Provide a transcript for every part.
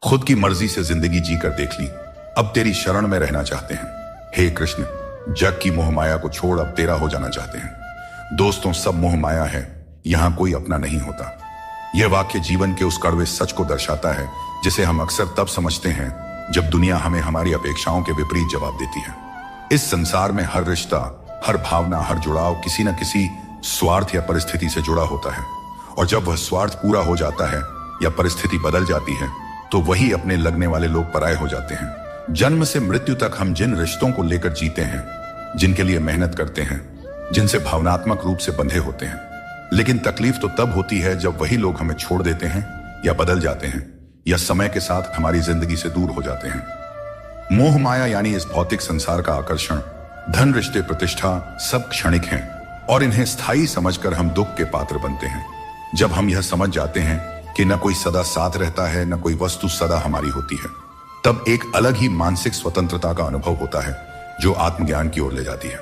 खुद की मर्जी से जिंदगी जीकर देख ली, अब तेरी शरण में रहना चाहते हैं। हे कृष्ण, जग की मोह माया को छोड़ अब तेरा हो जाना चाहते हैं। दोस्तों, सब मोह माया है, यहां कोई अपना नहीं होता। यह वाक्य जीवन के उस कड़वे सच को दर्शाता है जिसे हम अक्सर तब समझते हैं जब दुनिया हमें हमारी अपेक्षाओं के विपरीत जवाब देती है। इस संसार में हर रिश्ता, हर भावना, हर जुड़ाव किसी न किसी स्वार्थ या परिस्थिति से जुड़ा होता है, और जब वह स्वार्थ पूरा हो जाता है या परिस्थिति बदल जाती है तो वही अपने लगने वाले लोग पराये हो जाते हैं। जन्म से मृत्यु तक हम जिन रिश्तों को लेकर जीते हैं, जिनके लिए मेहनत करते हैं, जिनसे भावनात्मक रूप से बंधे होते हैं, लेकिन तकलीफ तो तब होती है जब वही लोग हमें छोड़ देते हैं या बदल जाते हैं या समय के साथ हमारी जिंदगी से दूर हो जाते हैं। मोह माया यानी इस भौतिक संसार का आकर्षण, धन, रिश्ते, प्रतिष्ठा सब क्षणिक हैं और इन्हें स्थायी समझकर हम दुख के पात्र बनते हैं। जब हम यह समझ जाते हैं कि न कोई सदा साथ रहता है, न कोई वस्तु सदा हमारी होती है, तब एक अलग ही मानसिक स्वतंत्रता का अनुभव होता है जो आत्मज्ञान की ओर ले जाती है।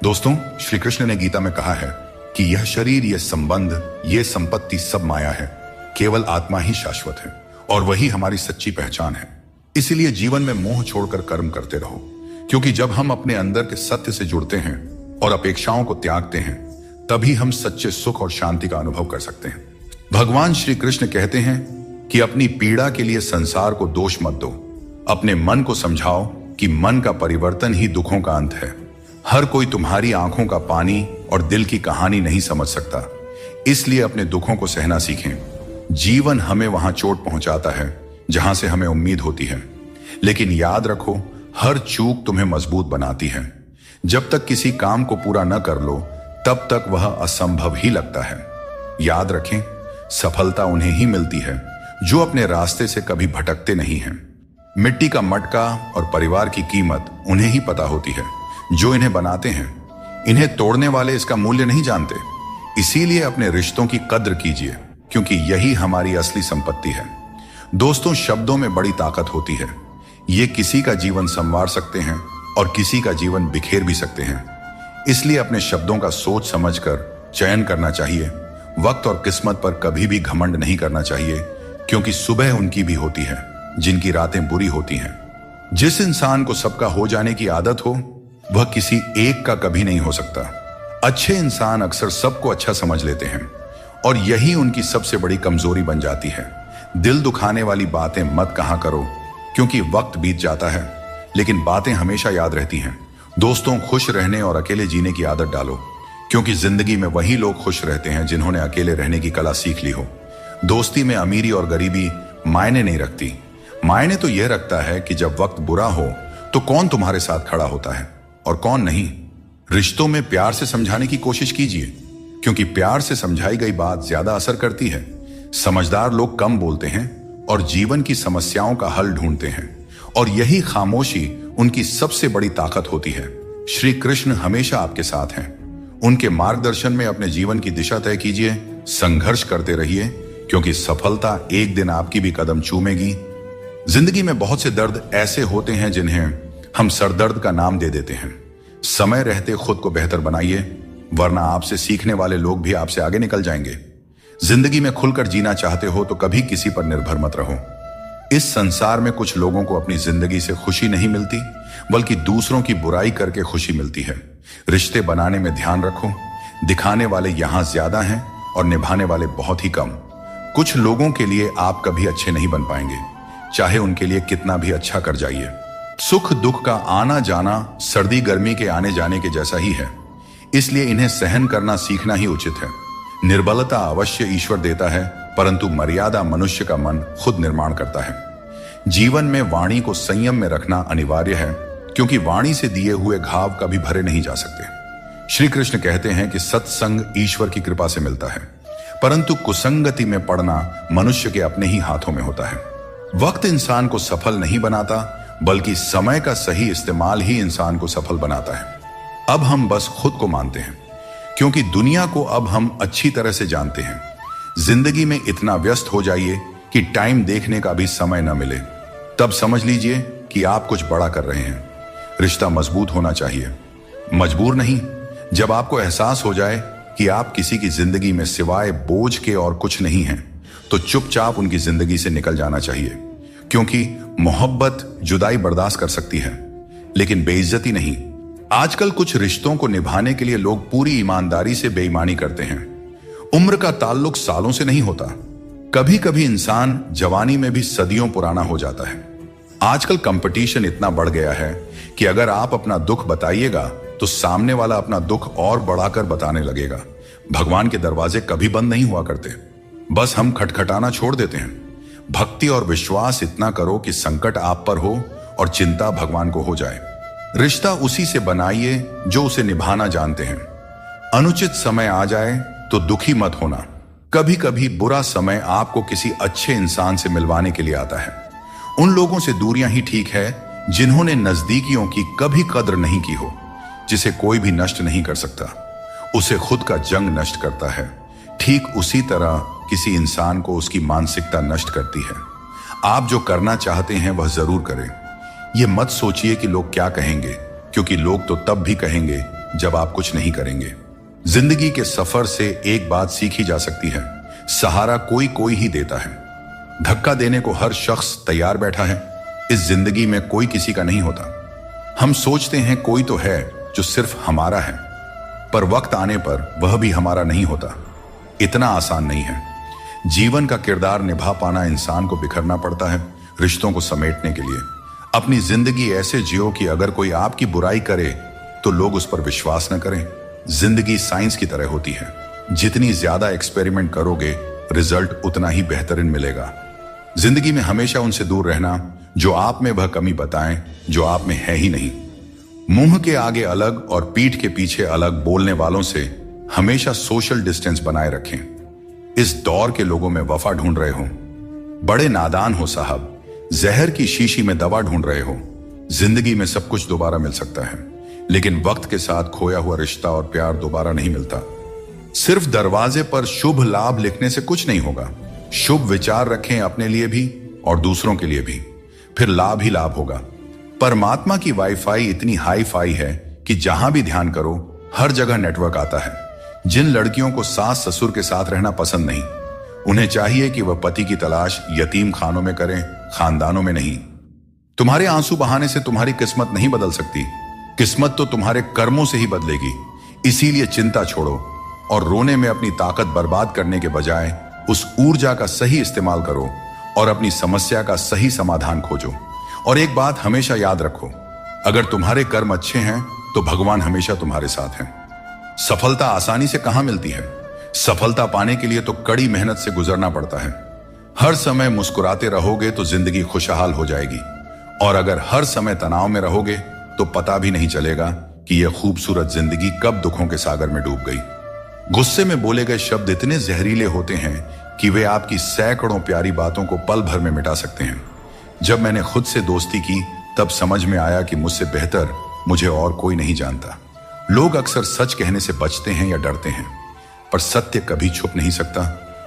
दोस्तों, श्री कृष्ण ने गीता में कहा है कि यह शरीर, यह संबंध, यह संपत्ति सब माया है, केवल आत्मा ही शाश्वत है और वही हमारी सच्ची पहचान है। इसीलिए जीवन में मोह छोड़कर कर्म करते रहो, क्योंकि जब हम अपने अंदर के सत्य से जुड़ते हैं और अपेक्षाओं को त्यागते हैं, तभी हम सच्चे सुख और शांति का अनुभव कर सकते हैं। भगवान श्री कृष्ण कहते हैं कि अपनी पीड़ा के लिए संसार को दोष मत दो, अपने मन को समझाओ कि मन का परिवर्तन ही दुखों का अंत है। हर कोई तुम्हारी आंखों का पानी और दिल की कहानी नहीं समझ सकता, इसलिए अपने दुखों को सहना सीखें। जीवन हमें वहां चोट पहुंचाता है जहां से हमें उम्मीद होती है, लेकिन याद रखो, हर चूक तुम्हें मजबूत बनाती है। जब तक किसी काम को पूरा न कर लो, तब तक वह असंभव ही लगता है। याद रखें, सफलता उन्हें ही मिलती है जो अपने रास्ते से कभी भटकते नहीं हैं। मिट्टी का मटका और परिवार की कीमत उन्हें ही पता होती है जो इन्हें बनाते हैं। इन्हें तोड़ने वाले इसका मूल्य नहीं जानते। इसीलिए अपने रिश्तों की कद्र कीजिए, क्योंकि यही हमारी असली संपत्ति है। दोस्तों, शब्दों में बड़ी ताकत होती है। ये किसी का जीवन संवार सकते हैं और किसी का जीवन बिखेर भी सकते हैं। इसलिए अपने शब्दों का सोच समझकर चयन करना चाहिए। वक्त और किस्मत पर कभी भी घमंड नहीं करना चाहिए, क्योंकि सुबह उनकी भी होती है जिनकी रातें बुरी होती हैं। जिस इंसान को सबका हो जाने की आदत हो, वह किसी एक का कभी नहीं हो सकता। अच्छे इंसान अक्सर सबको अच्छा समझ लेते हैं और यही उनकी सबसे बड़ी कमजोरी बन जाती है। दिल दुखाने वाली बातें मत कहा करो, क्योंकि वक्त बीत जाता है, लेकिन बातें हमेशा याद रहती हैं। दोस्तों, खुश रहने और अकेले जीने की आदत डालो, क्योंकि जिंदगी में वही लोग खुश रहते हैं जिन्होंने अकेले रहने की कला सीख ली हो। दोस्ती में अमीरी और गरीबी मायने नहीं रखती। मायने तो यह रखता है कि जब वक्त बुरा हो तो कौन तुम्हारे साथ खड़ा होता है और कौन नहीं। रिश्तों में प्यार से समझाने की कोशिश कीजिए, क्योंकि प्यार से समझाई गई बात ज्यादा असर करती है। समझदार लोग कम बोलते हैं और जीवन की समस्याओं का हल ढूंढते हैं, और यही खामोशी उनकी सबसे बड़ी ताकत होती है। श्री कृष्ण हमेशा आपके साथ हैं। उनके मार्गदर्शन में अपने जीवन की दिशा तय कीजिए, संघर्ष करते रहिए, क्योंकि सफलता एक दिन आपकी भी कदम चूमेगी। जिंदगी में बहुत से दर्द ऐसे होते हैं जिन्हें हम सरदर्द का नाम दे देते हैं। समय रहते खुद को बेहतर बनाइए, वरना आपसे सीखने वाले लोग भी आपसे आगे निकल जाएंगे। जिंदगी में खुलकर जीना चाहते हो तो कभी किसी पर निर्भर मत रहो। इस संसार में कुछ लोगों को अपनी जिंदगी से खुशी नहीं मिलती, बल्कि दूसरों की बुराई करके खुशी मिलती है। रिश्ते बनाने में ध्यान रखो, दिखाने वाले यहां ज्यादा हैं और निभाने वाले बहुत ही कम। कुछ लोगों के लिए आप कभी अच्छे नहीं बन पाएंगे, चाहे उनके लिए कितना भी अच्छा कर जाइए। सुख दुख का आना जाना सर्दी गर्मी के आने जाने के जैसा ही है, इसलिए इन्हें सहन करना सीखना ही उचित है। निर्बलता अवश्य ईश्वर देता है, परंतु मर्यादा मनुष्य का मन खुद निर्माण करता है। जीवन में वाणी को संयम में रखना अनिवार्य है, क्योंकि वाणी से दिए हुए घाव कभी भरे नहीं जा सकते। श्री कृष्ण कहते हैं कि सत्संग ईश्वर की कृपा से मिलता है, परंतु कुसंगति में पड़ना मनुष्य के अपने ही हाथों में होता है। वक्त इंसान को सफल नहीं बनाता, बल्कि समय का सही इस्तेमाल ही इंसान को सफल बनाता है। अब हम बस खुद को मानते हैं, क्योंकि दुनिया को अब हम अच्छी तरह से जानते हैं। जिंदगी में इतना व्यस्त हो जाइए कि टाइम देखने का भी समय न मिले, तब समझ लीजिए कि आप कुछ बड़ा कर रहे हैं। रिश्ता मजबूत होना चाहिए, मजबूर नहीं। जब आपको एहसास हो जाए कि आप किसी की जिंदगी में सिवाय बोझ के और कुछ नहीं हैं, तो चुपचाप उनकी जिंदगी से निकल जाना चाहिए, क्योंकि मोहब्बत जुदाई बर्दाश्त कर सकती है, लेकिन बेइज्जती नहीं। आजकल कुछ रिश्तों को निभाने के लिए लोग पूरी ईमानदारी से बेईमानी करते हैं। उम्र का ताल्लुक सालों से नहीं होता, कभी कभी इंसान जवानी में भी सदियों पुराना हो जाता है। आजकल कंपटीशन इतना बढ़ गया है कि अगर आप अपना दुख बताइएगा तो सामने वाला अपना दुख और बढ़ाकर बताने लगेगा। भगवान के दरवाजे कभी बंद नहीं हुआ करते, बस हम खटखटाना छोड़ देते हैं। भक्ति और विश्वास इतना करो कि संकट आप पर हो और चिंता भगवान को हो जाए। रिश्ता उसी से बनाइए जो उसे निभाना जानते हैं। अनुचित समय आ जाए तो दुखी मत होना। कभी कभी बुरा समय आपको किसी अच्छे इंसान से मिलवाने के लिए आता है। उन लोगों से दूरियां ही ठीक है जिन्होंने नजदीकियों की कभी कद्र नहीं की हो। जिसे कोई भी नष्ट नहीं कर सकता, उसे खुद का जंग नष्ट करता है। ठीक उसी तरह किसी इंसान को उसकी मानसिकता नष्ट करती है। आप जो करना चाहते हैं वह जरूर करें। यह मत सोचिए कि लोग क्या कहेंगे, क्योंकि लोग तो तब भी कहेंगे जब आप कुछ नहीं करेंगे। जिंदगी के सफर से एक बात सीखी जा सकती है, सहारा कोई कोई ही देता है। धक्का देने को हर शख्स तैयार बैठा है। इस जिंदगी में कोई किसी का नहीं होता। हम सोचते हैं कोई तो है जो सिर्फ हमारा है, पर वक्त आने पर वह भी हमारा नहीं होता। इतना आसान नहीं है। जीवन का किरदार निभा पाना इंसान को बिखरना पड़ता है रिश्तों को समेटने के लिए। अपनी जिंदगी ऐसे जियो कि अगर कोई आपकी बुराई करे तो लोग उस पर विश्वास न करें। जिंदगी साइंस की तरह होती है, जितनी ज्यादा एक्सपेरिमेंट करोगे रिजल्ट उतना ही बेहतरीन मिलेगा। जिंदगी में हमेशा उनसे दूर रहना जो आप में वह कमी बताएं जो आप में है ही नहीं। मुंह के आगे अलग और पीठ के पीछे अलग बोलने वालों से हमेशा सोशल डिस्टेंस बनाए रखें। इस दौर के लोगों में वफा ढूंढ रहे हो, बड़े नादान हो साहब। जहर की शीशी में दवा ढूंढ रहे हो। जिंदगी में सब कुछ दोबारा मिल सकता है, लेकिन वक्त के साथ खोया हुआ रिश्ता और प्यार दोबारा नहीं मिलता। सिर्फ दरवाजे पर शुभ लाभ लिखने से कुछ नहीं होगा। शुभ विचार रखें अपने लिए भी और दूसरों के लिए भी, फिर लाभ ही लाभ होगा। परमात्मा की वाईफाई इतनी हाई फाई है कि जहां भी ध्यान करो हर जगह नेटवर्क आता है। जिन लड़कियों को सास ससुर के साथ रहना पसंद नहीं, उन्हें चाहिए कि वह पति की तलाश यतीम खानों में करें, खानदानों में नहीं। तुम्हारे आंसू बहाने से तुम्हारी किस्मत नहीं बदल सकती। किस्मत तो तुम्हारे कर्मों से ही बदलेगी। इसीलिए चिंता छोड़ो और रोने में अपनी ताकत बर्बाद करने के बजाय उस ऊर्जा का सही इस्तेमाल करो और अपनी समस्या का सही समाधान खोजो। और एक बात हमेशा याद रखो, अगर तुम्हारे कर्म अच्छे हैं तो भगवान हमेशा तुम्हारे साथ हैं। सफलता आसानी से कहां मिलती है। सफलता पाने के लिए तो कड़ी मेहनत से गुजरना पड़ता है। हर समय मुस्कुराते रहोगे तो जिंदगी खुशहाल हो जाएगी, और अगर हर समय तनाव में रहोगे तो पता भी नहीं चलेगा कि यह खूबसूरत जिंदगी कब दुखों के सागर में डूब गई। गुस्से में बोले गए शब्द इतने जहरीले होते हैं कि वे आपकी सैकड़ों प्यारी बातों को पल भर में मिटा सकते हैं। जब मैंने खुद से दोस्ती की तब समझ में आया कि मुझसे बेहतर मुझे और कोई नहीं जानता। लोग अक्सर सच कहने से बचते हैं या डरते हैं, पर सत्य कभी छुप नहीं सकता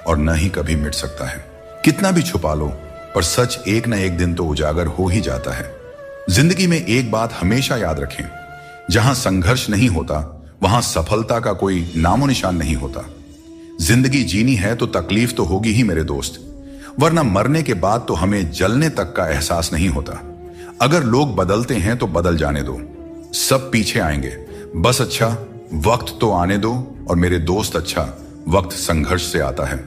और न ही कभी मिट सकता है। कितना भी छुपा लो, पर सच एक न एक दिन तो उजागर हो ही जाता है। जिंदगी में एक बात हमेशा याद रखें, जहां संघर्ष नहीं होता वहां सफलता का कोई नामो निशान नहीं होता। जिंदगी जीनी है तो तकलीफ तो होगी ही मेरे दोस्त, वरना मरने के बाद तो हमें जलने तक का एहसास नहीं होता। अगर लोग बदलते हैं तो बदल जाने दो, सब पीछे आएंगे। बस अच्छा वक्त तो आने दो, और मेरे दोस्त अच्छा वक्त संघर्ष से आता है।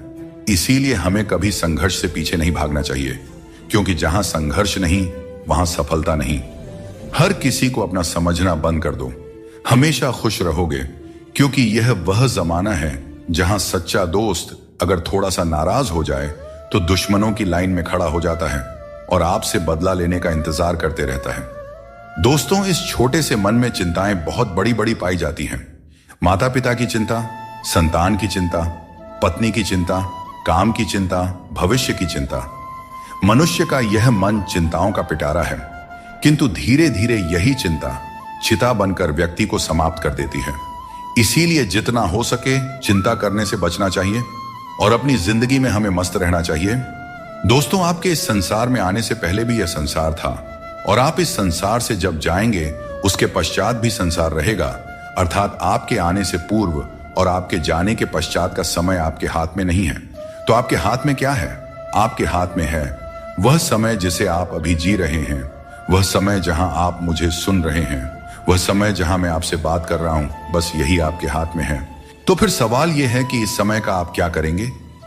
इसीलिए हमें कभी संघर्ष से पीछे नहीं भागना चाहिए, क्योंकि जहां संघर्ष नहीं वहां सफलता नहीं। हर किसी को अपना समझना बंद कर दो, हमेशा खुश रहोगे, क्योंकि यह वह जमाना है जहां सच्चा दोस्त अगर थोड़ा सा नाराज हो जाए तो दुश्मनों की लाइन में खड़ा हो जाता है और आपसे बदला लेने का इंतजार करते रहता है। दोस्तों, इस छोटे से मन में चिंताएं बहुत बड़ी बड़ी पाई जाती हैं। माता पिता की चिंता, संतान की चिंता, पत्नी की चिंता, काम की चिंता, भविष्य की चिंता। मनुष्य का यह मन चिंताओं का पिटारा है, किंतु धीरे धीरे यही चिंता चिता बनकर व्यक्ति को समाप्त कर देती है। इसीलिए जितना हो सके चिंता करने से बचना चाहिए और अपनी जिंदगी में हमें मस्त रहना चाहिए। दोस्तों, आपके इस संसार में आने से पहले भी यह संसार था, और आप इस संसार से जब जाएंगे उसके पश्चात भी संसार रहेगा। अर्थात आपके आने से पूर्व और आपके जाने के पश्चात का समय आपके हाथ में नहीं है। तो आपके हाथ में क्या है? आपके हाथ में है वह समय जिसे आप अभी जी रहे हैं, वह समय जहां आप मुझे सुन रहे हैं, वह समय जहां मैं आपसे बात कर रहा हूं, बस यही आपके हाथ में है। तो फिर सवाल यह है कि इस समय का आप क्या करेंगे?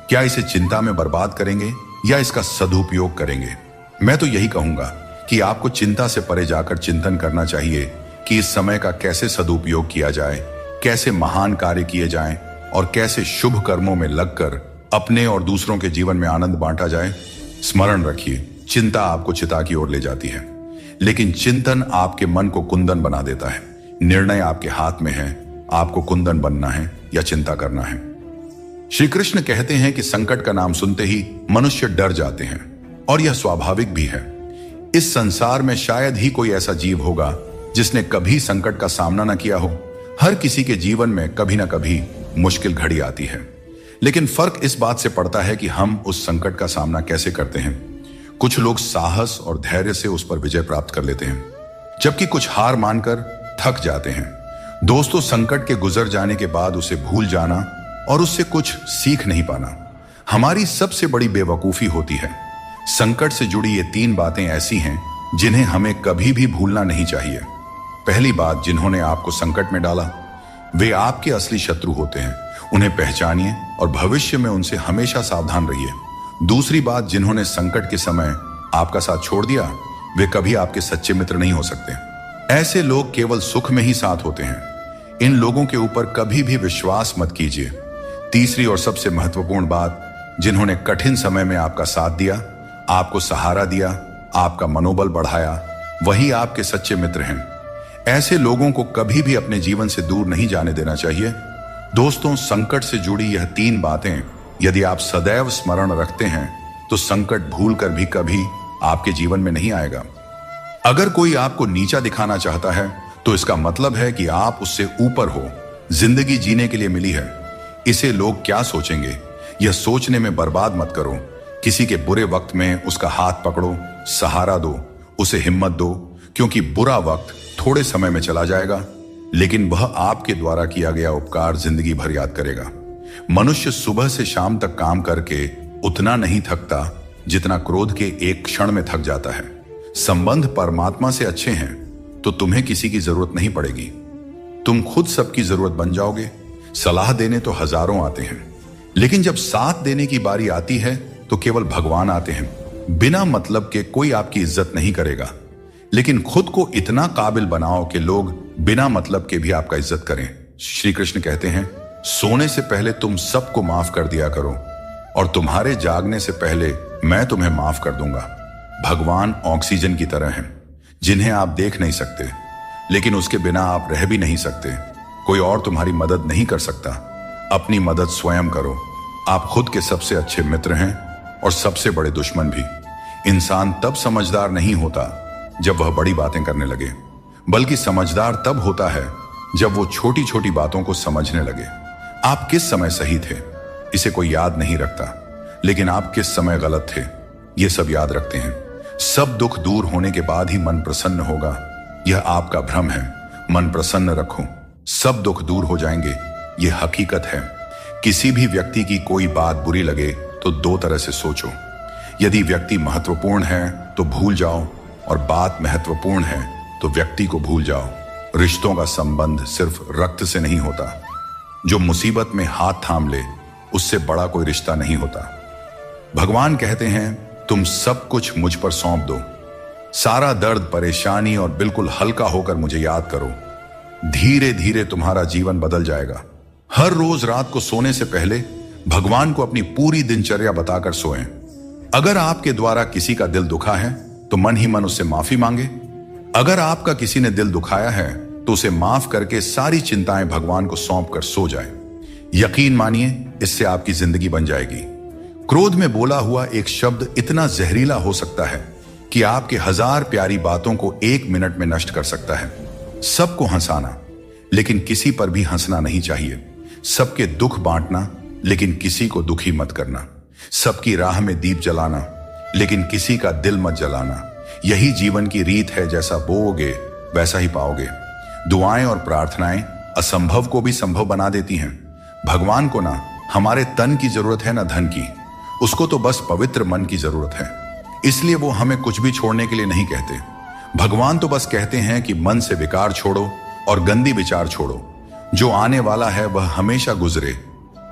क्या इसे चिंता में बर्बाद करेंगे या इसका सदुपयोग करेंगे? मैं तो यही कहूंगा कि आपको चिंता से परे जाकर चिंतन करना चाहिए कि इस समय का कैसे सदुपयोग किया जाए, कैसे महान कार्य किए जाएं और कैसे शुभ कर्मों में लगकर अपने और दूसरों के जीवन में आनंद बांटा जाए। स्मरण रखिए, चिंता आपको चिता की ओर ले जाती है, लेकिन चिंतन आपके मन को कुंदन बना देता है। निर्णय आपके हाथ में है, आपको कुंदन बनना है या चिंता करना है। श्री कृष्ण कहते हैं कि संकट का नाम सुनते ही मनुष्य डर जाते हैं, और यह स्वाभाविक भी है। इस संसार में शायद ही कोई ऐसा जीव होगा जिसने कभी संकट का सामना न किया हो। हर किसी के जीवन में कभी ना कभी मुश्किल घड़ी आती है, लेकिन फर्क इस बात से पड़ता है कि हम उस संकट का सामना कैसे करते हैं। कुछ लोग साहस और धैर्य से उस पर विजय प्राप्त कर लेते हैं, जबकि कुछ हार मानकर थक जाते हैं। दोस्तों, संकट के गुजर जाने के बाद उसे भूल जाना और उससे कुछ सीख नहीं पाना हमारी सबसे बड़ी बेवकूफी होती है। संकट से जुड़ी ये 3 बातें ऐसी हैं जिन्हें हमें कभी भी भूलना नहीं चाहिए। पहली बात, जिन्होंने आपको संकट में डाला वे आपके असली शत्रु होते हैं। उन्हें पहचानिए और भविष्य में उनसे हमेशा सावधान रहिए। दूसरी बात, जिन्होंने संकट के समय आपका साथ छोड़ दिया वे कभी आपके सच्चे मित्र नहीं हो सकते। ऐसे लोग केवल सुख में ही साथ होते हैं। इन लोगों के ऊपर कभी भी विश्वास मत कीजिए। तीसरी और सबसे महत्वपूर्ण बात, जिन्होंने कठिन समय में आपका साथ दिया, आपको सहारा दिया, आपका मनोबल बढ़ाया, वही आपके सच्चे मित्र हैं। ऐसे लोगों को कभी भी अपने जीवन से दूर नहीं जाने देना चाहिए। दोस्तों, संकट से जुड़ी यह 3 बातें यदि आप सदैव स्मरण रखते हैं तो संकट भूलकर भी कभी आपके जीवन में नहीं आएगा। अगर कोई आपको नीचा दिखाना चाहता है तो इसका मतलब है कि आप उससे ऊपर हो। जिंदगी जीने के लिए मिली है, इसे लोग क्या सोचेंगे यह सोचने में बर्बाद मत करो। किसी के बुरे वक्त में उसका हाथ पकड़ो, सहारा दो, उसे हिम्मत दो, क्योंकि बुरा वक्त थोड़े समय में चला जाएगा, लेकिन वह आपके द्वारा किया गया उपकार जिंदगी भर याद करेगा। मनुष्य सुबह से शाम तक काम करके उतना नहीं थकता जितना क्रोध के एक क्षण में थक जाता है। संबंध परमात्मा से अच्छे हैं तो तुम्हें किसी की जरूरत नहीं पड़ेगी। तुम खुद सबकी जरूरत बन जाओगे। सलाह देने तो हजारों आते हैं, लेकिन जब साथ देने की बारी आती है तो केवल भगवान आते हैं। बिना मतलब के कोई आपकी इज्जत नहीं करेगा, लेकिन खुद को इतना काबिल बनाओ कि लोग बिना मतलब के भी आपका इज्जत करें। श्री कृष्ण कहते हैं, सोने से पहले तुम सबको माफ कर दिया करो और तुम्हारे जागने से पहले मैं तुम्हें माफ कर दूंगा। भगवान ऑक्सीजन की तरह हैं, जिन्हें आप देख नहीं सकते, लेकिन उसके बिना आप रह भी नहीं सकते। कोई और तुम्हारी मदद नहीं कर सकता। अपनी मदद स्वयं करो। आप खुद के सबसे अच्छे मित्र हैं और सबसे बड़े दुश्मन भी। इंसान तब समझदार नहीं होता जब वह बड़ी बातें करने लगे, बल्कि समझदार तब होता है जब वो छोटी छोटी बातों को समझने लगे। आप किस समय सही थे इसे कोई याद नहीं रखता, लेकिन आप किस समय गलत थे ये सब याद रखते हैं। सब दुख दूर होने के बाद ही मन प्रसन्न होगा, यह आपका भ्रम है। मन प्रसन्न रखो, सब दुख दूर हो जाएंगे, यह हकीकत है। किसी भी व्यक्ति की कोई बात बुरी लगे तो 2 तरह से सोचो। यदि व्यक्ति महत्वपूर्ण है तो भूल जाओ, और बात महत्वपूर्ण है तो व्यक्ति को भूल जाओ। रिश्तों का संबंध सिर्फ रक्त से नहीं होता। जो मुसीबत में हाथ थाम ले उससे बड़ा कोई रिश्ता नहीं होता। भगवान कहते हैं, तुम सब कुछ मुझ पर सौंप दो। सारा दर्द, परेशानी और बिल्कुल हल्का होकर मुझे याद करो। धीरे धीरे तुम्हारा जीवन बदल जाएगा। हर रोज रात को सोने से पहले भगवान को अपनी पूरी दिनचर्या बताकर सोएं। अगर आपके द्वारा किसी का दिल दुखा है तो मन ही मन उससे माफी मांगे। अगर आपका किसी ने दिल दुखाया है तो उसे माफ करके सारी चिंताएं भगवान को सौंप कर सो जाए। यकीन मानिए, इससे आपकी जिंदगी बन जाएगी। क्रोध में बोला हुआ एक शब्द इतना जहरीला हो सकता है कि आपके 1000 प्यारी बातों को 1 मिनट में नष्ट कर सकता है। सबको हंसाना, लेकिन किसी पर भी हंसना नहीं चाहिए। सबके दुख बांटना, लेकिन किसी को दुखी मत करना। सबकी राह में दीप जलाना, लेकिन किसी का दिल मत जलाना। यही जीवन की रीत है, जैसा बोओगे वैसा ही पाओगे। दुआएं और प्रार्थनाएं असंभव को भी संभव बना देती हैं। भगवान को ना हमारे तन की जरूरत है ना धन की, उसको तो बस पवित्र मन की जरूरत है। इसलिए वो हमें कुछ भी छोड़ने के लिए नहीं कहते। भगवान तो बस कहते हैं कि मन से विकार छोड़ो और गंदी विचार छोड़ो। जो आने वाला है वह हमेशा गुजरे,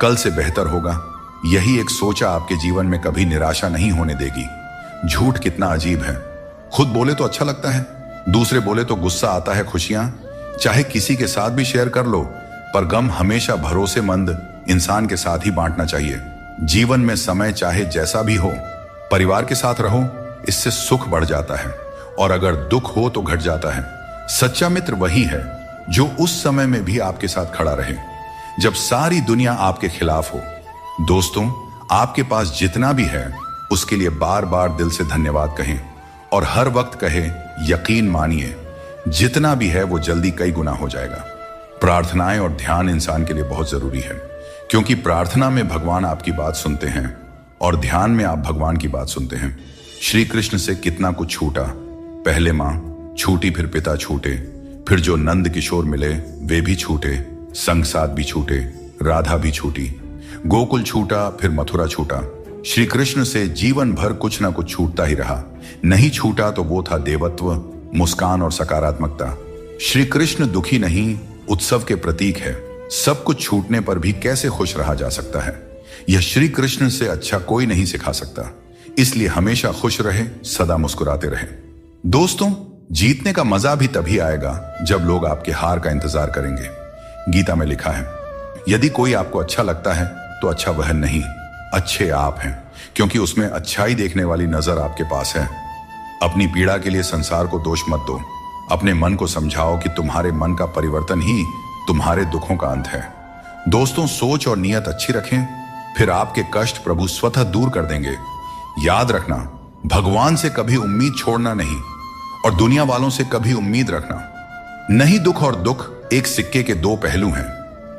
कल से बेहतर होगा। यही एक सोचा आपके जीवन में कभी निराशा नहीं होने देगी। झूठ कितना अजीब है। खुद बोले तो अच्छा लगता है, दूसरे बोले तो गुस्सा आता है। खुशियां चाहे किसी के साथ भी शेयर कर लो, पर गम हमेशा भरोसेमंद इंसान के साथ ही बांटना चाहिए। जीवन में समय चाहे जैसा भी हो, परिवार के साथ रहो, इससे सुख बढ़ जाता है और अगर दुख हो तो घट जाता है। सच्चा मित्र वही है जो उस समय में भी आपके साथ खड़ा रहे जब सारी दुनिया आपके खिलाफ हो। दोस्तों, आपके पास जितना भी है उसके लिए बार बार दिल से धन्यवाद कहें और हर वक्त कहें, यकीन मानिए जितना भी है वो जल्दी कई गुना हो जाएगा। प्रार्थनाएं और ध्यान इंसान के लिए बहुत जरूरी है, क्योंकि प्रार्थना में भगवान आपकी बात सुनते हैं और ध्यान में आप भगवान की बात सुनते हैं। श्री कृष्ण से कितना कुछ छूटा। पहले माँ छूटी, फिर पिता छूटे, फिर जो नंद किशोर मिले वे भी छूटे, संग साथ भी छूटे, राधा भी छूटी, गोकुल छूटा, फिर मथुरा छूटा। श्री कृष्ण से जीवन भर कुछ ना कुछ छूटता ही रहा। नहीं छूटा तो वो था देवत्व, मुस्कान और सकारात्मकता। श्री कृष्ण दुखी नहीं, उत्सव के प्रतीक है। सब कुछ छूटने पर भी कैसे खुश रहा जा सकता है, यह श्री कृष्ण से अच्छा कोई नहीं सिखा सकता। इसलिए हमेशा खुश रहे, सदा मुस्कुराते रहे। दोस्तों, जीतने का मजा भी तभी आएगा जब लोग आपके हार का इंतजार करेंगे। गीता में लिखा है, यदि कोई आपको अच्छा लगता है तो अच्छा वह नहीं, अच्छे आप हैं, क्योंकि उसमें अच्छाई देखने वाली नजर आपके पास है। अपनी पीड़ा के लिए संसार को दोष मत दो। अपने मन को समझाओ कि तुम्हारे मन का परिवर्तन ही तुम्हारे दुखों का अंत है। दोस्तों, सोच और नियत अच्छी रखें, फिर आपके कष्ट प्रभु स्वतः दूर कर देंगे। याद रखना, भगवान से कभी उम्मीद छोड़ना नहीं और दुनिया वालों से कभी उम्मीद रखना नहीं। दुख और दुख एक सिक्के के दो पहलू हैं।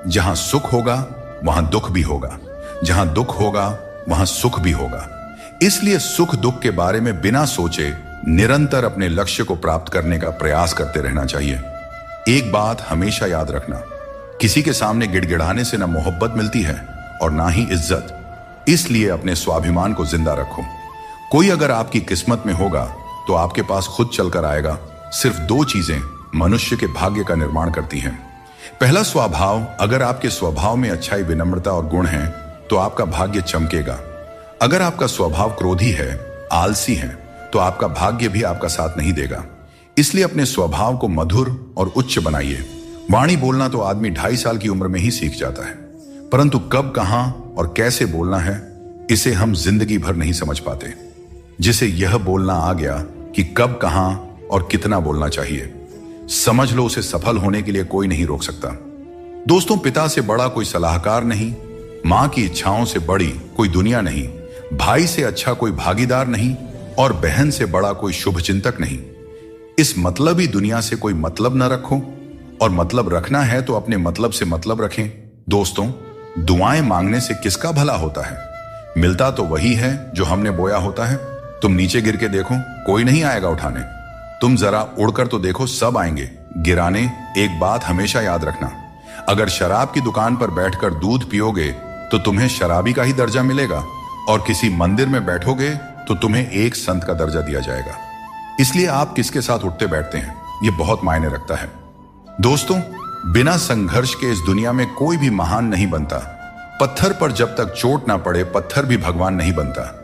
जहां सुख होगा वहां दुख भी होगा, जहां दुख होगा वहां सुख भी होगा। इसलिए सुख दुख के बारे में बिना सोचे निरंतर अपने लक्ष्य को प्राप्त करने का प्रयास करते रहना चाहिए। एक बात हमेशा याद रखना, किसी के सामने गिड़गिड़ाने से ना मोहब्बत मिलती है और ना ही इज्जत। इसलिए अपने स्वाभिमान को जिंदा रखो। कोई अगर आपकी किस्मत में होगा तो आपके पास खुद चलकर आएगा। सिर्फ दो चीजें मनुष्य के भाग्य का निर्माण करती हैं। पहला, स्वभाव। अगर आपके स्वभाव में अच्छाई, विनम्रता और गुण हैं तो आपका भाग्य चमकेगा। अगर आपका स्वभाव क्रोधी है, आलसी है, तो आपका भाग्य भी आपका साथ नहीं देगा। इसलिए अपने स्वभाव को मधुर और उच्च बनाइए। वाणी बोलना तो आदमी 2.5 साल की उम्र में ही सीख जाता है, परंतु कब, कहां और कैसे बोलना है इसे हम जिंदगी भर नहीं समझ पाते। जिसे यह बोलना आ गया कि कब, कहां और कितना बोलना चाहिए, समझ लो उसे सफल होने के लिए कोई नहीं रोक सकता। दोस्तों, पिता से बड़ा कोई सलाहकार नहीं, मां की इच्छाओं से बड़ी कोई दुनिया नहीं, भाई से अच्छा कोई भागीदार नहीं और बहन से बड़ा कोई शुभ चिंतक नहीं। इस मतलबी दुनिया से कोई मतलब न रखो और मतलब रखना है तो अपने मतलब से मतलब रखें। दोस्तों, दुआएं मांगने से किसका भला होता है? मिलता तो वही है जो हमने बोया होता है। तुम नीचे गिर के देखो, कोई नहीं आएगा उठाने। तुम जरा उड़कर तो देखो, सब आएंगे गिराने। एक बात हमेशा याद रखना, अगर शराब की दुकान पर बैठकर दूध पियोगे तो तुम्हें शराबी का ही दर्जा मिलेगा और किसी मंदिर में बैठोगे तो तुम्हें एक संत का दर्जा दिया जाएगा। इसलिए आप किसके साथ उठते बैठते हैं यह बहुत मायने रखता है। दोस्तों, बिना संघर्ष के इस दुनिया में कोई भी महान नहीं बनता। पत्थर पर जब तक चोट ना पड़े पत्थर भी भगवान नहीं बनता।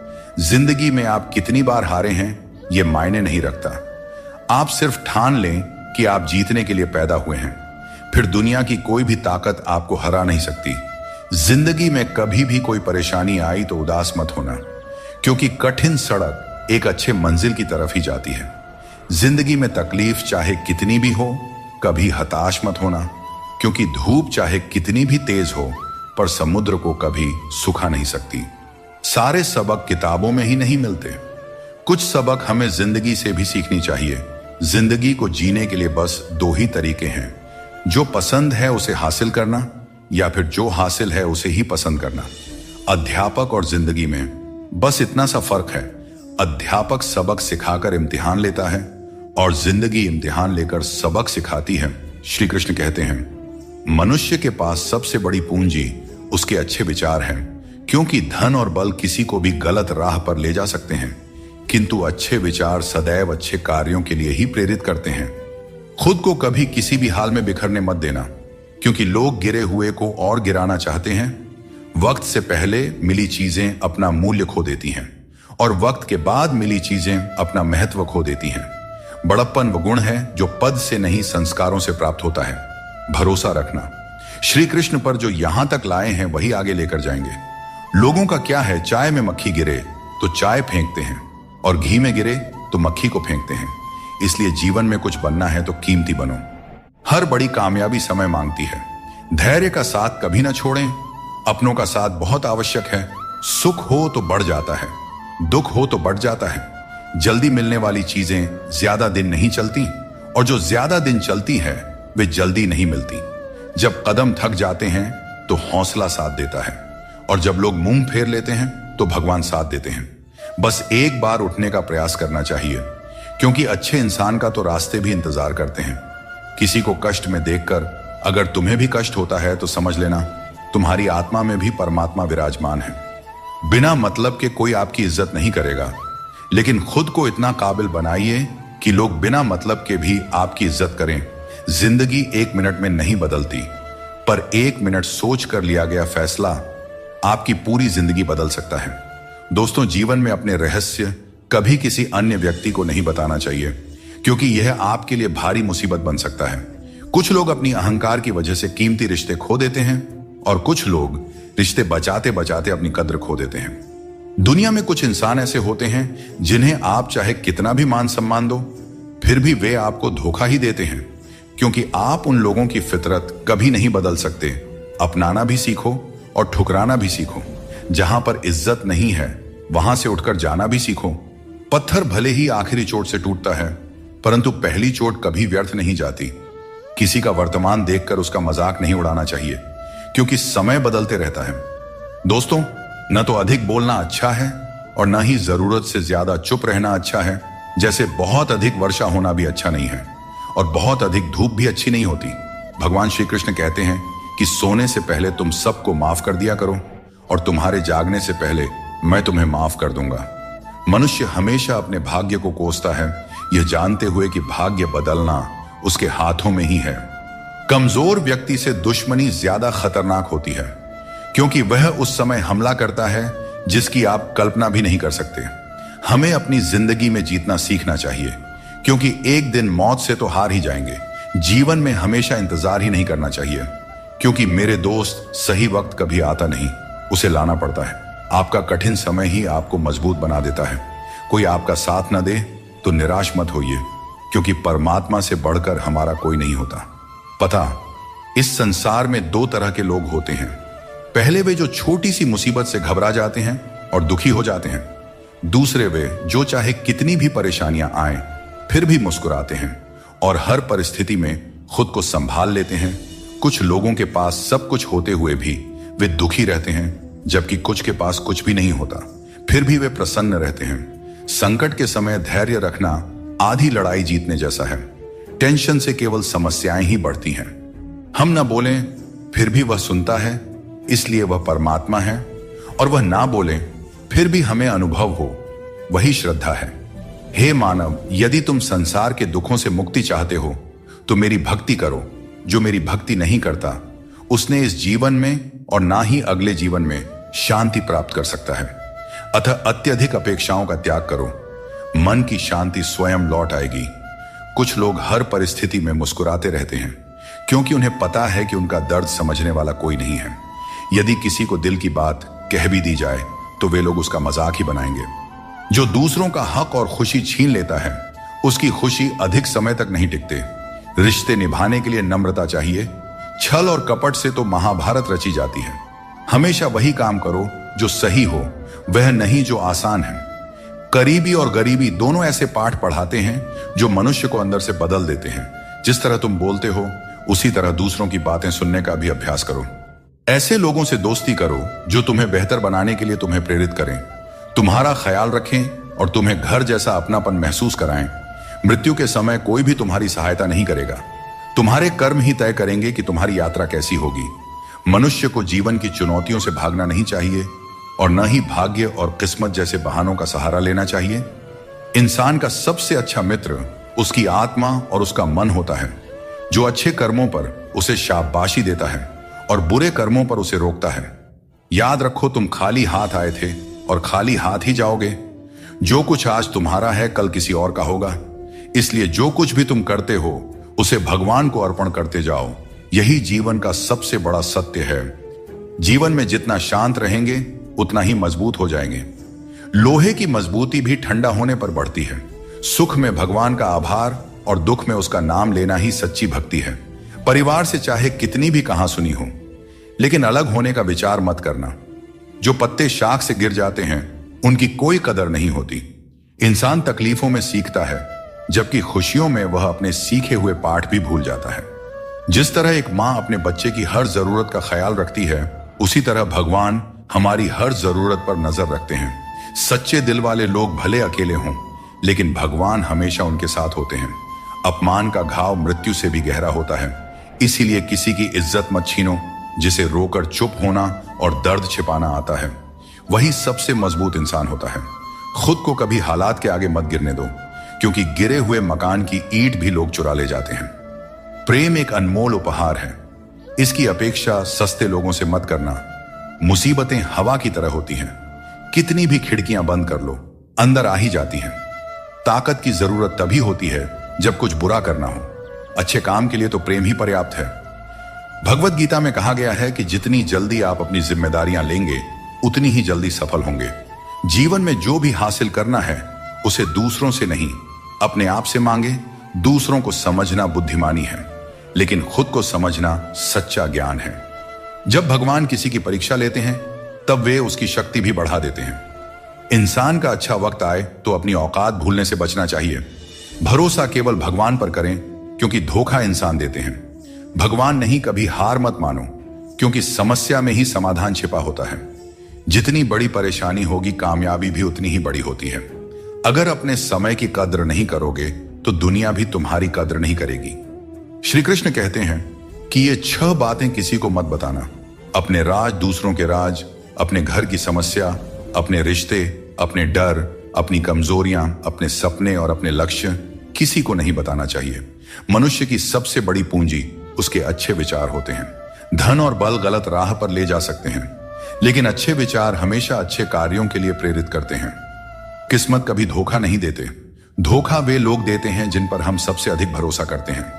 जिंदगी में आप कितनी बार हारे हैं यह मायने नहीं रखता। आप सिर्फ ठान लें कि आप जीतने के लिए पैदा हुए हैं, फिर दुनिया की कोई भी ताकत आपको हरा नहीं सकती। जिंदगी में कभी भी कोई परेशानी आई तो उदास मत होना, क्योंकि कठिन सड़क एक अच्छे मंजिल की तरफ ही जाती है। जिंदगी में तकलीफ चाहे कितनी भी हो, कभी हताश मत होना, क्योंकि धूप चाहे कितनी भी तेज हो पर समुद्र को कभी सुखा नहीं सकती। सारे सबक किताबों में ही नहीं मिलते, कुछ सबक हमें जिंदगी से भी सीखनी चाहिए। जिंदगी को जीने के लिए बस दो ही तरीके हैं, जो पसंद है उसे हासिल करना या फिर जो हासिल है उसे ही पसंद करना। अध्यापक और जिंदगी में बस इतना सा फर्क है, अध्यापक सबक सिखाकर इम्तिहान लेता है और जिंदगी इम्तिहान लेकर सबक सिखाती है। श्री कृष्ण कहते हैं, मनुष्य के पास सबसे बड़ी पूंजी उसके अच्छे विचार हैं, क्योंकि धन और बल किसी को भी गलत राह पर ले जा सकते हैं। किंतु अच्छे विचार सदैव अच्छे कार्यों के लिए ही प्रेरित करते हैं। खुद को कभी किसी भी हाल में बिखरने मत देना, क्योंकि लोग गिरे हुए को और गिराना चाहते हैं। वक्त से पहले मिली चीजें अपना मूल्य खो देती हैं और वक्त के बाद मिली चीजें अपना महत्व खो देती हैं। बड़प्पन वो गुण है जो पद से नहीं संस्कारों से प्राप्त होता है। भरोसा रखना, श्री कृष्ण पर जो यहां तक लाए हैं वही आगे लेकर जाएंगे। लोगों का क्या है, चाय में मक्खी गिरे तो चाय फेंकते हैं और घी में गिरे तो मक्खी को फेंकते हैं। इसलिए जीवन में कुछ बनना है तो कीमती बनो। हर बड़ी कामयाबी समय मांगती है। धैर्य का साथ कभी ना छोड़ें। अपनों का साथ बहुत आवश्यक है। सुख हो तो बढ़ जाता है, दुख हो तो बढ़ जाता है। जल्दी मिलने वाली चीजें ज्यादा दिन नहीं चलती और जो ज्यादा दिन चलती है वे जल्दी नहीं मिलती। जब कदम थक जाते हैं तो हौसला साथ देता है और जब लोग मुंह फेर लेते हैं तो भगवान साथ देते हैं। बस एक बार उठने का प्रयास करना चाहिए, क्योंकि अच्छे इंसान का तो रास्ते भी इंतजार करते हैं। किसी को कष्ट में देखकर अगर तुम्हें भी कष्ट होता है तो समझ लेना तुम्हारी आत्मा में भी परमात्मा विराजमान है। बिना मतलब के कोई आपकी इज्जत नहीं करेगा, लेकिन खुद को इतना काबिल बनाइए कि लोग बिना मतलब के भी आपकी इज्जत करें। जिंदगी 1 मिनट में नहीं बदलती, पर 1 मिनट सोच कर लिया गया फैसला आपकी पूरी जिंदगी बदल सकता है। दोस्तों, जीवन में अपने रहस्य कभी किसी अन्य व्यक्ति को नहीं बताना चाहिए, क्योंकि यह आपके लिए भारी मुसीबत बन सकता है। कुछ लोग अपनी अहंकार की वजह से कीमती रिश्ते खो देते हैं और कुछ लोग रिश्ते बचाते बचाते अपनी कद्र खो देते हैं। दुनिया में कुछ इंसान ऐसे होते हैं जिन्हें आप चाहे कितना भी मान सम्मान दो, फिर भी वे आपको धोखा ही देते हैं, क्योंकि आप उन लोगों की फितरत कभी नहीं बदल सकते। अपनाना भी सीखो और ठुकराना भी सीखो। जहां पर इज्जत नहीं है वहां से उठकर जाना भी सीखो। पत्थर भले ही आखिरी चोट से टूटता है, परंतु पहली चोट कभी व्यर्थ नहीं जाती। किसी का वर्तमान देखकर उसका मजाक नहीं उड़ाना चाहिए, क्योंकि समय बदलते रहता है। दोस्तों, न तो अधिक बोलना अच्छा है और न ही जरूरत से ज्यादा चुप रहना अच्छा है। जैसे बहुत अधिक वर्षा होना भी अच्छा नहीं है और बहुत अधिक धूप भी अच्छी नहीं होती। भगवान श्री कृष्ण कहते हैं कि सोने से पहले तुम सबको माफ कर दिया करो और तुम्हारे जागने से पहले मैं तुम्हें माफ कर दूंगा। मनुष्य हमेशा अपने भाग्य को कोसता है, यह जानते हुए कि भाग्य बदलना उसके हाथों में ही है। कमजोर व्यक्ति से दुश्मनी ज्यादा खतरनाक होती है, क्योंकि वह उस समय हमला करता है जिसकी आप कल्पना भी नहीं कर सकते। हमें अपनी जिंदगी में जीतना सीखना चाहिए, क्योंकि एक दिन मौत से तो हार ही जाएंगे। जीवन में हमेशा इंतजार ही नहीं करना चाहिए, क्योंकि मेरे दोस्त सही वक्त कभी आता नहीं, उसे लाना पड़ता है। आपका कठिन समय ही आपको मजबूत बना देता है। कोई आपका साथ न दे तो निराश मत होइए, क्योंकि परमात्मा से बढ़कर हमारा कोई नहीं होता। पता, इस संसार में 2 तरह के लोग होते हैं। पहले वे जो छोटी सी मुसीबत से घबरा जाते हैं और दुखी हो जाते हैं। दूसरे वे जो चाहे कितनी भी परेशानियां आएं फिर भी मुस्कुराते हैं और हर परिस्थिति में खुद को संभाल लेते हैं। कुछ लोगों के पास सब कुछ होते हुए भी वे दुखी रहते हैं, जबकि कुछ के पास कुछ भी नहीं होता, फिर भी वे प्रसन्न रहते हैं। संकट के समय धैर्य रखना आधी लड़ाई जीतने जैसा है। टेंशन से केवल समस्याएं ही बढ़ती हैं। हम न बोलें फिर भी वह सुनता है, इसलिए वह परमात्मा है, और वह ना बोले फिर भी हमें अनुभव हो, वही श्रद्धा है। हे मानव, यदि तुम संसार के दुखों से मुक्ति चाहते हो तो मेरी भक्ति करो। जो मेरी भक्ति नहीं करता उसने इस जीवन में और ना ही अगले जीवन में शांति प्राप्त कर सकता है। अतः अत्यधिक अपेक्षाओं का त्याग करो, मन की शांति स्वयं लौट आएगी। कुछ लोग हर परिस्थिति में मुस्कुराते रहते हैं, क्योंकि उन्हें पता है कि उनका दर्द समझने वाला कोई नहीं है। यदि किसी को दिल की बात कह भी दी जाए तो वे लोग उसका मजाक ही बनाएंगे। जो दूसरों का हक और खुशी छीन लेता है उसकी खुशी अधिक समय तक नहीं टिकते। रिश्ते निभाने के लिए नम्रता चाहिए। छल और कपट से तो महाभारत रची जाती है। हमेशा वही काम करो जो सही हो, वह नहीं जो आसान है। करीबी और गरीबी दोनों ऐसे पाठ पढ़ाते हैं जो मनुष्य को अंदर से बदल देते हैं। जिस तरह तुम बोलते हो उसी तरह दूसरों की बातें सुनने का भी अभ्यास करो। ऐसे लोगों से दोस्ती करो जो तुम्हें बेहतर बनाने के लिए तुम्हें प्रेरित करें, तुम्हारा ख्याल रखें और तुम्हें घर जैसा अपनापन महसूस कराएं। मृत्यु के समय कोई भी तुम्हारी सहायता नहीं करेगा। तुम्हारे कर्म ही तय करेंगे कि तुम्हारी यात्रा कैसी होगी। मनुष्य को जीवन की चुनौतियों से भागना नहीं चाहिए और न ही भाग्य और किस्मत जैसे बहानों का सहारा लेना चाहिए। इंसान का सबसे अच्छा मित्र उसकी आत्मा और उसका मन होता है, जो अच्छे कर्मों पर उसे शाबाशी देता है और बुरे कर्मों पर उसे रोकता है। याद रखो, तुम खाली हाथ आए थे और खाली हाथ ही जाओगे। जो कुछ आज तुम्हारा है कल किसी और का होगा, इसलिए जो कुछ भी तुम करते हो उसे भगवान को अर्पण करते जाओ। यही जीवन का सबसे बड़ा सत्य है। जीवन में जितना शांत रहेंगे उतना ही मजबूत हो जाएंगे। लोहे की मजबूती भी ठंडा होने पर बढ़ती है। सुख में भगवान का आभार और दुख में उसका नाम लेना ही सच्ची भक्ति है। परिवार से चाहे कितनी भी कहां सुनी हो, लेकिन अलग होने का विचार मत करना। जो पत्ते शाख से गिर जाते हैं उनकी कोई कदर नहीं होती। इंसान तकलीफों में सीखता है, जबकि खुशियों में वह अपने सीखे हुए पाठ भी भूल जाता है। जिस तरह एक मां अपने बच्चे की हर जरूरत का ख्याल रखती है, उसी तरह भगवान हमारी हर जरूरत पर नजर रखते हैं। सच्चे दिल वाले लोग भले अकेले हों, लेकिन भगवान हमेशा उनके साथ होते हैं। अपमान का घाव मृत्यु से भी गहरा होता है, इसीलिए किसी की इज्जत मत छीनो। जिसे रोकर चुप होना और दर्द छिपाना आता है, वही सबसे मजबूत इंसान होता है। खुद को कभी हालात के आगे मत गिरने दो, क्योंकि गिरे हुए मकान की ईंट भी लोग चुरा ले जाते हैं। प्रेम एक अनमोल उपहार है, इसकी अपेक्षा सस्ते लोगों से मत करना। मुसीबतें हवा की तरह होती हैं, कितनी भी खिड़कियां बंद कर लो अंदर आ ही जाती हैं। ताकत की जरूरत तभी होती है जब कुछ बुरा करना हो। अच्छे काम के लिए तो प्रेम ही पर्याप्त है। भगवत गीता में कहा गया है कि जितनी जल्दी आप अपनी जिम्मेदारियां लेंगे उतनी ही जल्दी सफल होंगे। जीवन में जो भी हासिल करना है उसे दूसरों से नहीं, अपने आप से मांगे। दूसरों को समझना बुद्धिमानी है, लेकिन खुद को समझना सच्चा ज्ञान है। जब भगवान किसी की परीक्षा लेते हैं तब वे उसकी शक्ति भी बढ़ा देते हैं। इंसान का अच्छा वक्त आए तो अपनी औकात भूलने से बचना चाहिए। भरोसा केवल भगवान पर करें, क्योंकि धोखा इंसान देते हैं। भगवान नहीं, कभी हार मत मानो, क्योंकि समस्या में ही समाधान छिपा होता है। जितनी बड़ी परेशानी होगी, कामयाबी भी उतनी ही बड़ी होती है। अगर अपने समय की कद्र नहीं करोगे तो दुनिया भी तुम्हारी कद्र नहीं करेगी। श्री कृष्ण कहते हैं कि ये 6 बातें किसी को मत बताना। अपने राज, दूसरों के राज, अपने घर की समस्या, अपने रिश्ते, अपने डर, अपनी कमजोरियां, अपने सपने और अपने लक्ष्य किसी को नहीं बताना चाहिए। मनुष्य की सबसे बड़ी पूंजी उसके अच्छे विचार होते हैं। धन और बल गलत राह पर ले जा सकते हैं, लेकिन अच्छे विचार हमेशा अच्छे कार्यों के लिए प्रेरित करते हैं। किस्मत कभी धोखा नहीं देते। धोखा वे लोग देते हैं जिन पर हम सबसे अधिक भरोसा करते हैं।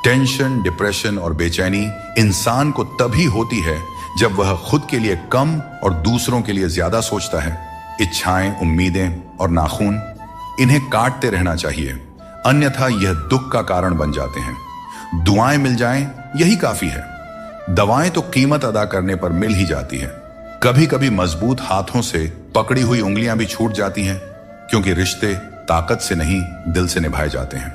टेंशन, डिप्रेशन और बेचैनी इंसान को तभी होती है जब वह खुद के लिए कम और दूसरों के लिए ज्यादा सोचता है। इच्छाएं, उम्मीदें और नाखून, इन्हें काटते रहना चाहिए, अन्यथा यह दुख का कारण बन जाते हैं। दुआएं मिल जाएं, यही काफी है। दवाएं तो कीमत अदा करने पर मिल ही जाती है। कभी कभी मजबूत हाथों से पकड़ी हुई उंगलियां भी छूट जाती हैं, क्योंकि रिश्ते ताकत से नहीं दिल से निभाए जाते हैं।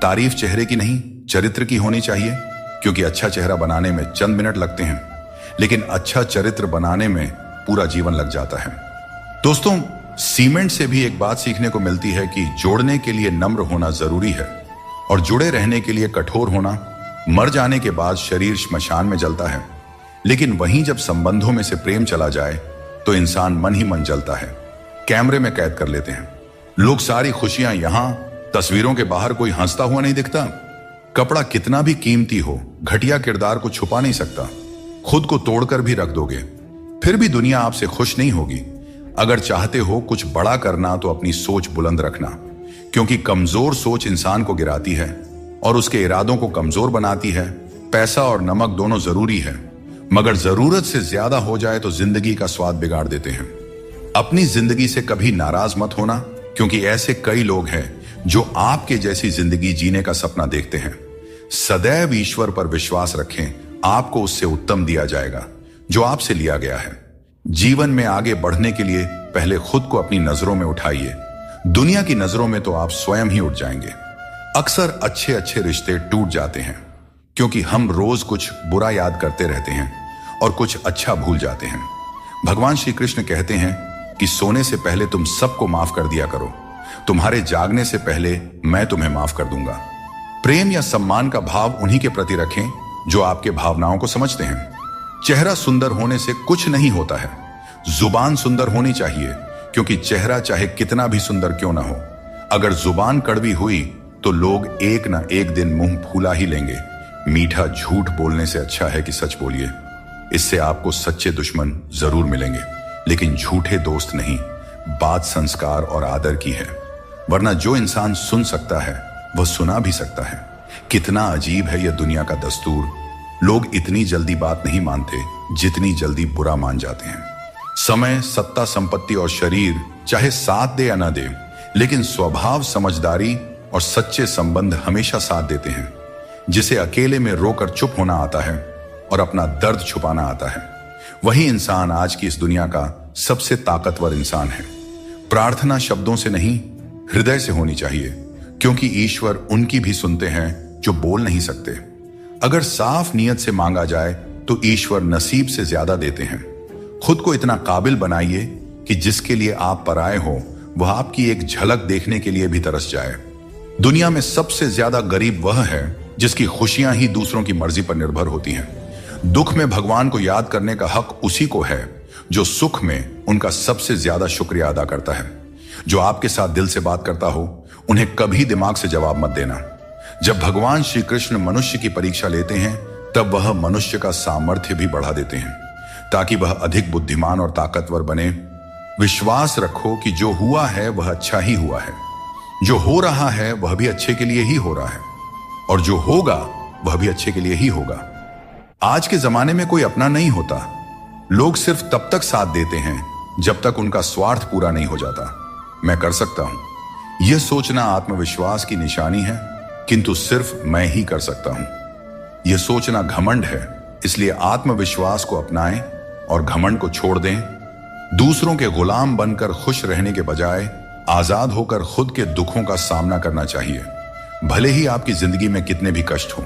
तारीफ चेहरे की नहीं, चरित्र की होनी चाहिए, क्योंकि अच्छा चेहरा बनाने में चंद मिनट लगते हैं, लेकिन अच्छा चरित्र बनाने में पूरा जीवन लग जाता है। दोस्तों, सीमेंट से भी एक बात सीखने को मिलती है कि जोड़ने के लिए नम्र होना जरूरी है और जुड़े रहने के लिए कठोर होना। मर जाने के बाद शरीर श्मशान में जलता है, लेकिन वहीं जब संबंधों में से प्रेम चला जाए तो इंसान मन ही मन जलता है, कैमरे में कैद कर लेते हैं। लोग सारी खुशियां यहां, तस्वीरों के बाहर कोई हंसता हुआ नहीं दिखता। कपड़ा कितना भी कीमती हो, घटिया किरदार को छुपा नहीं सकता। खुद को तोड़कर भी रख दोगे, फिर भी दुनिया आपसे खुश नहीं होगी। अगर चाहते हो कुछ बड़ा करना तो अपनी सोच बुलंद रखना, क्योंकि कमजोर सोच इंसान को गिराती है और उसके इरादों को कमजोर बनाती है। पैसा और नमक दोनों जरूरी है, मगर जरूरत से ज्यादा हो जाए तो जिंदगी का स्वाद बिगाड़ देते हैं। अपनी जिंदगी से कभी नाराज मत होना, क्योंकि ऐसे कई लोग हैं जो आपके जैसी जिंदगी जीने का सपना देखते हैं। सदैव ईश्वर पर विश्वास रखें, आपको उससे उत्तम दिया जाएगा जो आपसे लिया गया है। जीवन में आगे बढ़ने के लिए पहले खुद को अपनी नजरों में उठाइए। दुनिया की नजरों में तो आप स्वयं ही उठ जाएंगे। अक्सर अच्छे अच्छे रिश्ते टूट जाते हैं, क्योंकि हम रोज कुछ बुरा याद करते रहते हैं और कुछ अच्छा भूल जाते हैं। भगवान श्री कृष्ण कहते हैं कि सोने से पहले तुम सबको माफ कर दिया करो, तुम्हारे जागने से पहले मैं तुम्हें माफ कर दूंगा। प्रेम या सम्मान का भाव उन्हीं के प्रति रखें जो आपके भावनाओं को समझते हैं। चेहरा सुंदर होने से कुछ नहीं होता है, जुबान सुंदर होनी चाहिए, क्योंकि चेहरा चाहे कितना भी सुंदर क्यों ना हो, अगर जुबान कड़वी हुई तो लोग एक ना एक दिन मुंह फूला ही लेंगे। मीठा झूठ बोलने से अच्छा है कि सच बोलिए। इससे आपको सच्चे दुश्मन जरूर मिलेंगे, लेकिन झूठे दोस्त नहीं। बात संस्कार और आदर की है, वरना जो इंसान सुन सकता है वह सुना भी सकता है। कितना अजीब है यह दुनिया का दस्तूर। लोग इतनी जल्दी बात नहीं मानते जितनी जल्दी बुरा मान जाते हैं। समय, सत्ता, संपत्ति और शरीर चाहे साथ दे या ना दे, लेकिन स्वभाव, समझदारी और सच्चे संबंध हमेशा साथ देते हैं। जिसे अकेले में रोकर चुप होना आता है और अपना दर्द छुपाना आता है, वही इंसान आज की इस दुनिया का सबसे ताकतवर इंसान है। प्रार्थना शब्दों से नहीं, हृदय से होनी चाहिए, क्योंकि ईश्वर उनकी भी सुनते हैं जो बोल नहीं सकते। अगर साफ नियत से मांगा जाए तो ईश्वर नसीब से ज्यादा देते हैं। खुद को इतना काबिल बनाइए कि जिसके लिए आप पराए हो वह आपकी एक झलक देखने के लिए भी तरस जाए। दुनिया में सबसे ज्यादा गरीब वह है जिसकी खुशियां ही दूसरों की मर्जी पर निर्भर होती हैं। दुख में भगवान को याद करने का हक उसी को है जो सुख में उनका सबसे ज्यादा शुक्रिया अदा करता है। जो आपके साथ दिल से बात करता हो उन्हें कभी दिमाग से जवाब मत देना। जब भगवान श्री कृष्ण मनुष्य की परीक्षा लेते हैं तब वह मनुष्य का सामर्थ्य भी बढ़ा देते हैं ताकि वह अधिक बुद्धिमान और ताकतवर बने। विश्वास रखो कि जो हुआ है वह अच्छा ही हुआ है, जो हो रहा है वह भी अच्छे के लिए ही हो रहा है, और जो होगा वह भी अच्छे के लिए ही होगा। आज के जमाने में कोई अपना नहीं होता। लोग सिर्फ तब तक साथ देते हैं जब तक उनका स्वार्थ पूरा नहीं हो जाता। मैं कर सकता हूं, यह सोचना आत्मविश्वास की निशानी है, किंतु सिर्फ मैं ही कर सकता हूं। यह सोचना घमंड है, इसलिए आत्मविश्वास को अपनाएं और घमंड को छोड़ दें। दूसरों के गुलाम बनकर खुश रहने के बजाय आजाद होकर खुद के दुखों का सामना करना चाहिए। भले ही आपकी जिंदगी में कितने भी कष्ट हों,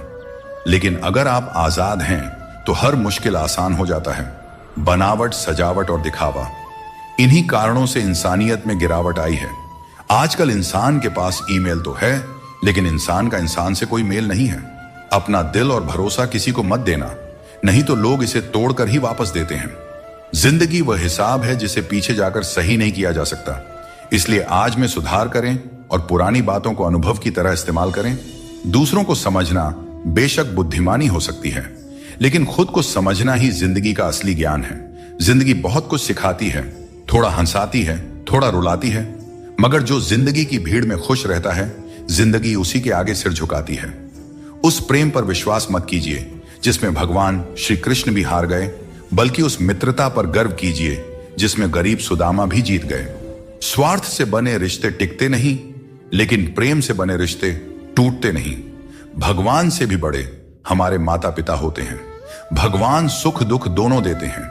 लेकिन अगर आप आजाद हैं तो हर मुश्किल आसान हो जाता है। बनावट, सजावट और दिखावा, इन्हीं कारणों से इंसानियत में गिरावट आई है। आजकल इंसान के पास ईमेल तो है, लेकिन इंसान का इंसान से कोई मेल नहीं है। अपना दिल और भरोसा किसी को मत देना, नहीं तो लोग इसे तोड़कर ही वापस देते हैं। जिंदगी वह हिसाब है जिसे पीछे जाकर सही नहीं किया जा सकता। इसलिए आज में सुधार करें और पुरानी बातों को अनुभव की तरह इस्तेमाल करें। दूसरों को समझना बेशक बुद्धिमानी हो सकती है, लेकिन खुद को समझना ही जिंदगी का असली ज्ञान है। जिंदगी बहुत कुछ सिखाती है, थोड़ा हंसाती है, थोड़ा रुलाती है, मगर जो जिंदगी की भीड़ में खुश रहता है, जिंदगी उसी के आगे सिर झुकाती है। उस प्रेम पर विश्वास मत कीजिए जिसमें भगवान श्री कृष्ण भी हार गए, बल्कि उस मित्रता पर गर्व कीजिए जिसमें गरीब सुदामा भी जीत गए। स्वार्थ से बने रिश्ते टिकते नहीं, लेकिन प्रेम से बने रिश्ते टूटते नहीं। भगवान से भी बड़े हमारे माता पिता होते हैं। भगवान सुख दुख दोनों देते हैं,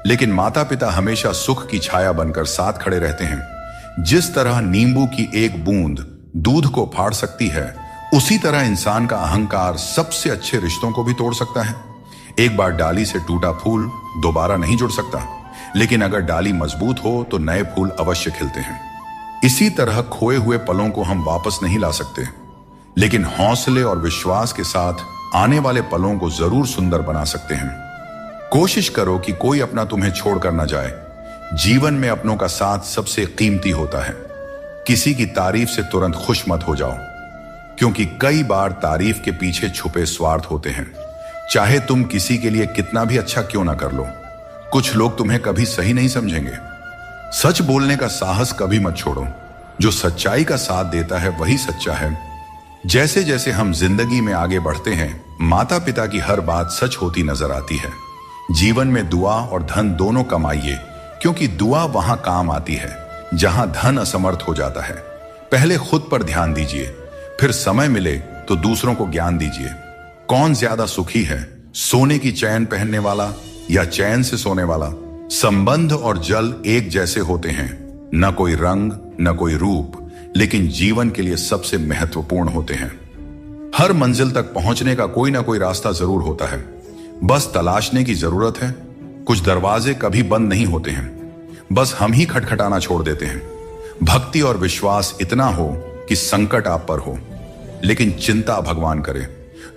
लेकिन माता पिता हमेशा सुख की छाया बनकर साथ खड़े रहते हैं। जिस तरह नींबू की एक बूंद दूध को फाड़ सकती है, उसी तरह इंसान का अहंकार सबसे अच्छे रिश्तों को भी तोड़ सकता है। एक बार डाली से टूटा फूल दोबारा नहीं जुड़ सकता, लेकिन अगर डाली मजबूत हो तो नए फूल अवश्य खिलते हैं। इसी तरह खोए हुए पलों को हम वापस नहीं ला सकते, लेकिन हौसले और विश्वास के साथ आने वाले पलों को जरूर सुंदर बना सकते हैं। कोशिश करो कि कोई अपना तुम्हें छोड़कर न जाए। जीवन में अपनों का साथ सबसे कीमती होता है। किसी की तारीफ से तुरंत खुश मत हो जाओ, क्योंकि कई बार तारीफ के पीछे छुपे स्वार्थ होते हैं। चाहे तुम किसी के लिए कितना भी अच्छा क्यों ना कर लो, कुछ लोग तुम्हें कभी सही नहीं समझेंगे। सच बोलने का साहस कभी मत छोड़ो। जो सच्चाई का साथ देता है वही सच्चा है। जैसे जैसे हम जिंदगी में आगे बढ़ते हैं, माता पिता की हर बात सच होती नजर आती है। जीवन में दुआ और धन दोनों कमाइए, क्योंकि दुआ वहां काम आती है जहां धन असमर्थ हो जाता है। पहले खुद पर ध्यान दीजिए, फिर समय मिले तो दूसरों को ज्ञान दीजिए। कौन ज्यादा सुखी है, सोने की चैन पहनने वाला या चैन से सोने वाला? संबंध और जल एक जैसे होते हैं, न कोई रंग न कोई रूप, लेकिन जीवन के लिए सबसे महत्वपूर्ण होते हैं। हर मंजिल तक पहुंचने का कोई ना कोई रास्ता जरूर होता है, बस तलाशने की जरूरत है। कुछ दरवाजे कभी बंद नहीं होते हैं, बस हम ही खटखटाना छोड़ देते हैं। भक्ति और विश्वास इतना हो कि संकट आप पर हो, लेकिन चिंता भगवान करे।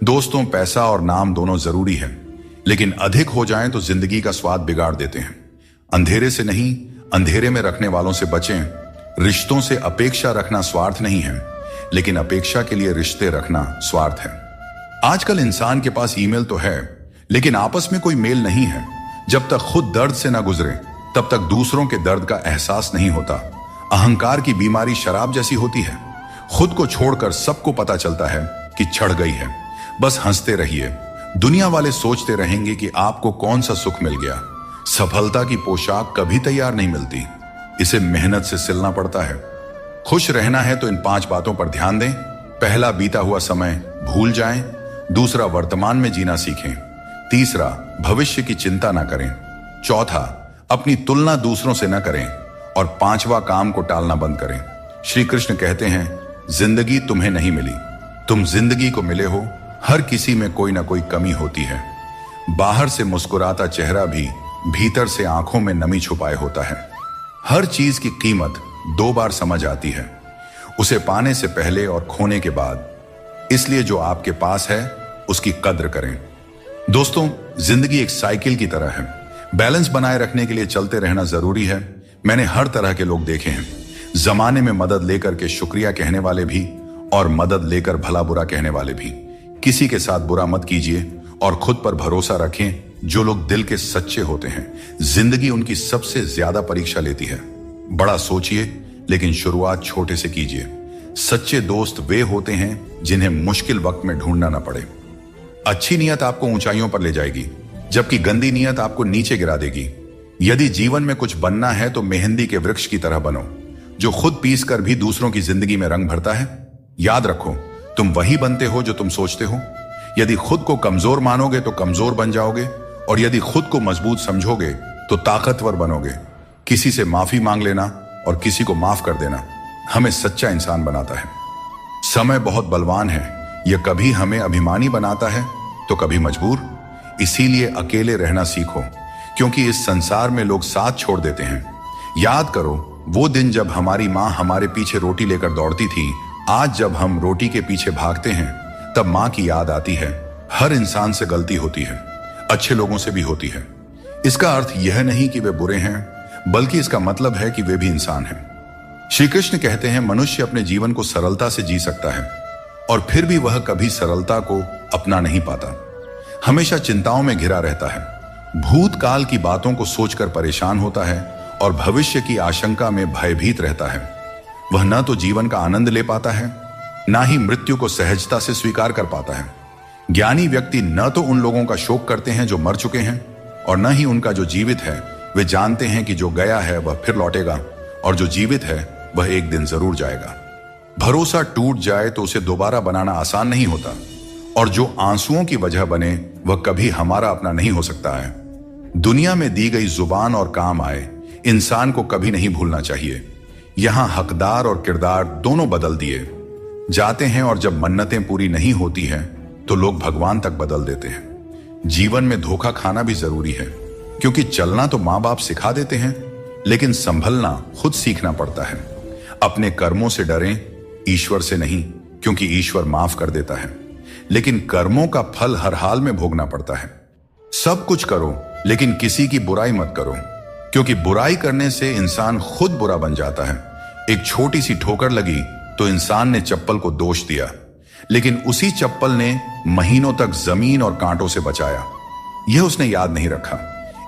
दोस्तों, पैसा और नाम दोनों जरूरी है, लेकिन अधिक हो जाएं तो जिंदगी का स्वाद बिगाड़ देते हैं। अंधेरे से नहीं, अंधेरे में रखने वालों से बचें, रिश्तों से अपेक्षा रखना स्वार्थ नहीं है, लेकिन अपेक्षा के लिए रिश्ते रखना स्वार्थ है। आजकल इंसान के पास ईमेल तो है, लेकिन आपस में कोई मेल नहीं है। जब तक खुद दर्द से ना गुजरे तब तक दूसरों के दर्द का एहसास नहीं होता। अहंकार की बीमारी शराब जैसी होती है। खुद को छोड़कर सबको पता चलता है कि छड़ गई है। बस हंसते रहिए। दुनिया वाले सोचते रहेंगे कि आपको कौन सा सुख मिल गया। सफलता की पोशाक कभी तैयार नहीं मिलती, इसे मेहनत से सिलना पड़ता है। खुश रहना है तो इन 5 बातों पर ध्यान दें। पहला, बीता हुआ समय भूल जाएं। दूसरा, वर्तमान में जीना सीखें। तीसरा, भविष्य की चिंता ना करें। चौथा, अपनी तुलना दूसरों से न करें। और 5वां, काम को टालना बंद करें। श्री कृष्ण कहते हैं, जिंदगी तुम्हें नहीं मिली, तुम जिंदगी को मिले हो। हर किसी में कोई ना कोई कमी होती है। बाहर से मुस्कुराता चेहरा भी भीतर से आंखों में नमी छुपाए होता है। हर चीज की कीमत 2 बार समझ आती है, उसे पाने से पहले और खोने के बाद। इसलिए जो आपके पास है उसकी कद्र करें। दोस्तों, जिंदगी एक साइकिल की तरह है। बैलेंस बनाए रखने के लिए चलते रहना जरूरी है। मैंने हर तरह के लोग देखे हैं। जमाने में मदद लेकर के शुक्रिया कहने वाले भी और मदद लेकर भला बुरा कहने वाले भी। किसी के साथ बुरा मत कीजिए और खुद पर भरोसा रखें। जो लोग दिल के सच्चे होते हैं, जिंदगी उनकी सबसे ज्यादा परीक्षा लेती है। बड़ा सोचिए, लेकिन शुरुआत छोटे से कीजिए। सच्चे दोस्त वे होते हैं जिन्हें मुश्किल वक्त में ढूंढना ना पड़े। अच्छी नीयत आपको ऊंचाइयों पर ले जाएगी, जबकि गंदी नीयत आपको नीचे गिरा देगी। यदि जीवन में कुछ बनना है तो मेहंदी के वृक्ष की तरह बनो, जो खुद पीस कर भी दूसरों की जिंदगी में रंग भरता है। याद रखो, तुम वही बनते हो जो तुम सोचते हो। यदि खुद को कमजोर मानोगे तो कमजोर बन जाओगे, और यदि खुद को मजबूत समझोगे तो ताकतवर बनोगे। किसी से माफी मांग लेना और किसी को माफ कर देना हमें सच्चा इंसान बनाता है। समय बहुत बलवान है, यह कभी हमें अभिमानी बनाता है तो कभी मजबूर। इसीलिए अकेले रहना सीखो, क्योंकि इस संसार में लोग साथ छोड़ देते हैं। याद करो वो दिन जब हमारी माँ हमारे पीछे रोटी लेकर दौड़ती थी। आज जब हम रोटी के पीछे भागते हैं तब माँ की याद आती है। हर इंसान से गलती होती है, अच्छे लोगों से भी होती है। इसका अर्थ यह नहीं कि वे बुरे हैं, बल्कि इसका मतलब है कि वे भी इंसान हैं। श्री कृष्ण कहते हैं, मनुष्य अपने जीवन को सरलता से जी सकता है और फिर भी वह कभी सरलता को अपना नहीं पाता। हमेशा चिंताओं में घिरा रहता है। भूतकाल की बातों को सोचकर परेशान होता है और भविष्य की आशंका में भयभीत रहता है। वह न तो जीवन का आनंद ले पाता है, ना ही मृत्यु को सहजता से स्वीकार कर पाता है। ज्ञानी व्यक्ति न तो उन लोगों का शोक करते हैं जो मर चुके हैं, और न ही उनका जो जीवित है। वे जानते हैं कि जो गया है वह फिर लौटेगा, और जो जीवित है वह एक दिन जरूर जाएगा। भरोसा टूट जाए तो उसे दोबारा बनाना आसान नहीं होता, और जो आंसुओं की वजह बने वह कभी हमारा अपना नहीं हो सकता है। दुनिया में दी गई जुबान और काम आए इंसान को कभी नहीं भूलना चाहिए। यहां हकदार और किरदार दोनों बदल दिए जाते हैं, और जब मन्नतें पूरी नहीं होती हैं तो लोग भगवान तक बदल देते हैं। जीवन में धोखा खाना भी जरूरी है, क्योंकि चलना तो माँ बाप सिखा देते हैं, लेकिन संभलना खुद सीखना पड़ता है। अपने कर्मों से डरें, ईश्वर से नहीं, क्योंकि ईश्वर माफ कर देता है, लेकिन कर्मों का फल हर हाल में भोगना पड़ता है। सब कुछ करो, लेकिन किसी की बुराई मत करो, क्योंकि बुराई करने से इंसान खुद बुरा बन जाता है। एक छोटी सी ठोकर लगी तो इंसान ने चप्पल को दोष दिया, लेकिन उसी चप्पल ने महीनों तक जमीन और कांटों से बचाया। यह उसने याद नहीं रखा।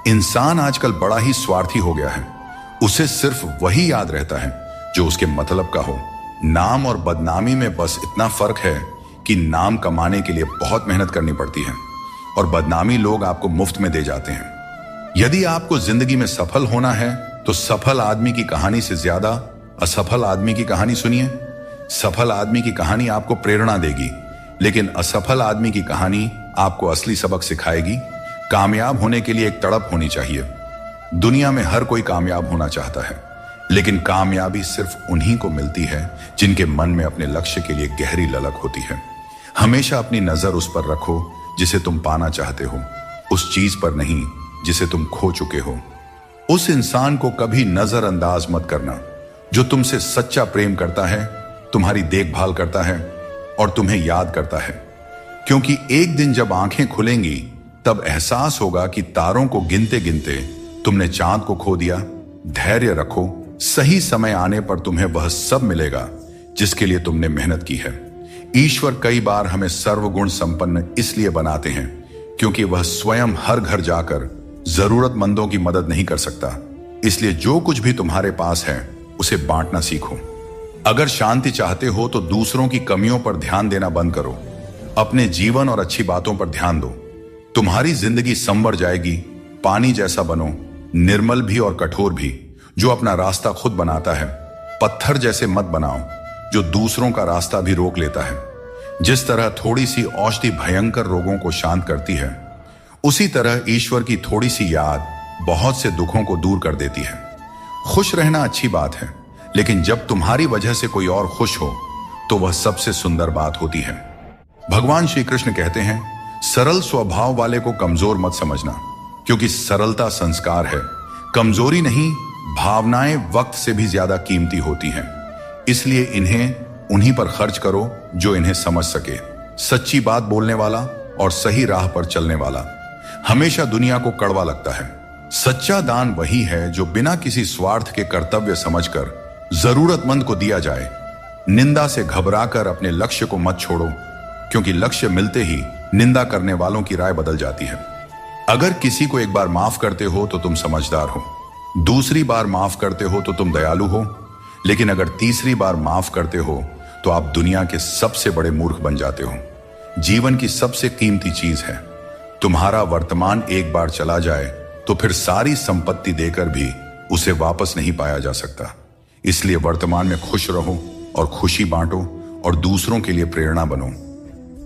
इंसान आजकल बड़ा ही स्वार्थी हो गया है। उसे सिर्फ वही याद रहता है जो उसके मतलब का हो। नाम और बदनामी में बस इतना फर्क है कि नाम कमाने के लिए बहुत मेहनत करनी पड़ती है, और बदनामी लोग आपको मुफ्त में दे जाते हैं। यदि आपको जिंदगी में सफल होना है तो सफल आदमी की कहानी से ज्यादा असफल आदमी की कहानी सुनिए। सफल आदमी की कहानी आपको प्रेरणा देगी, लेकिन असफल आदमी की कहानी आपको असली सबक सिखाएगी। कामयाब होने के लिए एक तड़प होनी चाहिए। दुनिया में हर कोई कामयाब होना चाहता है, लेकिन कामयाबी सिर्फ उन्हीं को मिलती है जिनके मन में अपने लक्ष्य के लिए गहरी ललक होती है। हमेशा अपनी नजर उस पर रखो जिसे तुम पाना चाहते हो, उस चीज पर नहीं जिसे तुम खो चुके हो। उस इंसान को कभी नजरअंदाज मत करना जो तुमसे सच्चा प्रेम करता है, तुम्हारी देखभाल करता है और तुम्हें याद करता है। क्योंकि एक दिन जब आंखें खुलेंगी तब एहसास होगा कि तारों को गिनते गिनते तुमने चांद को खो दिया। धैर्य रखो, सही समय आने पर तुम्हें वह सब मिलेगा जिसके लिए तुमने मेहनत की है। ईश्वर कई बार हमें सर्वगुण संपन्न इसलिए बनाते हैं क्योंकि वह स्वयं हर घर जाकर जरूरतमंदों की मदद नहीं कर सकता। इसलिए जो कुछ भी तुम्हारे पास है उसे बांटना सीखो। अगर शांति चाहते हो तो दूसरों की कमियों पर ध्यान देना बंद करो। अपने जीवन और अच्छी बातों पर ध्यान दो। तुम्हारी जिंदगी संवर जाएगी। पानी जैसा बनो, निर्मल भी और कठोर भी, जो अपना रास्ता खुद बनाता है। पत्थर जैसे मत बनाओ जो दूसरों का रास्ता भी रोक लेता है। जिस तरह थोड़ी सी औषधि भयंकर रोगों को शांत करती है, उसी तरह ईश्वर की थोड़ी सी याद बहुत से दुखों को दूर कर देती है। खुश रहना अच्छी बात है, लेकिन जब तुम्हारी वजह से कोई और खुश हो तो वह सबसे सुंदर बात होती है। भगवान श्री कृष्ण कहते हैं, सरल स्वभाव वाले को कमजोर मत समझना, क्योंकि सरलता संस्कार है। कमजोरी नहीं, भावनाएं वक्त से भी ज्यादा कीमती होती हैं। इसलिए इन्हें उन्हीं पर खर्च करो जो इन्हें समझ सके। सच्ची बात बोलने वाला और सही राह पर चलने वाला हमेशा दुनिया को कड़वा लगता है। सच्चा दान वही है जो बिना किसी स्वार्थ के कर्तव्य समझकर जरूरतमंद को दिया जाए। निंदा से घबराकर अपने लक्ष्य को मत छोड़ो, क्योंकि लक्ष्य मिलते ही निंदा करने वालों की राय बदल जाती है। अगर किसी को एक बार माफ करते हो तो तुम समझदार हो, दूसरी बार माफ करते हो तो तुम दयालु हो, लेकिन अगर तीसरी बार माफ करते हो तो आप दुनिया के सबसे बड़े मूर्ख बन जाते हो। जीवन की सबसे कीमती चीज है। तुम्हारा वर्तमान एक बार चला जाए तो फिर सारी संपत्ति देकर भी उसे वापस नहीं पाया जा सकता। इसलिए वर्तमान में खुश रहो और खुशी बांटो और दूसरों के लिए प्रेरणा बनो।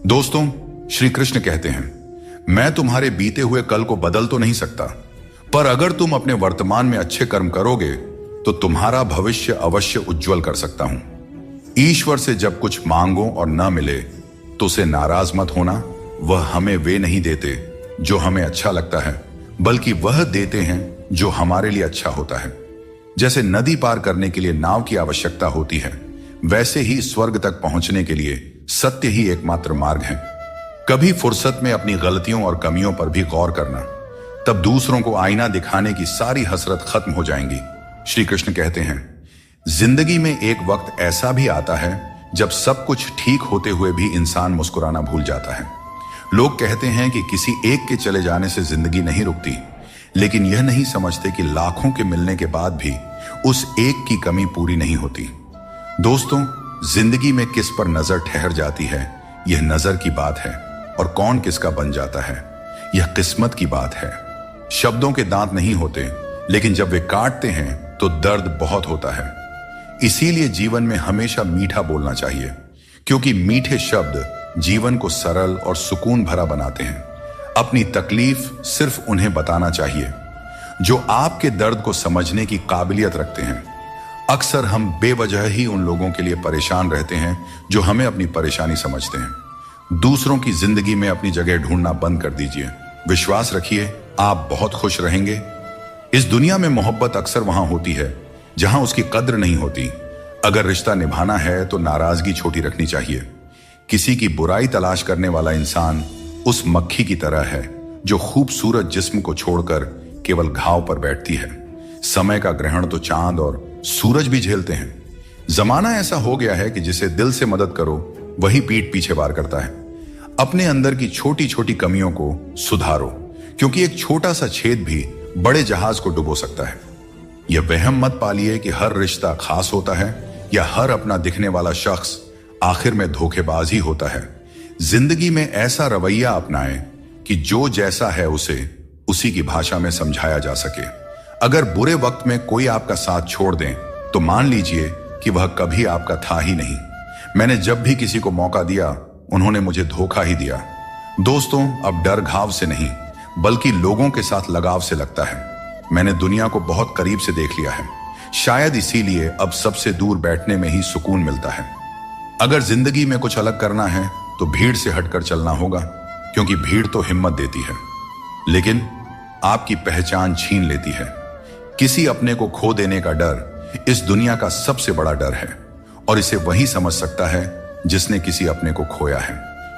दोस्तों, श्री कृष्ण कहते हैं, मैं तुम्हारे बीते हुए कल को बदल तो नहीं सकता, पर अगर तुम अपने वर्तमान में अच्छे कर्म करोगे तो तुम्हारा भविष्य अवश्य उज्जवल कर सकता हूं। ईश्वर से जब कुछ मांगो और न मिले तो उसे नाराज मत होना। वह हमें वे नहीं देते जो हमें अच्छा लगता है, बल्कि वह देते हैं जो हमारे लिए अच्छा होता है। जैसे नदी पार करने के लिए नाव की आवश्यकता होती है, वैसे ही स्वर्ग तक पहुंचने के लिए सत्य ही एकमात्र मार्ग है। कभी फुर्सत में अपनी गलतियों और कमियों पर भी गौर करना, तब दूसरों को आईना दिखाने की सारी हसरत खत्म हो जाएंगी। श्री कृष्ण कहते हैं, जिंदगी में एक वक्त ऐसा भी आता है जब सब कुछ ठीक होते हुए भी इंसान मुस्कुराना भूल जाता है। लोग कहते हैं कि किसी एक के चले जाने से जिंदगी नहीं रुकती, लेकिन यह नहीं समझते कि लाखों के मिलने के बाद भी उस एक की कमी पूरी नहीं होती। दोस्तों, जिंदगी में किस पर नजर ठहर जाती है यह नजर की बात है, और कौन किसका बन जाता है यह किस्मत की बात है। शब्दों के दांत नहीं होते, लेकिन जब वे काटते हैं तो दर्द बहुत होता है। इसीलिए जीवन में हमेशा मीठा बोलना चाहिए, क्योंकि मीठे शब्द जीवन को सरल और सुकून भरा बनाते हैं। अपनी तकलीफ सिर्फ उन्हें बताना चाहिए जो आपके दर्द को समझने की काबिलियत रखते हैं। अक्सर हम बेवजह ही उन लोगों के लिए परेशान रहते हैं जो हमें अपनी परेशानी समझते हैं। दूसरों की जिंदगी में अपनी जगह ढूंढना बंद कर दीजिए। विश्वास रखिए, आप बहुत खुश रहेंगे। इस दुनिया में मोहब्बत अक्सर वहां होती है जहां उसकी कद्र नहीं होती। अगर रिश्ता निभाना है तो नाराजगी छोटी रखनी चाहिए। किसी की बुराई तलाश करने वाला इंसान उस मक्खी की तरह है जो खूबसूरत जिस्म को छोड़कर केवल घाव पर बैठती है। समय का ग्रहण तो चांद और सूरज भी झेलते हैं। जमाना ऐसा हो गया है कि जिसे दिल से मदद करो वही पीठ पीछे वार करता है। अपने अंदर की छोटी छोटी कमियों को सुधारो, क्योंकि एक छोटा सा छेद भी बड़े जहाज को डुबो सकता है। यह वहम मत पालिए कि हर रिश्ता खास होता है या हर अपना दिखने वाला शख्स आखिर में धोखेबाज ही होता है। जिंदगी में ऐसा रवैया अपनाएं कि जो जैसा है उसे उसी की भाषा में समझाया जा सके। अगर बुरे वक्त में कोई आपका साथ छोड़ दें तो मान लीजिए कि वह कभी आपका था ही नहीं। मैंने जब भी किसी को मौका दिया उन्होंने मुझे धोखा ही दिया। दोस्तों, अब डर घाव से नहीं बल्कि लोगों के साथ लगाव से लगता है। मैंने दुनिया को बहुत करीब से देख लिया है, शायद इसीलिए अब सबसे दूर बैठने में ही सुकून मिलता है। अगर जिंदगी में कुछ अलग करना है तो भीड़ से हटकर चलना होगा, क्योंकि भीड़ तो हिम्मत देती है लेकिन आपकी पहचान छीन लेती है। किसी अपने को खो देने का डर इस दुनिया का सबसे बड़ा डर है, और इसे वही समझ सकता है जिसने किसी अपने को खोया है।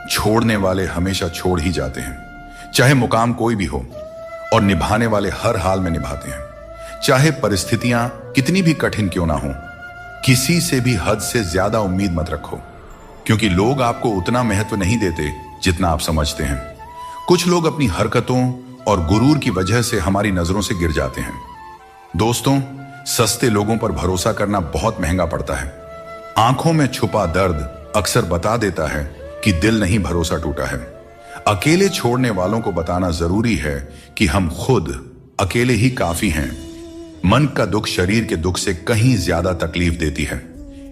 छोड़ने वाले हमेशा छोड़ ही जाते हैं, चाहे मुकाम कोई भी हो, और निभाने वाले हर हाल में निभाते हैं। चाहे परिस्थितियां कितनी भी कठिन क्यों ना हो। किसी से भी हद से ज्यादा उम्मीद मत रखो, क्योंकि लोग आपको उतना महत्व नहीं देते जितना आप समझते हैं। कुछ लोग अपनी हरकतों और गुरूर की वजह से हमारी नजरों से गिर जाते हैं। दोस्तों, सस्ते लोगों पर भरोसा करना बहुत महंगा पड़ता है। आंखों में छुपा दर्द अक्सर बता देता है कि दिल नहीं भरोसा टूटा है। अकेले छोड़ने वालों को बताना जरूरी है कि हम खुद अकेले ही काफी हैं। मन का दुख शरीर के दुख से कहीं ज्यादा तकलीफ देती है,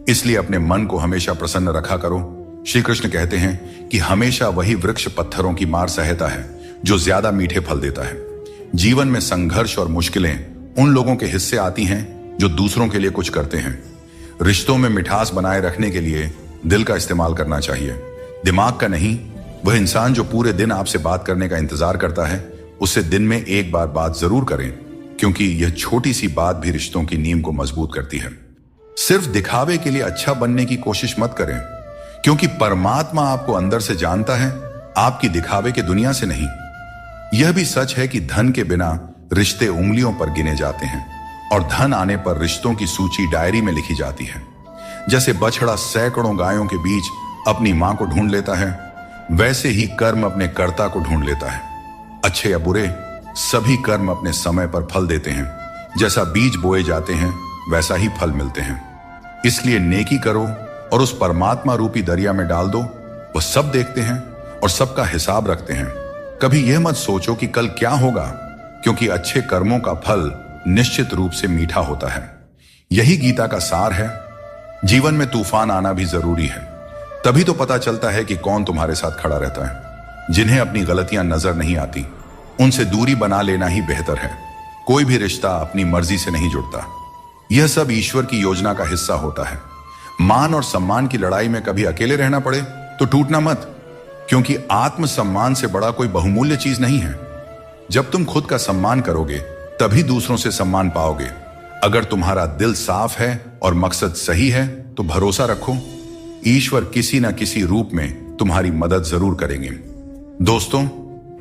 इसलिए अपने मन को हमेशा प्रसन्न रखा करो। श्री कृष्ण कहते हैं कि हमेशा वही वृक्ष पत्थरों की मार सहता है जो ज्यादा मीठे फल देता है। जीवन में संघर्ष और मुश्किलें उन लोगों के हिस्से आती हैं जो दूसरों के लिए कुछ करते हैं। रिश्तों में मिठास बनाए रखने के लिए दिल का इस्तेमाल करना चाहिए, दिमाग का नहीं। वह इंसान जो पूरे दिन आपसे बात करने का इंतजार करता है, उससे दिन में एक बार बात जरूर करें, क्योंकि यह छोटी सी बात भी रिश्तों की नींव को मजबूत करती है। सिर्फ दिखावे के लिए अच्छा बनने की कोशिश मत करें, क्योंकि परमात्मा आपको अंदर से जानता है, आपकी दिखावे के दुनिया से नहीं। यह भी सच है कि धन के बिना रिश्ते उंगलियों पर गिने जाते हैं और धन आने पर रिश्तों की सूची डायरी में लिखी जाती है। जैसे बछड़ा सैकड़ों गायों के बीच अपनी मां को ढूंढ लेता है, वैसे ही कर्म अपने कर्ता को ढूंढ लेता है। अच्छे या बुरे, सभी कर्म अपने समय पर फल देते हैं। जैसा बीज बोए जाते हैं वैसा ही फल मिलते हैं। इसलिए नेकी करो और उस परमात्मा रूपी दरिया में डाल दो। वह सब देखते हैं और सबका हिसाब रखते हैं। कभी यह मत सोचो कि कल क्या होगा, क्योंकि अच्छे कर्मों का फल निश्चित रूप से मीठा होता है। यही गीता का सार है। जीवन में तूफान आना भी जरूरी है, तभी तो पता चलता है कि कौन तुम्हारे साथ खड़ा रहता है। जिन्हें अपनी गलतियां नजर नहीं आती, उनसे दूरी बना लेना ही बेहतर है। कोई भी रिश्ता अपनी मर्जी से नहीं जुड़ता, यह सब ईश्वर की योजना का हिस्सा होता है। मान और सम्मान की लड़ाई में कभी अकेले रहना पड़े तो टूटना मत, क्योंकि आत्मसम्मान से बड़ा कोई बहुमूल्य चीज नहीं है। जब तुम खुद का सम्मान करोगे तभी दूसरों से सम्मान पाओगे। अगर तुम्हारा दिल साफ है और मकसद सही है तो भरोसा रखो, ईश्वर किसी न किसी रूप में तुम्हारी मदद जरूर करेंगे। दोस्तों,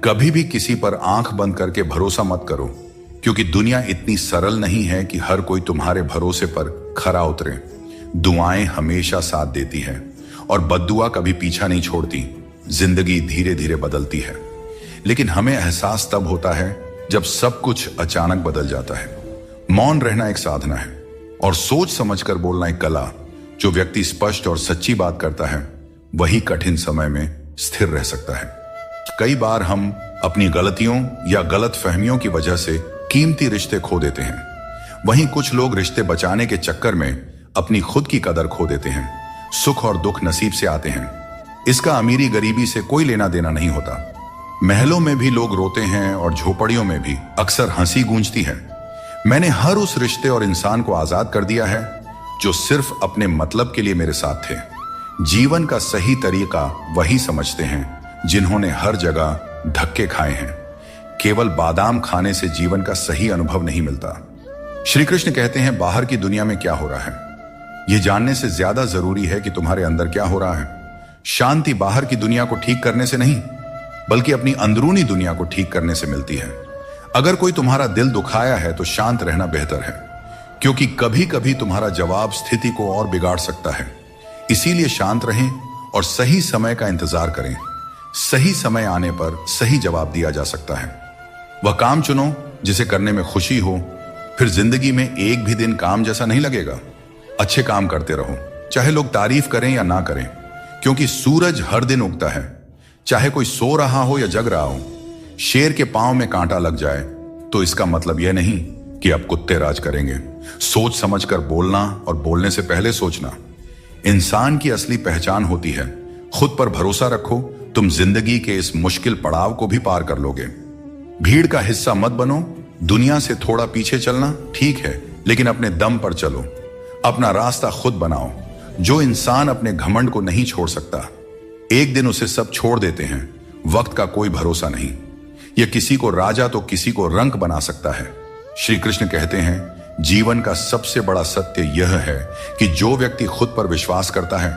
कभी भी किसी पर आंख बंद करके भरोसा मत करो, क्योंकि दुनिया इतनी सरल नहीं है कि हर कोई तुम्हारे भरोसे पर खरा उतरे। दुआएं हमेशा साथ देती है और बद्दुआ कभी पीछा नहीं छोड़ती। जिंदगी धीरे धीरे बदलती है, लेकिन हमें एहसास तब होता है जब सब कुछ अचानक बदल जाता है। मौन रहना एक साधना है और सोच समझकर बोलना एक कला। जो व्यक्ति स्पष्ट और सच्ची बात करता है, वही कठिन समय में स्थिर रह सकता है। कई बार हम अपनी गलतियों या गलत फहमियों की वजह से कीमती रिश्ते खो देते हैं। वहीं कुछ लोग रिश्ते बचाने के चक्कर में अपनी खुद की कदर खो देते हैं। सुख और दुख नसीब से आते हैं, इसका अमीरी गरीबी से कोई लेना देना नहीं होता। महलों में भी लोग रोते हैं और झोपड़ियों में भी अक्सर हंसी गूंजती है। मैंने हर उस रिश्ते और इंसान को आजाद कर दिया है जो सिर्फ अपने मतलब के लिए मेरे साथ थे। जीवन का सही तरीका वही समझते हैं जिन्होंने हर जगह धक्के खाए हैं। केवल बादाम खाने से जीवन का सही अनुभव नहीं मिलता। श्री कृष्ण कहते हैं, बाहर की दुनिया में क्या हो रहा है यह जानने से ज्यादा जरूरी है कि तुम्हारे अंदर क्या हो रहा है। शांति बाहर की दुनिया को ठीक करने से नहीं, बल्कि अपनी अंदरूनी दुनिया को ठीक करने से मिलती है। अगर कोई तुम्हारा दिल दुखाया है तो शांत रहना बेहतर है, क्योंकि कभी कभी तुम्हारा जवाब स्थिति को और बिगाड़ सकता है। इसीलिए शांत रहें और सही समय का इंतजार करें। सही समय आने पर सही जवाब दिया जा सकता है। वह काम चुनो जिसे करने में खुशी हो, फिर जिंदगी में एक भी दिन काम जैसा नहीं लगेगा। अच्छे काम करते रहो, चाहे लोग तारीफ करें या ना करें, क्योंकि सूरज हर दिन उगता है, चाहे कोई सो रहा हो या जग रहा हो। शेर के पांव में कांटा लग जाए तो इसका मतलब यह नहीं कि अब कुत्ते राज करेंगे। सोच समझकर बोलना और बोलने से पहले सोचना इंसान की असली पहचान होती है। खुद पर भरोसा रखो, तुम जिंदगी के इस मुश्किल पड़ाव को भी पार कर लोगे। भीड़ का हिस्सा मत बनो। दुनिया से थोड़ा पीछे चलना ठीक है, लेकिन अपने दम पर चलो। अपना रास्ता खुद बनाओ। जो इंसान अपने घमंड को नहीं छोड़ सकता, एक दिन उसे सब छोड़ देते हैं। वक्त का कोई भरोसा नहीं, यह किसी को राजा तो किसी को रंक बना सकता है। श्री कृष्ण कहते हैं, जीवन का सबसे बड़ा सत्य यह है कि जो व्यक्ति खुद पर विश्वास करता है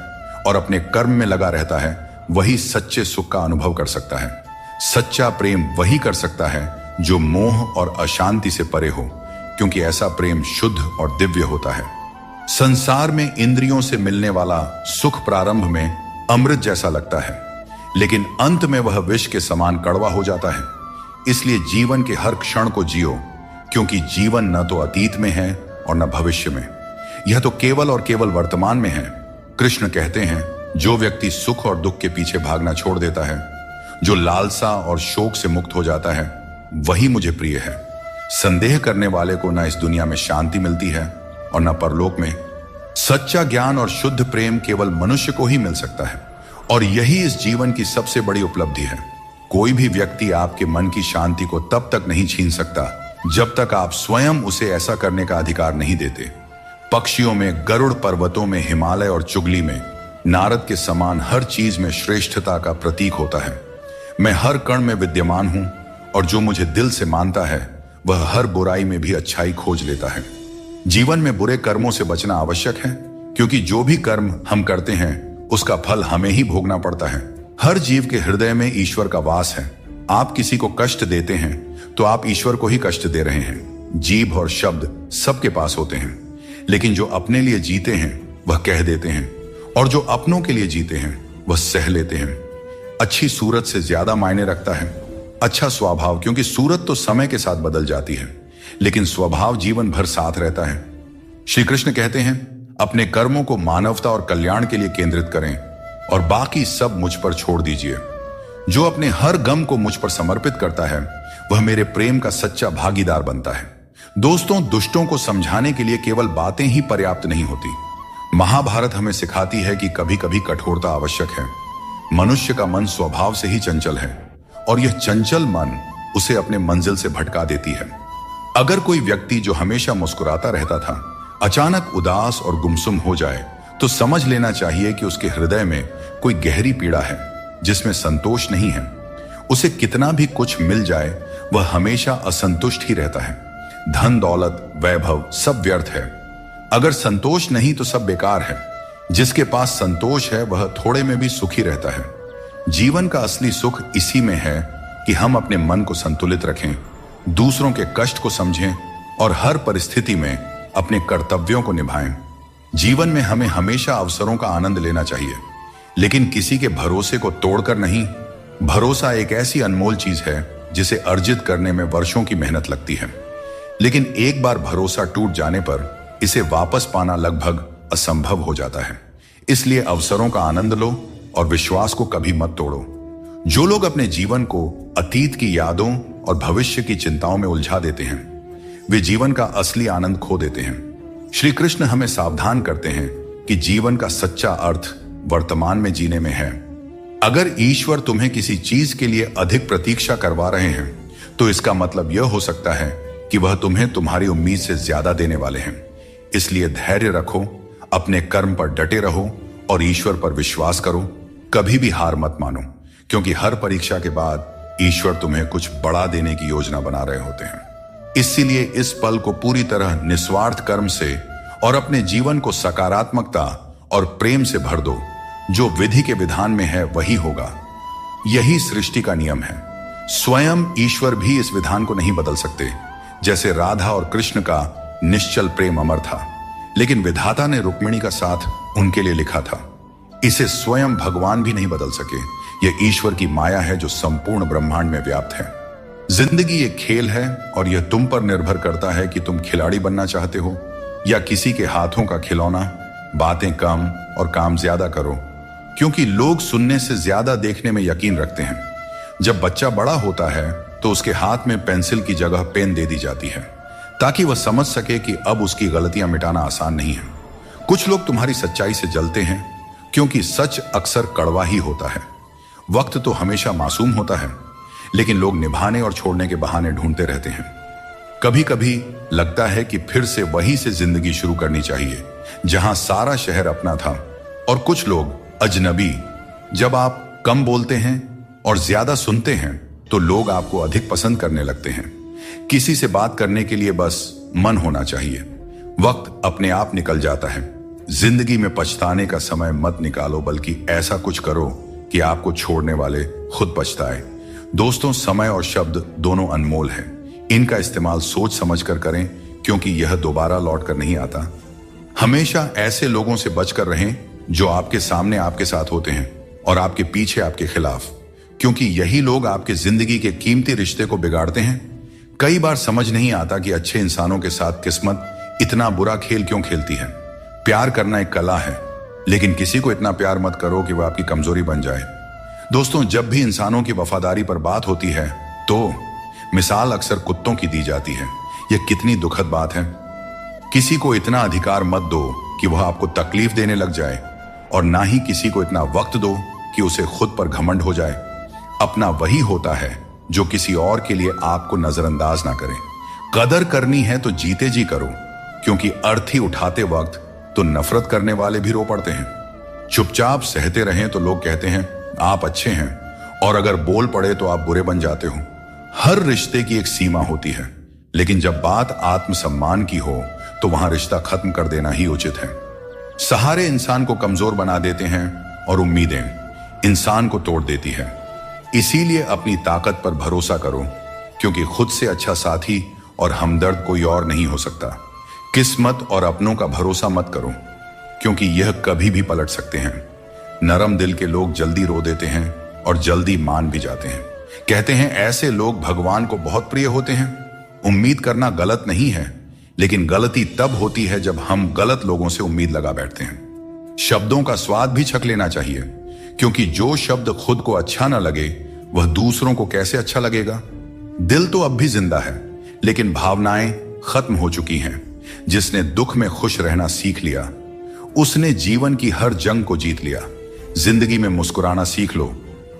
और अपने कर्म में लगा रहता है, वही सच्चे सुख का अनुभव कर सकता है। सच्चा प्रेम वही कर सकता है जो मोह और अशांति से परे हो, क्योंकि ऐसा प्रेम शुद्ध और दिव्य होता है। संसार में इंद्रियों से मिलने वाला सुख प्रारंभ में अमृत जैसा लगता है, लेकिन अंत में वह विष के समान कड़वा हो जाता है। इसलिए जीवन के हर क्षण को जियो, क्योंकि जीवन न तो अतीत में है और न भविष्य में, यह तो केवल और केवल वर्तमान में है। कृष्ण कहते हैं, जो व्यक्ति सुख और दुख के पीछे भागना छोड़ देता है, जो लालसा और शोक से मुक्त हो जाता है, वही मुझे प्रिय है। संदेह करने वाले को न इस दुनिया में शांति मिलती है और न परलोक में। सच्चा ज्ञान और शुद्ध प्रेम केवल मनुष्य को ही मिल सकता है, और यही इस जीवन की सबसे बड़ी उपलब्धि है। कोई भी व्यक्ति आपके मन की शांति को तब तक नहीं छीन सकता जब तक आप स्वयं उसे ऐसा करने का अधिकार नहीं देते। पक्षियों में गरुड़, पर्वतों में हिमालय और चुगली में नारद के समान हर चीज में श्रेष्ठता का प्रतीक होता है। मैं हर कण में विद्यमान हूं, और जो मुझे दिल से मानता है वह हर बुराई में भी अच्छाई खोज लेता है। जीवन में बुरे कर्मों से बचना आवश्यक है, क्योंकि जो भी कर्म हम करते हैं उसका फल हमें ही भोगना पड़ता है। हर जीव के हृदय में ईश्वर का वास है। आप किसी को कष्ट देते हैं तो आप ईश्वर को ही कष्ट दे रहे हैं। जीभ और शब्द सबके पास होते हैं, लेकिन जो अपने लिए जीते हैं वह कह देते हैं, और जो अपनों के लिए जीते हैं वह सह लेते हैं। अच्छी सूरत से ज्यादा मायने रखता है अच्छा स्वभाव, क्योंकि सूरत तो समय के साथ बदल जाती है, लेकिन स्वभाव जीवन भर साथ रहता है। श्री कृष्ण कहते हैं, अपने कर्मों को मानवता और कल्याण के लिए केंद्रित करें और बाकी सब मुझ पर छोड़ दीजिए। जो अपने हर गम को मुझ पर समर्पित करता है वह मेरे प्रेम का सच्चा भागीदार बनता है। दोस्तों, दुष्टों को समझाने के लिए केवल बातें ही पर्याप्त नहीं होती। महाभारत हमें सिखाती है कि कभी कभी कठोरता आवश्यक है। मनुष्य का मन स्वभाव से ही चंचल है, और यह चंचल मन उसे अपने मंजिल से भटका देती है। अगर कोई व्यक्ति जो हमेशा मुस्कुराता रहता था अचानक उदास और गुमसुम हो जाए, तो समझ लेना चाहिए कि उसके हृदय में कोई गहरी पीड़ा है जिसमें संतोष नहीं है। उसे कितना भी कुछ मिल जाए वह हमेशा असंतुष्ट ही रहता है। धन, दौलत, वैभव सब व्यर्थ है। अगर संतोष नहीं तो सब बेकार है। जिसके पास संतोष है वह थोड़े में भी सुखी रहता है। जीवन का असली सुख इसी में है कि हम अपने मन को संतुलित रखें, दूसरों के कष्ट को समझें और हर परिस्थिति में अपने कर्तव्यों को निभाएं। जीवन में हमें हमेशा अवसरों का आनंद लेना चाहिए, लेकिन किसी के भरोसे को तोड़कर नहीं। भरोसा एक ऐसी अनमोल चीज है जिसे अर्जित करने में वर्षों की मेहनत लगती है, लेकिन एक बार भरोसा टूट जाने पर इसे वापस पाना लगभग असंभव हो जाता है। इसलिए अवसरों का आनंद लो और विश्वास को कभी मत तोड़ो। जो लोग अपने जीवन को अतीत की यादों और भविष्य की चिंताओं में उलझा देते हैं, वे जीवन का असली आनंद खो देते हैं। श्री कृष्ण हमें सावधान करते हैं कि जीवन का सच्चा अर्थ वर्तमान में जीने में है। अगर ईश्वर तुम्हें किसी चीज के लिए अधिक प्रतीक्षा करवा रहे हैं, तो इसका मतलब यह हो सकता है कि वह तुम्हें तुम्हारी उम्मीद से ज्यादा देने वाले हैं। इसलिए धैर्य रखो, अपने कर्म पर डटे रहो और ईश्वर पर विश्वास करो। कभी भी हार मत मानो, क्योंकि हर परीक्षा के बाद ईश्वर तुम्हें कुछ बड़ा देने की योजना बना रहे होते हैं। इसीलिए इस पल को पूरी तरह निस्वार्थ कर्म से और अपने जीवन को सकारात्मकता और प्रेम से भर दो। जो विधि के विधान में है वही होगा। यही सृष्टि का नियम है। स्वयं ईश्वर भी इस विधान को नहीं बदल सकते। जैसे राधा और कृष्ण का निश्चल प्रेम अमर था, लेकिन विधाता ने रुक्मिणी का साथ उनके लिए लिखा था। इसे स्वयं भगवान भी नहीं बदल सके। यह ईश्वर की माया है जो संपूर्ण ब्रह्मांड में व्याप्त है। जिंदगी एक खेल है और यह तुम पर निर्भर करता है कि तुम खिलाड़ी बनना चाहते हो या किसी के हाथों का खिलौना। बातें कम और काम ज्यादा करो, क्योंकि लोग सुनने से ज्यादा देखने में यकीन रखते हैं। जब बच्चा बड़ा होता है तो उसके हाथ में पेंसिल की जगह पेन दे दी जाती है, ताकि वह समझ सके कि अब उसकी गलतियां मिटाना आसान नहीं है। कुछ लोग तुम्हारी सच्चाई से जलते हैं, क्योंकि सच अक्सर कड़वा ही होता है। वक्त तो हमेशा मासूम होता है, लेकिन लोग निभाने और छोड़ने के बहाने ढूंढते रहते हैं। कभी कभी लगता है कि फिर से वहीं से जिंदगी शुरू करनी चाहिए जहां सारा शहर अपना था और कुछ लोग अजनबी। जब आप कम बोलते हैं और ज्यादा सुनते हैं तो लोग आपको अधिक पसंद करने लगते हैं। किसी से बात करने के लिए बस मन होना चाहिए। वक्त अपने आप निकल जाता है। जिंदगी में पछताने का समय मत निकालो, बल्कि ऐसा कुछ करो कि आपको छोड़ने वाले खुद पछताए। दोस्तों, समय और शब्द दोनों अनमोल हैं। इनका इस्तेमाल सोच समझकर करें, क्योंकि यह दोबारा लौट कर नहीं आता। हमेशा ऐसे लोगों से बचकर रहें जो आपके सामने आपके साथ होते हैं और आपके पीछे आपके खिलाफ, क्योंकि यही लोग आपके जिंदगी के कीमती रिश्ते को बिगाड़ते हैं। कई बार समझ नहीं आता कि अच्छे इंसानों के साथ किस्मत इतना बुरा खेल क्यों खेलती है। प्यार करना एक कला है, लेकिन किसी को इतना प्यार मत करो कि वह आपकी कमजोरी बन जाए। दोस्तों, जब भी इंसानों की वफादारी पर बात होती है तो मिसाल अक्सर कुत्तों की दी जाती है। यह कितनी दुखद बात है। किसी को इतना अधिकार मत दो कि वह आपको तकलीफ देने लग जाए, और ना ही किसी को इतना वक्त दो कि उसे खुद पर घमंड हो जाए। अपना वही होता है जो किसी और के लिए आपको नजरअंदाज ना करे। कदर करनी है तो जीते जी करो, क्योंकि अर्थी उठाते वक्त तो नफरत करने वाले भी रो पड़ते हैं। चुपचाप सहते रहें तो लोग कहते हैं आप अच्छे हैं, और अगर बोल पड़े तो आप बुरे बन जाते हो। हर रिश्ते की एक सीमा होती है, लेकिन जब बात आत्मसम्मान की हो तो वहां रिश्ता खत्म कर देना ही उचित है। सहारे इंसान को कमजोर बना देते हैं और उम्मीदें इंसान को तोड़ देती है। इसीलिए अपनी ताकत पर भरोसा करो, क्योंकि खुद से अच्छा साथी और हमदर्द कोई और नहीं हो सकता। किस्मत और अपनों का भरोसा मत करो, क्योंकि यह कभी भी पलट सकते हैं। नरम दिल के लोग जल्दी रो देते हैं और जल्दी मान भी जाते हैं। कहते हैं ऐसे लोग भगवान को बहुत प्रिय होते हैं। उम्मीद करना गलत नहीं है, लेकिन गलती तब होती है जब हम गलत लोगों से उम्मीद लगा बैठते हैं। शब्दों का स्वाद भी छक लेना चाहिए, क्योंकि जो शब्द खुद को अच्छा ना लगे वह दूसरों को कैसे अच्छा लगेगा। दिल तो अब भी जिंदा है, लेकिन भावनाएं खत्म हो चुकी हैं। जिसने दुख में खुश रहना सीख लिया, उसने जीवन की हर जंग को जीत लिया। जिंदगी में मुस्कुराना सीख लो,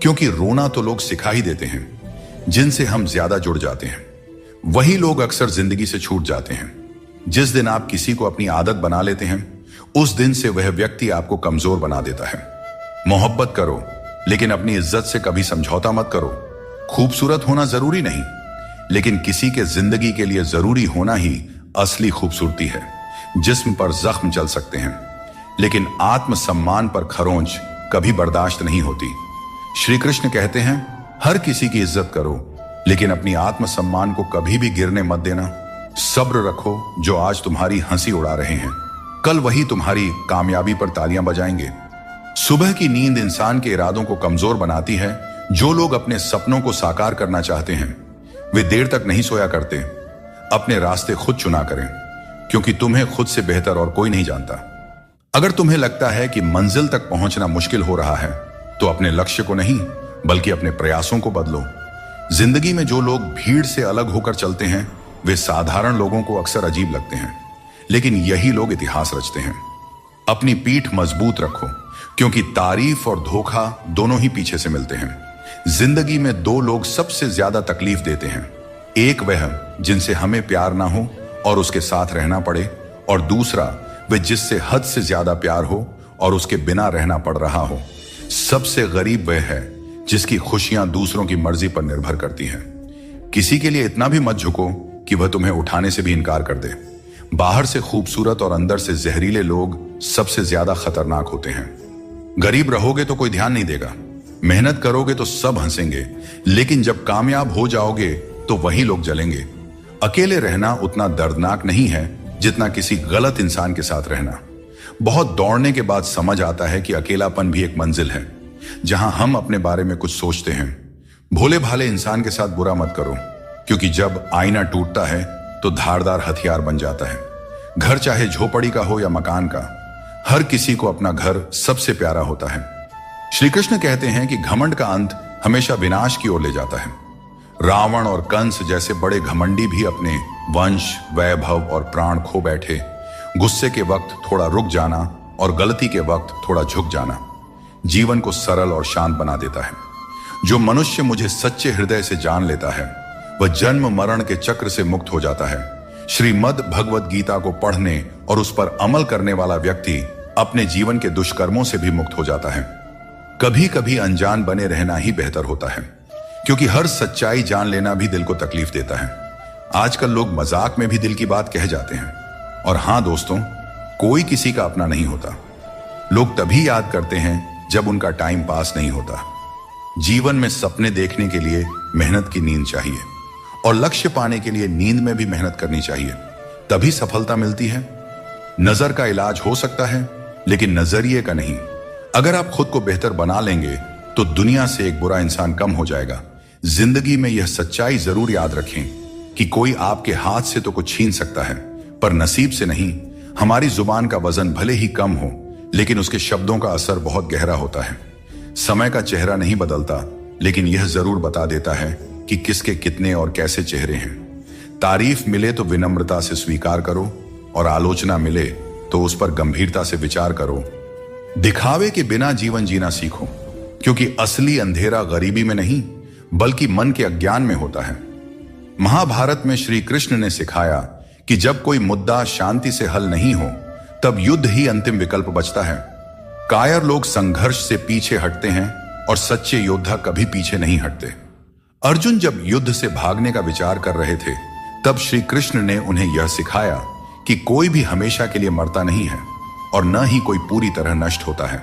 क्योंकि रोना तो लोग सिखा ही देते हैं। जिनसे हम ज्यादा जुड़ जाते हैं वही लोग अक्सर जिंदगी से छूट जाते हैं। जिस दिन आप किसी को अपनी आदत बना लेते हैं, उस दिन से वह व्यक्ति आपको कमजोर बना देता है। मोहब्बत करो, लेकिन अपनी इज्जत से कभी समझौता मत करो। खूबसूरत होना जरूरी नहीं, लेकिन किसी के जिंदगी के लिए जरूरी होना ही असली खूबसूरती है। जिस्म पर जख्म चल सकते हैं, लेकिन आत्मसम्मान पर खरोंच कभी बर्दाश्त नहीं होती। श्री कृष्ण कहते हैं हर किसी की इज्जत करो, लेकिन अपनी आत्मसम्मान को कभी भी गिरने मत देना। सब्र रखो, जो आज तुम्हारी हंसी उड़ा रहे हैं कल वही तुम्हारी कामयाबी पर तालियां बजाएंगे। सुबह की नींद इंसान के इरादों को कमजोर बनाती है। जो लोग अपने सपनों को साकार करना चाहते हैं वे देर तक नहीं सोया करते। अपने रास्ते खुद चुना करें, क्योंकि तुम्हें खुद से बेहतर और कोई नहीं जानता। अगर तुम्हें लगता है कि मंजिल तक पहुंचना मुश्किल हो रहा है, तो अपने लक्ष्य को नहीं बल्कि अपने प्रयासों को बदलो। जिंदगी में जो लोग भीड़ से अलग होकर चलते हैं वे साधारण लोगों को अक्सर अजीब लगते हैं, लेकिन यही लोग इतिहास रचते हैं। अपनी पीठ मजबूत रखो, क्योंकि तारीफ और धोखा दोनों ही पीछे से मिलते हैं। जिंदगी में दो लोग सबसे ज्यादा तकलीफ देते हैं। एक वह जिनसे हमें प्यार ना हो और उसके साथ रहना पड़े, और दूसरा वह जिससे हद से ज्यादा प्यार हो और उसके बिना रहना पड़ रहा हो। सबसे गरीब वह है जिसकी खुशियां दूसरों की मर्जी पर निर्भर करती हैं। किसी के लिए इतना भी मत झुको कि वह तुम्हें उठाने से भी इनकार कर दे। बाहर से खूबसूरत और अंदर से जहरीले लोग सबसे ज्यादा खतरनाक होते हैं। गरीब रहोगे तो कोई ध्यान नहीं देगा, मेहनत करोगे तो सब हंसेंगे, लेकिन जब कामयाब हो जाओगे तो वही लोग जलेंगे। अकेले रहना उतना दर्दनाक नहीं है जितना किसी गलत इंसान के साथ रहना। बहुत दौड़ने के बाद समझ आता है कि अकेलापन भी एक मंजिल है, जहां हम अपने बारे में कुछ सोचते हैं। भोले भाले इंसान के साथ बुरा मत करो, क्योंकि जब आईना टूटता है तो धारदार हथियार बन जाता है। घर चाहे झोपड़ी का हो या मकान का, हर किसी को अपना घर सबसे प्यारा होता है। श्री कृष्ण कहते हैं कि घमंड का अंत हमेशा विनाश की ओर ले जाता है। रावण और कंस जैसे बड़े घमंडी भी अपने वंश, वैभव और प्राण खो बैठे। गुस्से के वक्त थोड़ा रुक जाना और गलती के वक्त थोड़ा झुक जाना जीवन को सरल और शांत बना देता है। जो मनुष्य मुझे सच्चे हृदय से जान लेता है वह जन्म मरण के चक्र से मुक्त हो जाता है। श्रीमद् भगवद गीता को पढ़ने और उस पर अमल करने वाला व्यक्ति अपने जीवन के दुष्कर्मों से भी मुक्त हो जाता है। कभी कभी अनजान बने रहना ही बेहतर होता है, क्योंकि हर सच्चाई जान लेना भी दिल को तकलीफ देता है। आजकल लोग मजाक में भी दिल की बात कह जाते हैं। और हां दोस्तों, कोई किसी का अपना नहीं होता। लोग तभी याद करते हैं जब उनका टाइम पास नहीं होता। जीवन में सपने देखने के लिए मेहनत की नींद चाहिए, और लक्ष्य पाने के लिए नींद में भी मेहनत करनी चाहिए। तभी सफलता मिलती है। नजर का इलाज हो सकता है, लेकिन नजरिए का नहीं। अगर आप खुद को बेहतर बना लेंगे तो दुनिया से एक बुरा इंसान कम हो जाएगा। जिंदगी में यह सच्चाई जरूर याद रखें कि कोई आपके हाथ से तो कुछ छीन सकता है, पर नसीब से नहीं। हमारी जुबान का वजन भले ही कम हो, लेकिन उसके शब्दों का असर बहुत गहरा होता है। समय का चेहरा नहीं बदलता, लेकिन यह जरूर बता देता है कि किसके कितने और कैसे चेहरे हैं। तारीफ मिले तो विनम्रता से स्वीकार करो, और आलोचना मिले तो उस पर गंभीरता से विचार करो। दिखावे के बिना जीवन जीना सीखो, क्योंकि असली अंधेरा गरीबी में नहीं, बल्कि मन के अज्ञान में होता है। महाभारत में श्री कृष्ण ने सिखाया कि जब कोई मुद्दा शांति से हल नहीं हो, तब युद्ध ही अंतिम विकल्प बचता है। कायर लोग संघर्ष से पीछे हटते हैं, और सच्चे योद्धा कभी पीछे नहीं हटते। अर्जुन जब युद्ध से भागने का विचार कर रहे थे, तब श्री कृष्ण ने उन्हें यह सिखाया कि कोई भी हमेशा के लिए मरता नहीं है, और न ही कोई पूरी तरह नष्ट होता है।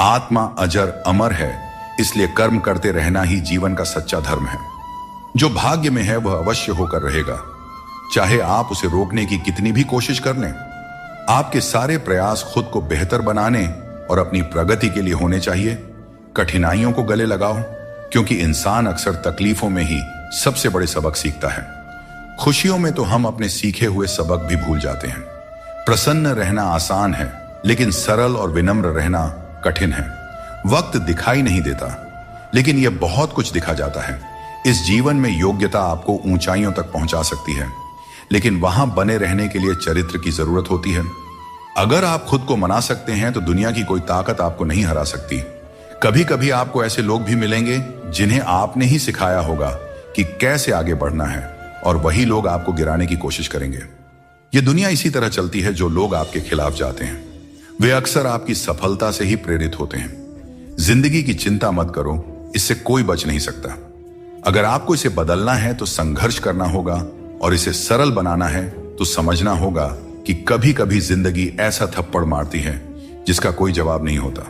आत्मा अजर अमर है, इसलिए कर्म करते रहना ही जीवन का सच्चा धर्म है। जो भाग्य में है वह अवश्य होकर रहेगा, चाहे आप उसे रोकने की कितनी भी कोशिश कर लें। आपके सारे प्रयास खुद को बेहतर बनाने और अपनी प्रगति के लिए होने चाहिए। कठिनाइयों को गले लगाओ, क्योंकि इंसान अक्सर तकलीफों में ही सबसे बड़े सबक सीखता है। खुशियों में तो हम अपने सीखे हुए सबक भी भूल जाते हैं। प्रसन्न रहना आसान है, लेकिन सरल और विनम्र रहना कठिन है। वक्त दिखाई नहीं देता, लेकिन यह बहुत कुछ दिखा जाता है। इस जीवन में योग्यता आपको ऊंचाइयों तक पहुंचा सकती है, लेकिन वहां बने रहने के लिए चरित्र की जरूरत होती है। अगर आप खुद को मना सकते हैं तो दुनिया की कोई ताकत आपको नहीं हरा सकती। कभी कभी आपको ऐसे लोग भी मिलेंगे जिन्हें आपने ही सिखाया होगा कि कैसे आगे बढ़ना है, और वही लोग आपको गिराने की कोशिश करेंगे। यह दुनिया इसी तरह चलती है। जो लोग आपके खिलाफ जाते हैं, वे अक्सर आपकी सफलता से ही प्रेरित होते हैं। जिंदगी की चिंता मत करो, इससे कोई बच नहीं सकता। अगर आपको इसे बदलना है तो संघर्ष करना होगा, और इसे सरल बनाना है तो समझना होगा कि कभी कभी जिंदगी ऐसा थप्पड़ मारती है जिसका कोई जवाब नहीं होता।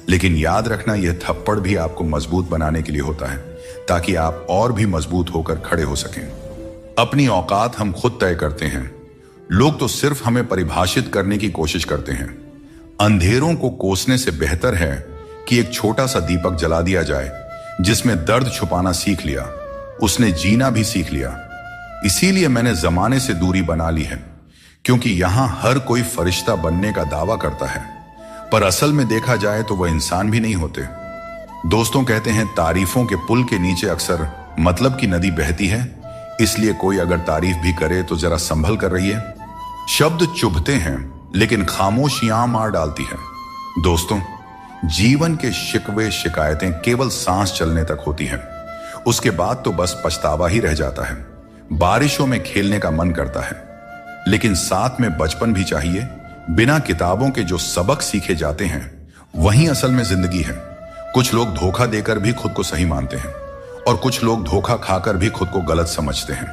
लेकिन याद रखना, यह थप्पड़ भी आपको मजबूत बनाने के लिए होता है, ताकि आप और भी मजबूत होकर खड़े हो सकें। अपनी औकात हम खुद तय करते हैं। लोग तो सिर्फ हमें परिभाषित करने की कोशिश करते हैं। अंधेरों को कोसने से बेहतर है कि एक छोटा सा दीपक जला दिया जाए। जिसमें दर्द छुपाना सीख लिया, उसने जीना भी सीख लिया। इसीलिए मैंने जमाने से दूरी बना ली है, क्योंकि यहां हर कोई फरिश्ता बनने का दावा करता है, पर असल में देखा जाए तो वह इंसान भी नहीं होते। दोस्तों कहते हैं तारीफों के पुल के नीचे अक्सर मतलब की नदी बहती है, इसलिए कोई अगर तारीफ भी करे तो जरा संभल कर रहिए। शब्द चुभते हैं, लेकिन खामोशियां मार डालती है। दोस्तों, जीवन के शिकवे शिकायतें केवल सांस चलने तक होती हैं। उसके बाद तो बस पछतावा ही रह जाता है। बारिशों में खेलने का मन करता है, लेकिन साथ में बचपन भी चाहिए। बिना किताबों के जो सबक सीखे जाते हैं, वही असल में जिंदगी है। कुछ लोग धोखा देकर भी खुद को सही मानते हैं, और कुछ लोग धोखा खाकर भी खुद को गलत समझते हैं।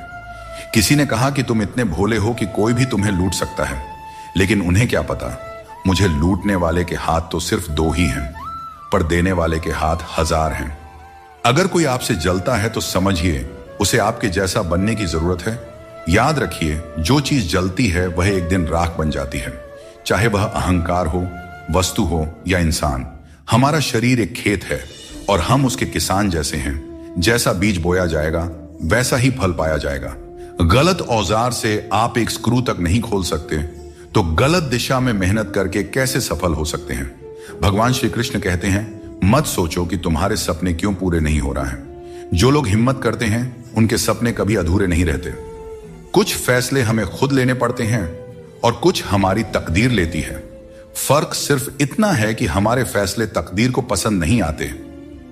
किसी ने कहा कि तुम इतने भोले हो कि कोई भी तुम्हें लूट सकता है, लेकिन उन्हें क्या पता, मुझे लूटने वाले के हाथ तो सिर्फ 2 ही हैं, पर देने वाले के हाथ 1000 हैं। अगर कोई आपसे जलता है तो समझिए उसे आपके जैसा बनने की जरूरत है। याद रखिए, जो चीज जलती है वह एक दिन राख बन जाती है, चाहे वह अहंकार हो, वस्तु हो या इंसान। हमारा शरीर एक खेत है, और हम उसके किसान जैसे हैं। जैसा बीज बोया जाएगा वैसा ही फल पाया जाएगा। गलत औजार से आप एक स्क्रू तक नहीं खोल सकते, तो गलत दिशा में मेहनत करके कैसे सफल हो सकते हैं। भगवान श्री कृष्ण कहते हैं, मत सोचो कि तुम्हारे सपने क्यों पूरे नहीं हो रहा है। जो लोग हिम्मत करते हैं उनके सपने कभी अधूरे नहीं रहते। कुछ फैसले हमें खुद लेने पड़ते हैं, और कुछ हमारी तकदीर लेती है। फर्क सिर्फ इतना है कि हमारे फैसले तकदीर को पसंद नहीं आते,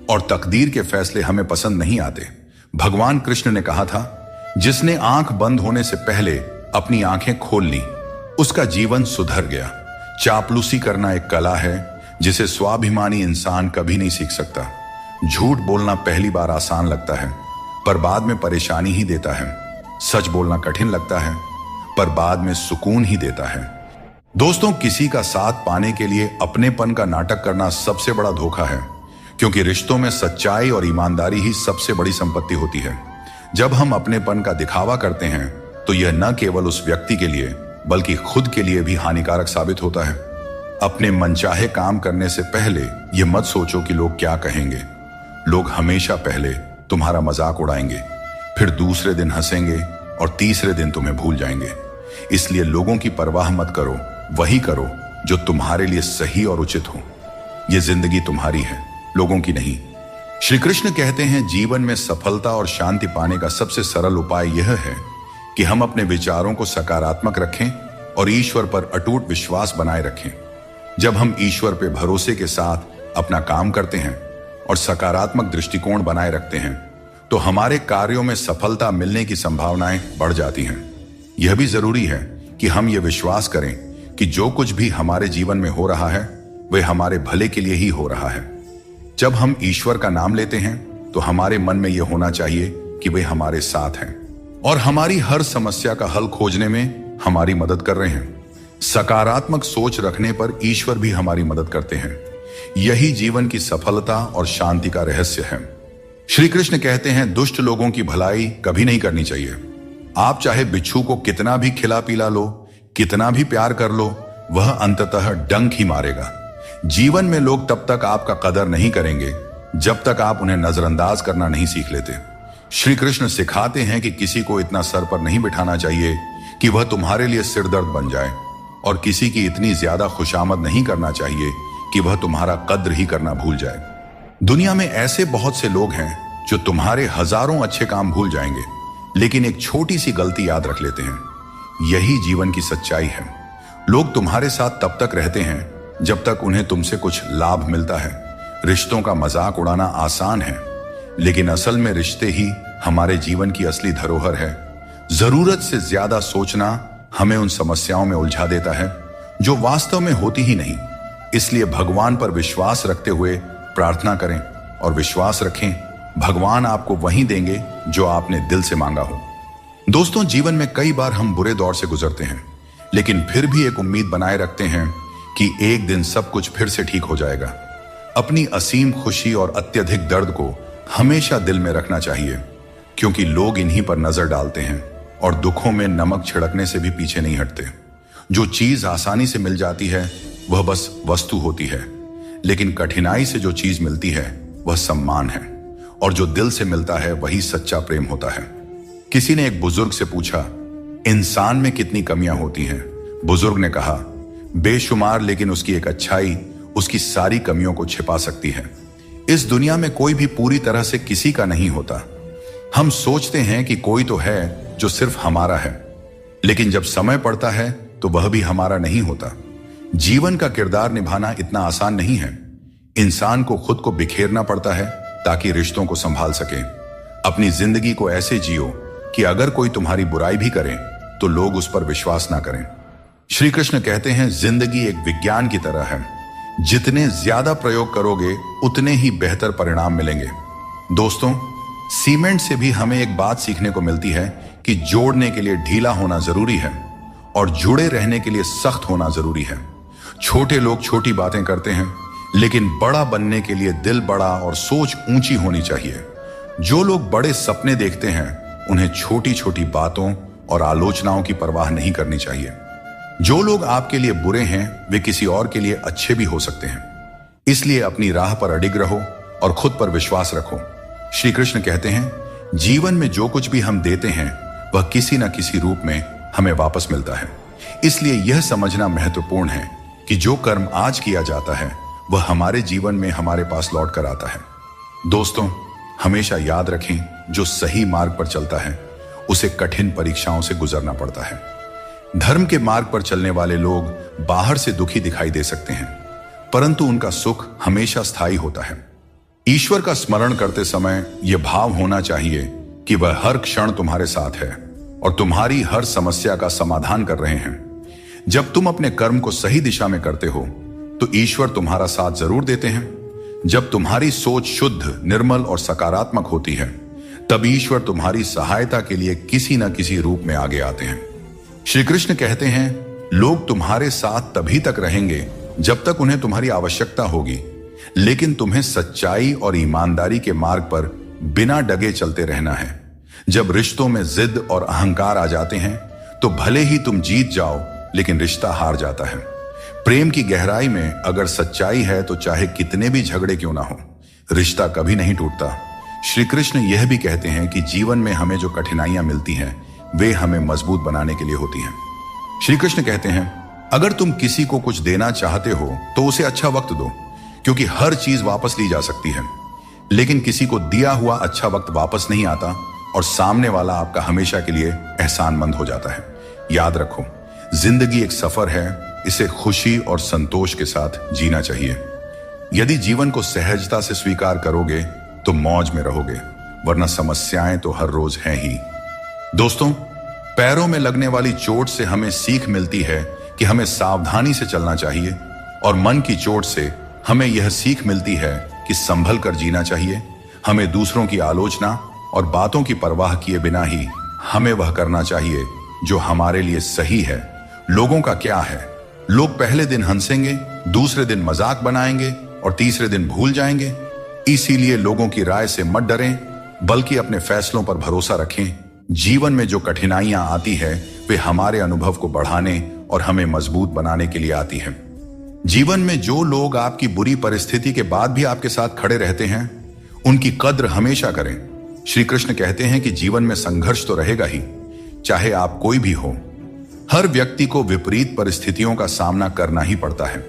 और तकदीर के फैसले हमें पसंद नहीं आते। भगवान कृष्ण ने कहा था, जिसने आंख बंद होने से पहले अपनी आंखें खोल ली, उसका जीवन सुधर गया। चापलूसी करना एक कला है जिसे स्वाभिमानी इंसान कभी नहीं सीख सकता। झूठ बोलना पहली बार आसान लगता है, पर बाद में परेशानी ही देता है। सच बोलना कठिन लगता है, पर बाद में सुकून ही देता है। दोस्तों, किसी का साथ पाने के लिए अपनेपन का नाटक करना सबसे बड़ा धोखा है, क्योंकि रिश्तों में सच्चाई और ईमानदारी ही सबसे बड़ी संपत्ति होती है। जब हम अपनेपन का दिखावा करते हैं तो यह न केवल उस व्यक्ति के लिए बल्कि खुद के लिए भी हानिकारक साबित होता है। अपने मनचाहे काम करने से पहले यह मत सोचो कि लोग क्या कहेंगे। लोग हमेशा पहले तुम्हारा मजाक उड़ाएंगे, फिर दूसरे दिन हंसेंगे और तीसरे दिन तुम्हें भूल जाएंगे। इसलिए लोगों की परवाह मत करो, वही करो जो तुम्हारे लिए सही और उचित हो। यह जिंदगी तुम्हारी है, लोगों की नहीं। श्री कृष्ण कहते हैं, जीवन में सफलता और शांति पाने का सबसे सरल उपाय यह है कि हम अपने विचारों को सकारात्मक रखें और ईश्वर पर अटूट विश्वास बनाए रखें। जब हम ईश्वर पे भरोसे के साथ अपना काम करते हैं और सकारात्मक दृष्टिकोण बनाए रखते हैं तो हमारे कार्यों में सफलता मिलने की संभावनाएं बढ़ जाती हैं। यह भी जरूरी है कि हम ये विश्वास करें कि जो कुछ भी हमारे जीवन में हो रहा है वह हमारे भले के लिए ही हो रहा है। जब हम ईश्वर का नाम लेते हैं तो हमारे मन में यह होना चाहिए कि वे हमारे साथ हैं और हमारी हर समस्या का हल खोजने में हमारी मदद कर रहे हैं। सकारात्मक सोच रखने पर ईश्वर भी हमारी मदद करते हैं। यही जीवन की सफलता और शांति का रहस्य है। श्री कृष्ण कहते हैं, दुष्ट लोगों की भलाई कभी नहीं करनी चाहिए। आप चाहे बिच्छू को कितना भी खिला पिला लो, कितना भी प्यार कर लो, वह अंततः डंक ही मारेगा। जीवन में लोग तब तक आपका कदर नहीं करेंगे जब तक आप उन्हें नजरअंदाज करना नहीं सीख लेते। श्री कृष्ण सिखाते हैं कि किसी को इतना सर पर नहीं बिठाना चाहिए कि वह तुम्हारे लिए सिरदर्द बन जाए और किसी की इतनी ज्यादा खुशामद नहीं करना चाहिए कि वह तुम्हारा कद्र ही करना भूल जाए। दुनिया में ऐसे बहुत से लोग हैं जो तुम्हारे हजारों अच्छे काम भूल जाएंगे लेकिन एक छोटी सी गलती याद रख लेते हैं। यही जीवन की सच्चाई है। लोग तुम्हारे साथ तब तक रहते हैं जब तक उन्हें तुमसे कुछ लाभ मिलता है। रिश्तों का मजाक उड़ाना आसान है लेकिन असल में रिश्ते ही हमारे जीवन की असली धरोहर है। जरूरत से ज्यादा सोचना हमें उन समस्याओं में उलझा देता है जो वास्तव में होती ही नहीं। इसलिए भगवान पर विश्वास रखते हुए प्रार्थना करें और विश्वास रखें भगवान आपको वही देंगे जो आपने दिल से मांगा हो। दोस्तों, जीवन में कई बार हम बुरे दौर से गुजरते हैं लेकिन फिर भी एक उम्मीद बनाए रखते हैं कि एक दिन सब कुछ फिर से ठीक हो जाएगा। अपनी असीम खुशी और अत्यधिक दर्द को हमेशा दिल में रखना चाहिए क्योंकि लोग इन्हीं पर नजर डालते हैं और दुखों में नमक छिड़कने से भी पीछे नहीं हटते। जो चीज आसानी से मिल जाती है वह बस वस्तु होती है लेकिन कठिनाई से जो चीज मिलती है वह सम्मान है और जो दिल से मिलता है वही सच्चा प्रेम होता है। किसी ने एक बुजुर्ग से पूछा, इंसान में कितनी कमियां होती हैं? बुजुर्ग ने कहा, बेशुमार, लेकिन उसकी एक अच्छाई उसकी सारी कमियों को छिपा सकती है। इस दुनिया में कोई भी पूरी तरह से किसी का नहीं होता। हम सोचते हैं कि कोई तो है जो सिर्फ हमारा है लेकिन जब समय पड़ता है तो वह भी हमारा नहीं होता। जीवन का किरदार निभाना इतना आसान नहीं है। इंसान को खुद को बिखेरना पड़ता है ताकि रिश्तों को संभाल सके। अपनी जिंदगी को ऐसे जियो कि अगर कोई तुम्हारी बुराई भी करे तो लोग उस पर विश्वास ना करें। श्री कृष्ण कहते हैं, जिंदगी एक विज्ञान की तरह है। जितने ज्यादा प्रयोग करोगे उतने ही बेहतर परिणाम मिलेंगे। दोस्तों, सीमेंट से भी हमें एक बात सीखने को मिलती है कि जोड़ने के लिए ढीला होना जरूरी है और जुड़े रहने के लिए सख्त होना जरूरी है। छोटे लोग छोटी बातें करते हैं लेकिन बड़ा बनने के लिए दिल बड़ा और सोच ऊंची होनी चाहिए। जो लोग बड़े सपने देखते हैं उन्हें छोटी छोटी बातों और आलोचनाओं की परवाह नहीं करनी चाहिए। जो लोग आपके लिए बुरे हैं वे किसी और के लिए अच्छे भी हो सकते हैं। इसलिए अपनी राह पर अडिग रहो और खुद पर विश्वास रखो। श्री कृष्ण कहते हैं, जीवन में जो कुछ भी हम देते हैं वह किसी न किसी रूप में हमें वापस मिलता है। इसलिए यह समझना महत्वपूर्ण है कि जो कर्म आज किया जाता है वह हमारे जीवन में हमारे पास लौट कर आता है। दोस्तों, हमेशा याद रखें, जो सही मार्ग पर चलता है उसे कठिन परीक्षाओं से गुजरना पड़ता है। धर्म के मार्ग पर चलने वाले लोग बाहर से दुखी दिखाई दे सकते हैं परंतु उनका सुख हमेशा स्थायी होता है। ईश्वर का स्मरण करते समय यह भाव होना चाहिए कि वह हर क्षण तुम्हारे साथ है और तुम्हारी हर समस्या का समाधान कर रहे हैं। जब तुम अपने कर्म को सही दिशा में करते हो तो ईश्वर तुम्हारा साथ जरूर देते हैं। जब तुम्हारी सोच शुद्ध, निर्मल और सकारात्मक होती है तब ईश्वर तुम्हारी सहायता के लिए किसी न किसी रूप में आगे आते हैं। श्री कृष्ण कहते हैं, लोग तुम्हारे साथ तभी तक रहेंगे जब तक उन्हें तुम्हारी आवश्यकता होगी, लेकिन तुम्हें सच्चाई और ईमानदारी के मार्ग पर बिना डगे चलते रहना है। जब रिश्तों में जिद और अहंकार आ जाते हैं तो भले ही तुम जीत जाओ, लेकिन रिश्ता हार जाता है। प्रेम की गहराई में अगर सच्चाई है तो चाहे कितने भी झगड़े क्यों ना हो, रिश्ता कभी नहीं टूटता। श्री कृष्ण यह भी कहते हैं कि जीवन में हमें जो कठिनाइयां मिलती हैं वे हमें मजबूत बनाने के लिए होती हैं। श्री कृष्ण कहते हैं, अगर तुम किसी को कुछ देना चाहते हो तो उसे अच्छा वक्त दो, क्योंकि हर चीज वापस ली जा सकती है, लेकिन किसी को दिया हुआ अच्छा वक्त वापस नहीं आता और सामने वाला आपका हमेशा के लिए एहसानमंद हो जाता है। याद रखो, जिंदगी एक सफर है, इसे खुशी और संतोष के साथ जीना चाहिए। यदि जीवन को सहजता से स्वीकार करोगे तो मौज में रहोगे, वरना समस्याएं तो हर रोज हैं ही। दोस्तों, पैरों में लगने वाली चोट से हमें सीख मिलती है कि हमें सावधानी से चलना चाहिए, और मन की चोट से हमें यह सीख मिलती है कि संभल कर जीना चाहिए। हमें दूसरों की आलोचना और बातों की परवाह किए बिना ही हमें वह करना चाहिए जो हमारे लिए सही है। लोगों का क्या है, लोग पहले दिन हंसेंगे, दूसरे दिन मजाक बनाएंगे और तीसरे दिन भूल जाएंगे। इसीलिए लोगों की राय से मत डरें, बल्कि अपने फैसलों पर भरोसा रखें। जीवन में जो कठिनाइयां आती है वे हमारे अनुभव को बढ़ाने और हमें मजबूत बनाने के लिए आती है। जीवन में जो लोग आपकी बुरी परिस्थिति के बाद भी आपके साथ खड़े रहते हैं, उनकी कद्र हमेशा करें। श्री कृष्ण कहते हैं कि जीवन में संघर्ष तो रहेगा ही, चाहे आप कोई भी हो। हर व्यक्ति को विपरीत परिस्थितियों का सामना करना ही पड़ता है।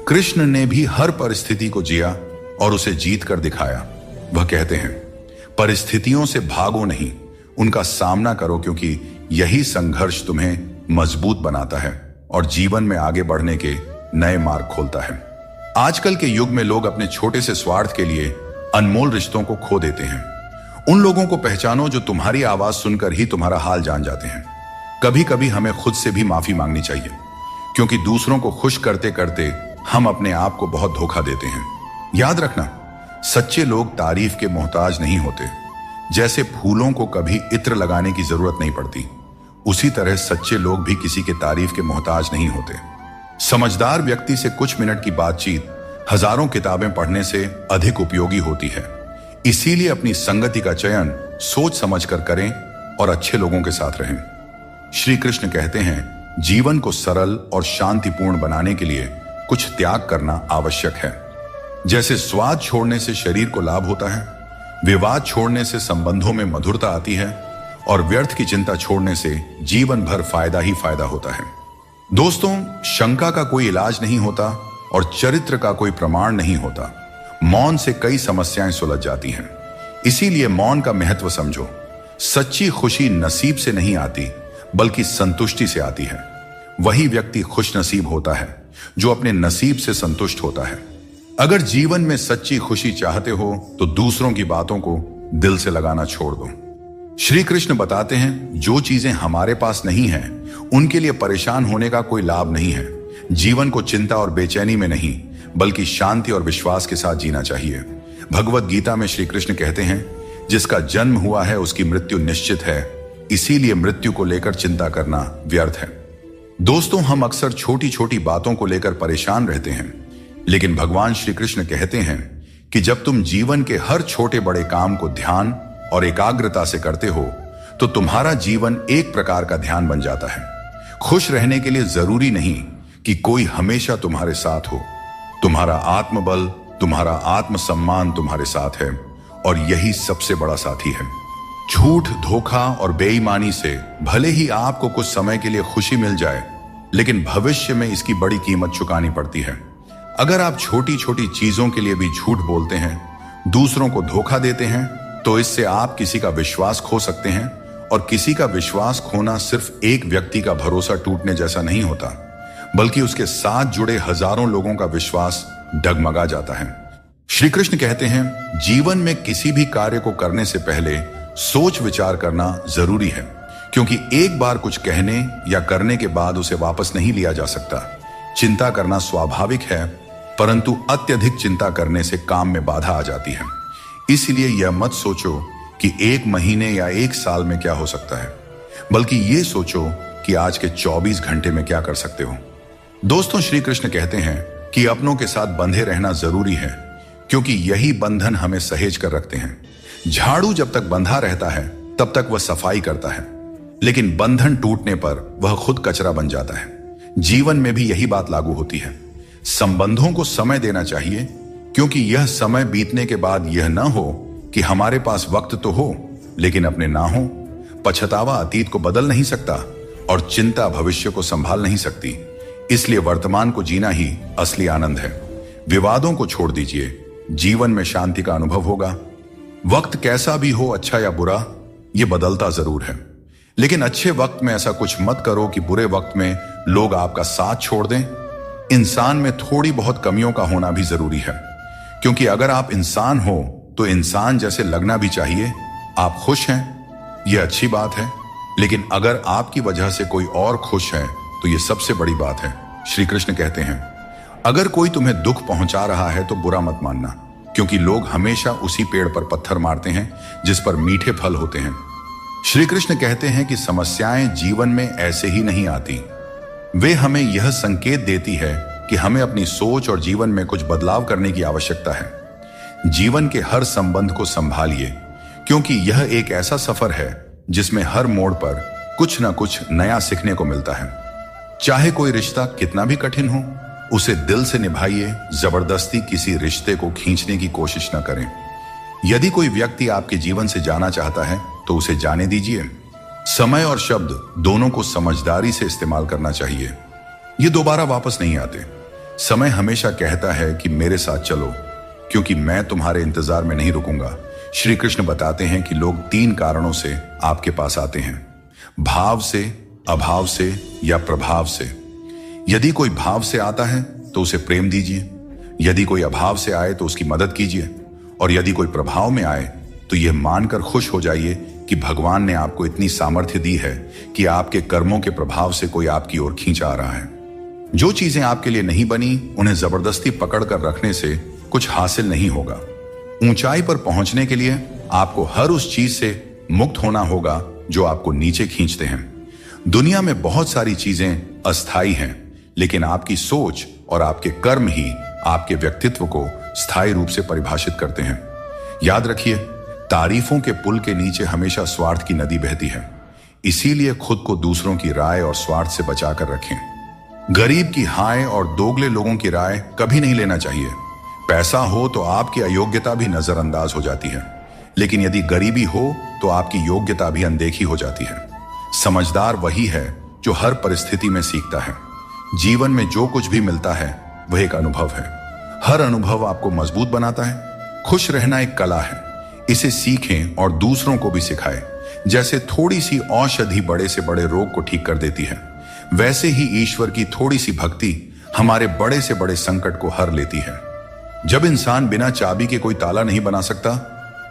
कृष्ण ने भी हर परिस्थिति को जिया और उसे जीत कर दिखाया। वह कहते हैं, परिस्थितियों से भागो नहीं, उनका सामना करो, क्योंकि यही संघर्ष तुम्हें मजबूत बनाता है और जीवन में आगे बढ़ने के नए मार्ग खोलता है। आजकल के युग में लोग अपने छोटे से स्वार्थ के लिए अनमोल रिश्तों को खो देते हैं। उन लोगों को पहचानो जो तुम्हारी आवाज सुनकर ही तुम्हारा हाल जान जाते हैं। कभी कभी हमें खुद से भी माफी मांगनी चाहिए, क्योंकि दूसरों को खुश करते करते हम अपने आप को बहुत धोखा देते हैं। याद रखना, सच्चे लोग तारीफ के मोहताज नहीं होते। जैसे फूलों को कभी इत्र लगाने की जरूरत नहीं पड़ती, उसी तरह सच्चे लोग भी किसी के तारीफ के मोहताज नहीं होते। समझदार व्यक्ति से कुछ मिनट की बातचीत हजारों किताबें पढ़ने से अधिक उपयोगी होती है। इसीलिए अपनी संगति का चयन सोच समझ कर करें और अच्छे लोगों के साथ रहें। श्री कृष्ण कहते हैं, जीवन को सरल और शांतिपूर्ण बनाने के लिए कुछ त्याग करना आवश्यक है। जैसे स्वाद छोड़ने से शरीर को लाभ होता है, विवाद छोड़ने से संबंधों में मधुरता आती है, और व्यर्थ की चिंता छोड़ने से जीवन भर फायदा ही फायदा होता है। दोस्तों, शंका का कोई इलाज नहीं होता और चरित्र का कोई प्रमाण नहीं होता। मौन से कई समस्याएं सुलझ जाती हैं। इसीलिए मौन का महत्व समझो। सच्ची खुशी नसीब से नहीं आती, बल्कि संतुष्टि से आती है। वही व्यक्ति खुश नसीब होता है जो अपने नसीब से संतुष्ट होता है। अगर जीवन में सच्ची खुशी चाहते हो तो दूसरों की बातों को दिल से लगाना छोड़ दो। श्री कृष्ण बताते हैं, जो चीजें हमारे पास नहीं हैं, उनके लिए परेशान होने का कोई लाभ नहीं है। जीवन को चिंता और बेचैनी में नहीं, बल्कि शांति और विश्वास के साथ जीना चाहिए। भगवत गीता में श्री कृष्ण कहते हैं, जिसका जन्म हुआ है उसकी मृत्यु निश्चित है, इसीलिए मृत्यु को लेकर चिंता करना व्यर्थ है। दोस्तों, हम अक्सर छोटी छोटी बातों को लेकर परेशान रहते हैं, लेकिन भगवान श्री कृष्ण कहते हैं कि जब तुम जीवन के हर छोटे बड़े काम को ध्यान और एकाग्रता से करते हो तो तुम्हारा जीवन एक प्रकार का ध्यान बन जाता है। खुश रहने के लिए जरूरी नहीं कि कोई हमेशा तुम्हारे साथ हो। तुम्हारा आत्मबल, तुम्हारा आत्मसम्मान तुम्हारे साथ है, और यही सबसे बड़ा साथी है। झूठ, धोखा और बेईमानी से भले ही आपको कुछ समय के लिए खुशी मिल जाए, लेकिन भविष्य में इसकी बड़ी कीमत चुकानी पड़ती है। अगर आप छोटी छोटी चीजों के लिए भी झूठ बोलते हैं, दूसरों को धोखा देते हैं, तो इससे आप किसी का विश्वास खो सकते हैं, और किसी का विश्वास खोना सिर्फ एक व्यक्ति का भरोसा टूटने जैसा नहीं होता, बल्कि उसके साथ जुड़े हजारों लोगों का विश्वास डगमगा जाता है। श्री कृष्ण कहते हैं, जीवन में किसी भी कार्य को करने से पहले सोच विचार करना जरूरी है, क्योंकि एक बार कुछ कहने या करने के बाद उसे वापस नहीं लिया जा सकता। चिंता करना स्वाभाविक है, परंतु अत्यधिक चिंता करने से काम में बाधा आ जाती है। इसलिए यह मत सोचो कि 1 महीने या 1 साल में क्या हो सकता है, बल्कि ये सोचो कि आज के 24 घंटे में क्या कर सकते हो। दोस्तों, श्री कृष्ण कहते हैं कि अपनों के साथ बंधे रहना जरूरी है, क्योंकि यही बंधन हमें सहेज कर रखते हैं। झाड़ू जब तक बंधा रहता है तब तक वह सफाई करता है, लेकिन बंधन टूटने पर वह खुद कचरा बन जाता है। जीवन में भी यही बात लागू होती है। संबंधों को समय देना चाहिए, क्योंकि यह समय बीतने के बाद यह ना हो कि हमारे पास वक्त तो हो लेकिन अपने ना हो। पछतावा अतीत को बदल नहीं सकता और चिंता भविष्य को संभाल नहीं सकती। इसलिए वर्तमान को जीना ही असली आनंद है। विवादों को छोड़ दीजिए, जीवन में शांति का अनुभव होगा। वक्त कैसा भी हो, अच्छा या बुरा, यह बदलता जरूर है, लेकिन अच्छे वक्त में ऐसा कुछ मत करो कि बुरे वक्त में लोग आपका साथ छोड़ दें। इंसान में थोड़ी बहुत कमियों का होना भी जरूरी है, क्योंकि अगर आप इंसान हो तो इंसान जैसे लगना भी चाहिए। आप खुश हैं, यह अच्छी बात है, लेकिन अगर आपकी वजह से कोई और खुश है तो यह सबसे बड़ी बात है। श्री कृष्ण कहते हैं, अगर कोई तुम्हें दुख पहुंचा रहा है तो बुरा मत मानना, क्योंकि लोग हमेशा उसी पेड़ पर पत्थर मारते हैं जिस पर मीठे फल होते हैं। श्री कृष्ण कहते हैं कि समस्याएं जीवन में ऐसे ही नहीं आती, वे हमें यह संकेत देती है कि हमें अपनी सोच और जीवन में कुछ बदलाव करने की आवश्यकता है। जीवन के हर संबंध को संभालिए, क्योंकि यह एक ऐसा सफर है जिसमें हर मोड़ पर कुछ ना कुछ नया सीखने को मिलता है। चाहे कोई रिश्ता कितना भी कठिन हो, उसे दिल से निभाइए। जबरदस्ती किसी रिश्ते को खींचने की कोशिश न करें। यदि कोई व्यक्ति आपके जीवन से जाना चाहता है तो उसे जाने दीजिए। समय और शब्द दोनों को समझदारी से इस्तेमाल करना चाहिए। ये दोबारा वापस नहीं आते। समय हमेशा कहता है कि मेरे साथ चलो, क्योंकि मैं तुम्हारे इंतजार में नहीं रुकूंगा। श्री कृष्ण बताते हैं कि लोग 3 कारणों से आपके पास आते हैं: भाव से, अभाव से या प्रभाव से। यदि कोई भाव से आता है तो उसे प्रेम दीजिए, यदि कोई अभाव से आए तो उसकी मदद कीजिए, और यदि कोई प्रभाव में आए तो यह मानकर खुश हो जाइए कि भगवान ने आपको इतनी सामर्थ्य दी है कि आपके कर्मों के प्रभाव से कोई आपकी ओर खींचा आ रहा है। जो चीजें आपके लिए नहीं बनी, उन्हें जबरदस्ती पकड़ कर रखने से कुछ हासिल नहीं होगा। ऊंचाई पर पहुंचने के लिए आपको हर उस चीज से मुक्त होना होगा जो आपको नीचे खींचते हैं। दुनिया में बहुत सारी चीजें अस्थायी हैं, लेकिन आपकी सोच और आपके कर्म ही आपके व्यक्तित्व को स्थायी रूप से परिभाषित करते हैं। याद रखिए, तारीफों के पुल के नीचे हमेशा स्वार्थ की नदी बहती है। इसीलिए खुद को दूसरों की राय और स्वार्थ से बचाकर रखें। गरीब की हाय और दोगले लोगों की राय कभी नहीं लेना चाहिए। पैसा हो तो आपकी अयोग्यता भी नजरअंदाज हो जाती है, लेकिन यदि गरीबी हो तो आपकी योग्यता भी अनदेखी हो जाती है। समझदार वही है जो हर परिस्थिति में सीखता है। जीवन में जो कुछ भी मिलता है वह एक अनुभव है। हर अनुभव आपको मजबूत बनाता है। खुश रहना एक कला है, इसे सीखें और दूसरों को भी सिखाएं। जैसे थोड़ी सी औषधि बड़े से बड़े रोग को ठीक कर देती है, वैसे ही ईश्वर की थोड़ी सी भक्ति हमारे बड़े से बड़े संकट को हर लेती है। जब इंसान बिना चाबी के कोई ताला नहीं बना सकता,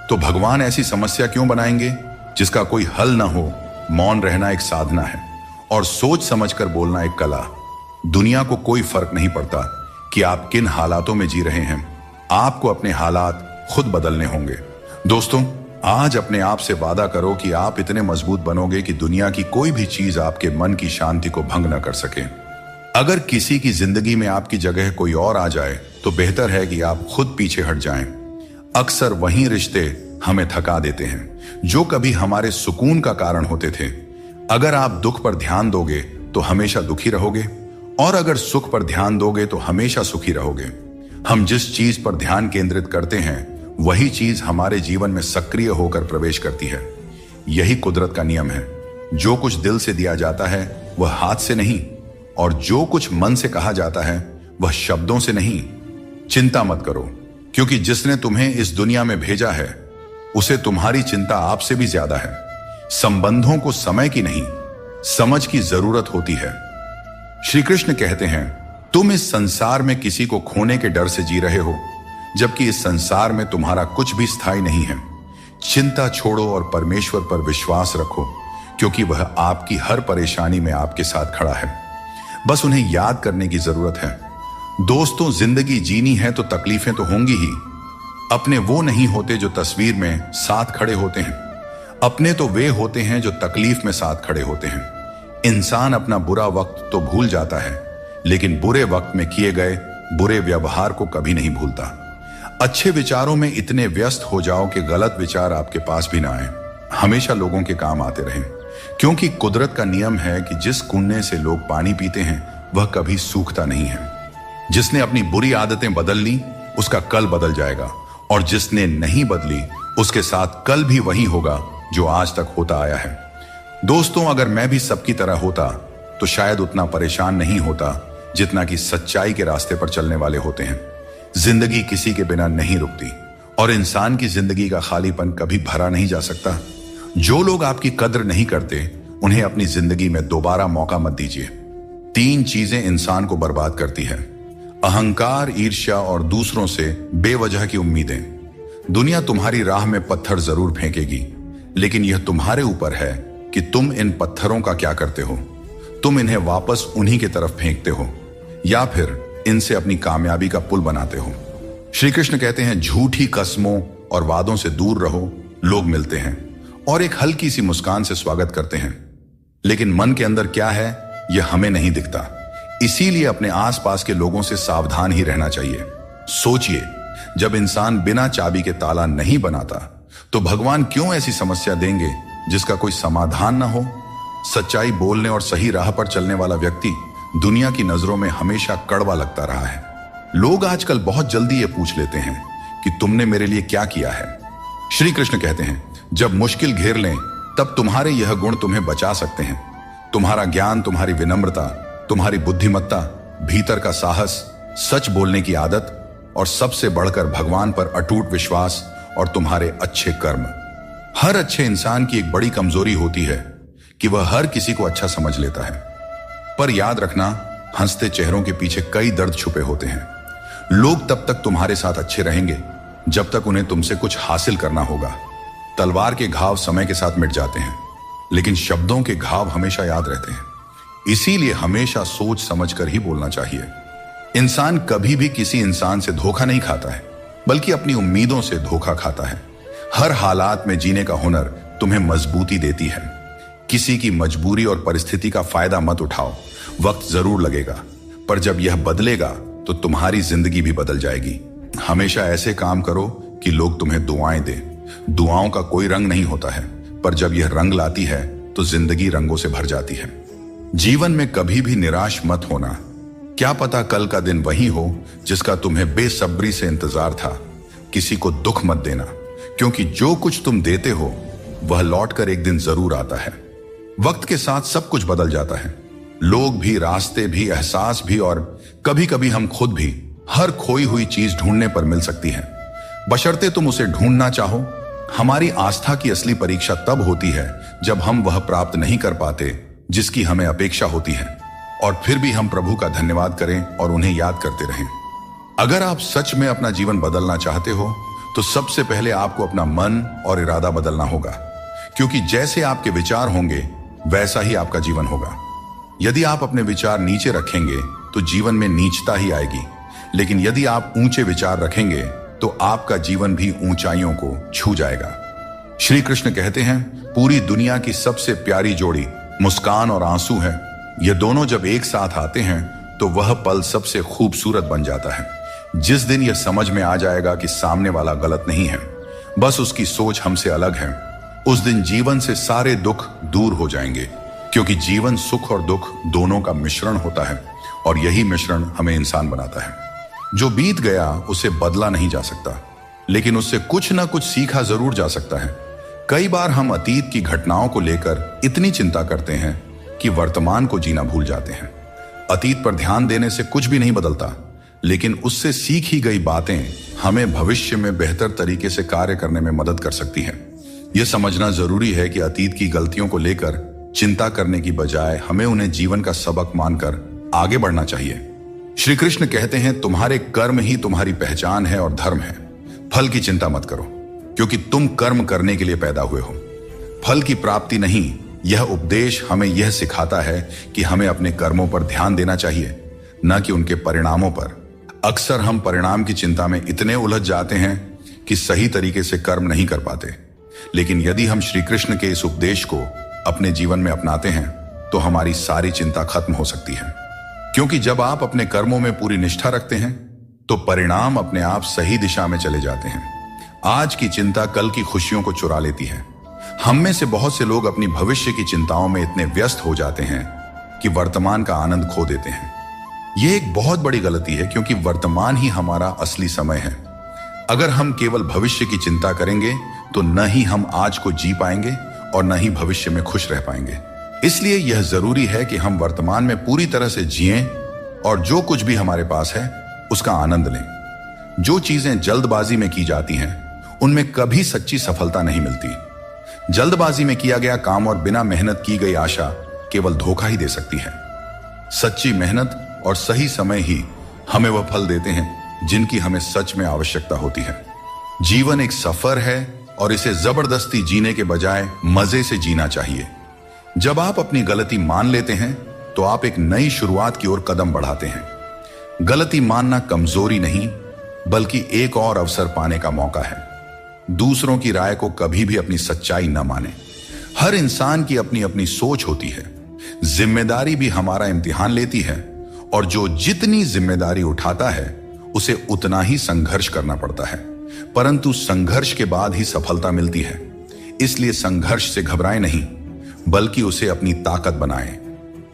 तो भगवान ऐसी समस्या क्यों बनाएंगे जिसका कोई हल ना हो। मौन रहना एक साधना है और सोच समझकर बोलना एक कला। दुनिया को कोई फर्क नहीं पड़ता कि आप किन हालातों में जी रहे हैं, आपको अपने हालात खुद बदलने होंगे। दोस्तों, आज अपने आप से वादा करो कि आप इतने मजबूत बनोगे कि दुनिया की कोई भी चीज आपके मन की शांति को भंग न कर सके। अगर किसी की जिंदगी में आपकी जगह कोई और आ जाए तो बेहतर है कि आप खुद पीछे हट जाएं। अक्सर वही रिश्ते हमें थका देते हैं जो कभी हमारे सुकून का कारण होते थे। अगर आप दुख पर ध्यान दोगे तो हमेशा दुखी रहोगे, और अगर सुख पर ध्यान दोगे तो हमेशा सुखी रहोगे। हम जिस चीज पर ध्यान केंद्रित करते हैं वही चीज हमारे जीवन में सक्रिय होकर प्रवेश करती है। यही कुदरत का नियम है। जो कुछ दिल से दिया जाता है वह हाथ से नहीं, और जो कुछ मन से कहा जाता है वह शब्दों से नहीं। चिंता मत करो, क्योंकि जिसने तुम्हें इस दुनिया में भेजा है उसे तुम्हारी चिंता आपसे भी ज्यादा है। संबंधों को समय की नहीं, समझ की जरूरत होती है। श्री कृष्ण कहते हैं, तुम इस संसार में किसी को खोने के डर से जी रहे हो, जबकि इस संसार में तुम्हारा कुछ भी स्थायी नहीं है। चिंता छोड़ो और परमेश्वर पर विश्वास रखो, क्योंकि वह आपकी हर परेशानी में आपके साथ खड़ा है। बस उन्हें याद करने की जरूरत है। दोस्तों, जिंदगी जीनी है तो तकलीफें तो होंगी ही। अपने वो नहीं होते जो तस्वीर में साथ खड़े होते हैं, अपने तो वे होते हैं जो तकलीफ में साथ खड़े होते हैं। इंसान अपना बुरा वक्त तो भूल जाता है, लेकिन बुरे वक्त में किए गए बुरे व्यवहार को कभी नहीं भूलता। अच्छे विचारों में इतने व्यस्त हो जाओ कि गलत विचार आपके पास भी ना आए। हमेशा लोगों के काम आते रहें, क्योंकि कुदरत का नियम है कि जिस कुएं से लोग पानी पीते हैं वह कभी सूखता नहीं है। जिसने अपनी बुरी आदतें बदल ली उसका कल बदल जाएगा, और जिसने नहीं बदली उसके साथ कल भी वही होगा जो आज तक होता आया है। दोस्तों, अगर मैं भी सबकी तरह होता तो शायद उतना परेशान नहीं होता जितना कि सच्चाई के रास्ते पर चलने वाले होते हैं। जिंदगी किसी के बिना नहीं रुकती, और इंसान की जिंदगी का खालीपन कभी भरा नहीं जा सकता। जो लोग आपकी कद्र नहीं करते उन्हें अपनी जिंदगी में दोबारा मौका मत दीजिए। 3 चीजें इंसान को बर्बाद करती है: अहंकार, ईर्ष्या और दूसरों से बेवजह की उम्मीदें। दुनिया तुम्हारी राह में पत्थर जरूर फेंकेगी, लेकिन यह तुम्हारे ऊपर है कि तुम इन पत्थरों का क्या करते हो। तुम इन्हें वापस उन्हीं की तरफ फेंकते हो या फिर इनसे अपनी कामयाबी का पुल बनाते हो। श्री कृष्ण कहते हैं, झूठी कस्मों और वादों से दूर रहो। लोग मिलते हैं और एक हल्की सी मुस्कान से स्वागत करते हैं, लेकिन मन के अंदर क्या है यह हमें नहीं दिखता। इसीलिए अपने आसपास के लोगों से सावधान ही रहना चाहिए। सोचिए, जब इंसान बिना चाबी के ताला नहीं बनाता तो भगवान क्यों ऐसी समस्या देंगे जिसका कोई समाधान ना हो। सच्चाई बोलने और सही राह पर चलने वाला व्यक्ति दुनिया की नजरों में हमेशा कड़वा लगता रहा है। लोग आजकल बहुत जल्दी ये पूछ लेते हैं कि तुमने मेरे लिए क्या किया है। श्री कृष्ण कहते हैं, जब मुश्किल घेर लें तब तुम्हारे यह गुण तुम्हें बचा सकते हैं: तुम्हारा ज्ञान, तुम्हारी विनम्रता, तुम्हारी बुद्धिमत्ता, भीतर का साहस, सच बोलने की आदत और सबसे बढ़कर भगवान पर अटूट विश्वास और तुम्हारे अच्छे कर्म। हर अच्छे इंसान की एक बड़ी कमजोरी होती है कि वह हर किसी को अच्छा समझ लेता है, पर याद रखना, हंसते चेहरों के पीछे कई दर्द छुपे होते हैं। लोग तब तक तुम्हारे साथ अच्छे रहेंगे जब तक उन्हें तुमसे कुछ हासिल करना होगा। तलवार के घाव समय के साथ मिट जाते हैं, लेकिन शब्दों के घाव हमेशा याद रहते हैं। इसीलिए हमेशा सोच समझ कर ही बोलना चाहिए। इंसान कभी भी किसी इंसान से धोखा नहीं खाता है, बल्कि अपनी उम्मीदों से धोखा खाता है। हर हालात में जीने का हुनर तुम्हें मजबूती देती है। किसी की मजबूरी और परिस्थिति का फायदा मत उठाओ। वक्त जरूर लगेगा, पर जब यह बदलेगा तो तुम्हारी जिंदगी भी बदल जाएगी। हमेशा ऐसे काम करो कि लोग तुम्हें दुआएं दें। दुआओं का कोई रंग नहीं होता है, पर जब यह रंग लाती है तो जिंदगी रंगों से भर जाती है। जीवन में कभी भी निराश मत होना। क्या पता कल का दिन वही हो जिसका तुम्हें बेसब्री से इंतजार था। किसी को दुख मत देना, क्योंकि जो कुछ तुम देते हो वह लौटकर एक दिन जरूर आता है। वक्त के साथ सब कुछ बदल जाता है, लोग भी, रास्ते भी, एहसास भी, और कभी कभी हम खुद भी। हर खोई हुई चीज ढूंढने पर मिल सकती है, बशर्ते तुम उसे ढूंढना चाहो। हमारी आस्था की असली परीक्षा तब होती है जब हम वह प्राप्त नहीं कर पाते जिसकी हमें अपेक्षा होती है, और फिर भी हम प्रभु का धन्यवाद करें और उन्हें याद करते रहें। अगर आप सच में अपना जीवन बदलना चाहते हो तो सबसे पहले आपको अपना मन और इरादा बदलना होगा, क्योंकि जैसे आपके विचार होंगे वैसा ही आपका जीवन होगा। यदि आप अपने विचार नीचे रखेंगे तो जीवन में नीचता ही आएगी, लेकिन यदि आप ऊंचे विचार रखेंगे तो आपका जीवन भी ऊंचाइयों को छू जाएगा। श्री कृष्ण कहते हैं, पूरी दुनिया की सबसे प्यारी जोड़ी मुस्कान और आंसू है। ये दोनों जब एक साथ आते हैं तो वह पल सबसे खूबसूरत बन जाता है। जिस दिन यह समझ में आ जाएगा कि सामने वाला गलत नहीं है, बस उसकी सोच हमसे अलग है, उस दिन जीवन से सारे दुख दूर हो जाएंगे, क्योंकि जीवन सुख और दुख दोनों का मिश्रण होता है, और यही मिश्रण हमें इंसान बनाता है। जो बीत गया उसे बदला नहीं जा सकता, लेकिन उससे कुछ ना कुछ सीखा जरूर जा सकता है। कई बार हम अतीत की घटनाओं को लेकर इतनी चिंता करते हैं कि वर्तमान को जीना भूल जाते हैं। अतीत पर ध्यान देने से कुछ भी नहीं बदलता, लेकिन उससे सीखी गई बातें हमें भविष्य में बेहतर तरीके से कार्य करने में मदद कर सकती हैं। यह समझना जरूरी है कि अतीत की गलतियों को लेकर चिंता करने की बजाय हमें उन्हें जीवन का सबक मानकर आगे बढ़ना चाहिए। श्री कृष्ण कहते हैं, तुम्हारे कर्म ही तुम्हारी पहचान है और धर्म है। फल की चिंता मत करो, क्योंकि तुम कर्म करने के लिए पैदा हुए हो, फल की प्राप्ति नहीं। यह उपदेश हमें यह सिखाता है कि हमें अपने कर्मों पर ध्यान देना चाहिए, न कि उनके परिणामों पर। अक्सर हम परिणाम की चिंता में इतने उलझ जाते हैं कि सही तरीके से कर्म नहीं कर पाते, लेकिन यदि हम श्री कृष्ण के इस उपदेश को अपने जीवन में अपनाते हैं तो हमारी सारी चिंता खत्म हो सकती है। क्योंकि जब आप अपने कर्मों में पूरी निष्ठा रखते हैं तो परिणाम अपने आप सही दिशा में चले जाते हैं। आज की चिंता कल की खुशियों को चुरा लेती है। हम में से बहुत से लोग अपनी भविष्य की चिंताओं में इतने व्यस्त हो जाते हैं कि वर्तमान का आनंद खो देते हैं। यह एक बहुत बड़ी गलती है, क्योंकि वर्तमान ही हमारा असली समय है। अगर हम केवल भविष्य की चिंता करेंगे तो न ही हम आज को जी पाएंगे और न ही भविष्य में खुश रह पाएंगे। इसलिए यह जरूरी है कि हम वर्तमान में पूरी तरह से जिएं और जो कुछ भी हमारे पास है उसका आनंद लें। जो चीजें जल्दबाजी में की जाती हैं उनमें कभी सच्ची सफलता नहीं मिलती। जल्दबाजी में किया गया काम और बिना मेहनत की गई आशा केवल धोखा ही दे सकती है। सच्ची मेहनत और सही समय ही हमें वह फल देते हैं जिनकी हमें सच में आवश्यकता होती है। जीवन एक सफर है और इसे जबरदस्ती जीने के बजाय मजे से जीना चाहिए। जब आप अपनी गलती मान लेते हैं तो आप एक नई शुरुआत की ओर कदम बढ़ाते हैं। गलती मानना कमजोरी नहीं, बल्कि एक और अवसर पाने का मौका है। दूसरों की राय को कभी भी अपनी सच्चाई न माने। हर इंसान की अपनी अपनी सोच होती है। जिम्मेदारी भी हमारा इम्तिहान लेती है और जो जितनी जिम्मेदारी उठाता है उसे उतना ही संघर्ष करना पड़ता है, परंतु संघर्ष के बाद ही सफलता मिलती है। इसलिए संघर्ष से घबराएं नहीं, बल्कि उसे अपनी ताकत बनाएं।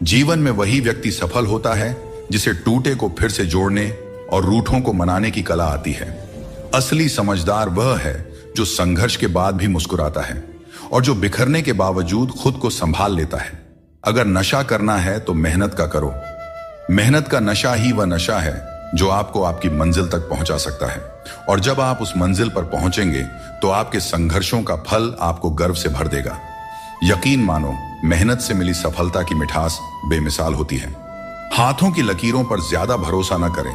जीवन में वही व्यक्ति सफल होता है जिसे टूटे को फिर से जोड़ने और रूठों को मनाने की कला आती है। असली समझदार वह है जो संघर्ष के बाद भी मुस्कुराता है और जो बिखरने के बावजूद खुद को संभाल लेता है। अगर नशा करना है तो मेहनत का करो। मेहनत का नशा ही वह नशा है जो आपको आपकी मंजिल तक पहुंचा सकता है, और जब आप उस मंजिल पर पहुंचेंगे तो आपके संघर्षों का फल आपको गर्व से भर देगा। यकीन मानो, मेहनत से मिली सफलता की मिठास बेमिसाल होती है। हाथों की लकीरों पर ज्यादा भरोसा न करें,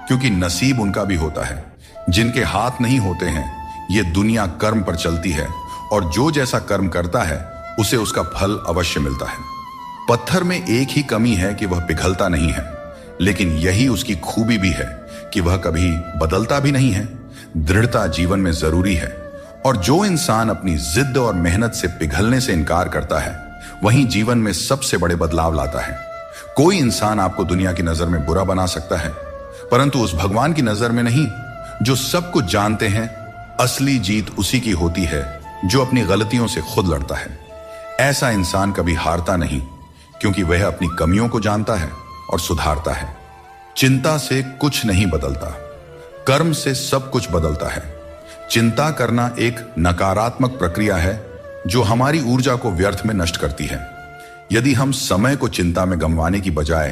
क्योंकि नसीब उनका भी होता है। जिनके हाथ नहीं होते हैं, ये दुनिया कर्म पर चलती है और जो जैसा कर्म करता है उसे उसका फल अवश्य मिलता है। पत्थर में एक ही कमी है कि वह पिघलता नहीं है, लेकिन यही उसकी खूबी भी है कि वह कभी बदलता भी नहीं है। दृढ़ता जीवन में जरूरी है, और जो इंसान अपनी जिद और मेहनत से पिघलने से इनकार करता है वहीं जीवन में सबसे बड़े बदलाव लाता है। कोई इंसान आपको दुनिया की नजर में बुरा बना सकता है, परंतु उस भगवान की नजर में नहीं जो सब कुछ जानते हैं। असली जीत उसी की होती है जो अपनी गलतियों से खुद लड़ता है। ऐसा इंसान कभी हारता नहीं, क्योंकि वह अपनी कमियों को जानता है और सुधारता है। चिंता से कुछ नहीं बदलता, कर्म से सब कुछ बदलता है। चिंता करना एक नकारात्मक प्रक्रिया है जो हमारी ऊर्जा को व्यर्थ में नष्ट करती है। यदि हम समय को चिंता में गंवाने की बजाय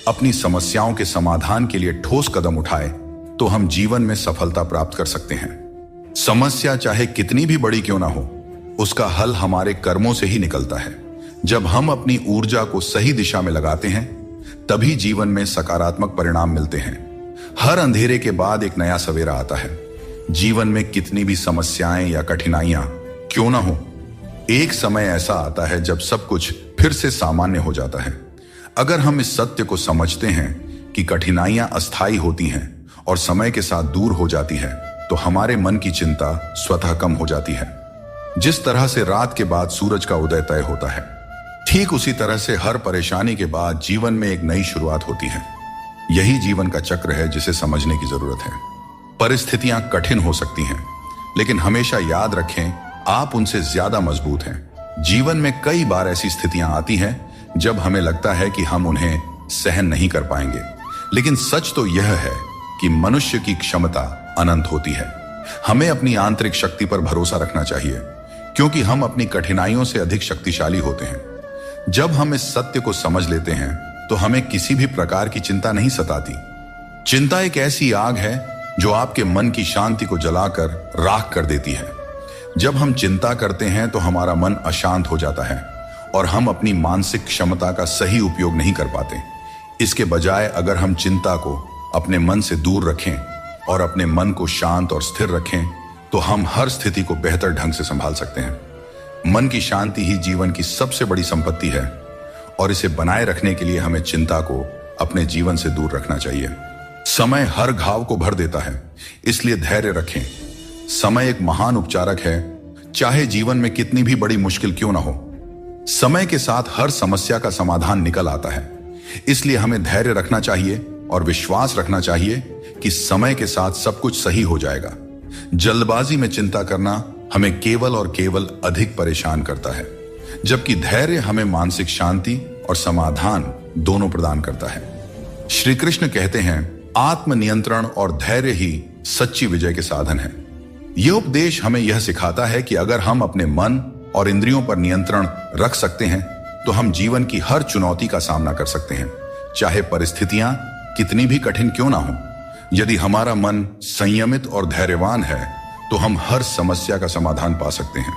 अपनी समस्याओं के समाधान के लिए ठोस कदम उठाएं, तो हम जीवन में सफलता प्राप्त कर सकते हैं। समस्या चाहे कितनी भी बड़ी क्यों ना हो, उसका हल हमारे कर्मों से ही निकलता है। जब हम अपनी ऊर्जा को सही दिशा में लगाते हैं, तभी जीवन में सकारात्मक परिणाम मिलते हैं। हर अंधेरे के बाद एक नया सवेरा आता है। जीवन में कितनी भी समस्याएं या कठिनाइयां क्यों ना हो, एक समय ऐसा आता है जब सब कुछ फिर से सामान्य हो जाता है। अगर हम इस सत्य को समझते हैं कि कठिनाइयां अस्थायी होती हैं और समय के साथ दूर हो जाती है, तो हमारे मन की चिंता स्वतः कम हो जाती है। जिस तरह से रात के बाद सूरज का उदय तय होता है, ठीक उसी तरह से हर परेशानी के बाद जीवन में एक नई शुरुआत होती है। यही जीवन का चक्र है जिसे समझने की जरूरत है। परिस्थितियां कठिन हो सकती हैं, लेकिन हमेशा याद रखें, आप उनसे ज्यादा मजबूत हैं। जीवन में कई बार ऐसी स्थितियां आती हैं जब हमें लगता है कि हम उन्हें सहन नहीं कर पाएंगे, लेकिन सच तो यह है कि मनुष्य की क्षमता अनंत होती है। हमें अपनी आंतरिक शक्ति पर भरोसा रखना चाहिए, क्योंकि हम अपनी कठिनाइयों से अधिक शक्तिशाली होते हैं। जब हम इस सत्य को समझ लेते हैं तो हमें किसी भी प्रकार की चिंता नहीं सताती। चिंता एक ऐसी आग है जो आपके मन की शांति को जलाकर राख कर देती है। जब हम चिंता करते हैं तो हमारा मन अशांत हो जाता है और हम अपनी मानसिक क्षमता का सही उपयोग नहीं कर पाते। इसके बजाय अगर हम चिंता को अपने मन से दूर रखें और अपने मन को शांत और स्थिर रखें, तो हम हर स्थिति को बेहतर ढंग से संभाल सकते हैं। मन की शांति ही जीवन की सबसे बड़ी संपत्ति है, और इसे बनाए रखने के लिए हमें चिंता को अपने जीवन से दूर रखना चाहिए। समय हर घाव को भर देता है, इसलिए धैर्य रखें। समय एक महान उपचारक है, चाहे जीवन में कितनी भी बड़ी मुश्किल क्यों ना हो। समय के साथ हर समस्या का समाधान निकल आता है, इसलिए हमें धैर्य रखना चाहिए और विश्वास रखना चाहिए कि समय के साथ सब कुछ सही हो जाएगा। जल्दबाजी में चिंता करना हमें केवल और केवल अधिक परेशान करता है, जबकि धैर्य हमें मानसिक शांति और समाधान दोनों प्रदान करता है। श्री कृष्ण कहते हैं, आत्मनियंत्रण और धैर्य ही सच्ची विजय के साधन है। यह उपदेश हमें यह सिखाता है कि अगर हम अपने मन और इंद्रियों पर नियंत्रण रख सकते हैं तो हम जीवन की हर चुनौती का सामना कर सकते हैं, चाहे परिस्थितियां कितनी भी कठिन क्यों ना हो। यदि हमारा मन संयमित और धैर्यवान है तो हम हर समस्या का समाधान पा सकते हैं।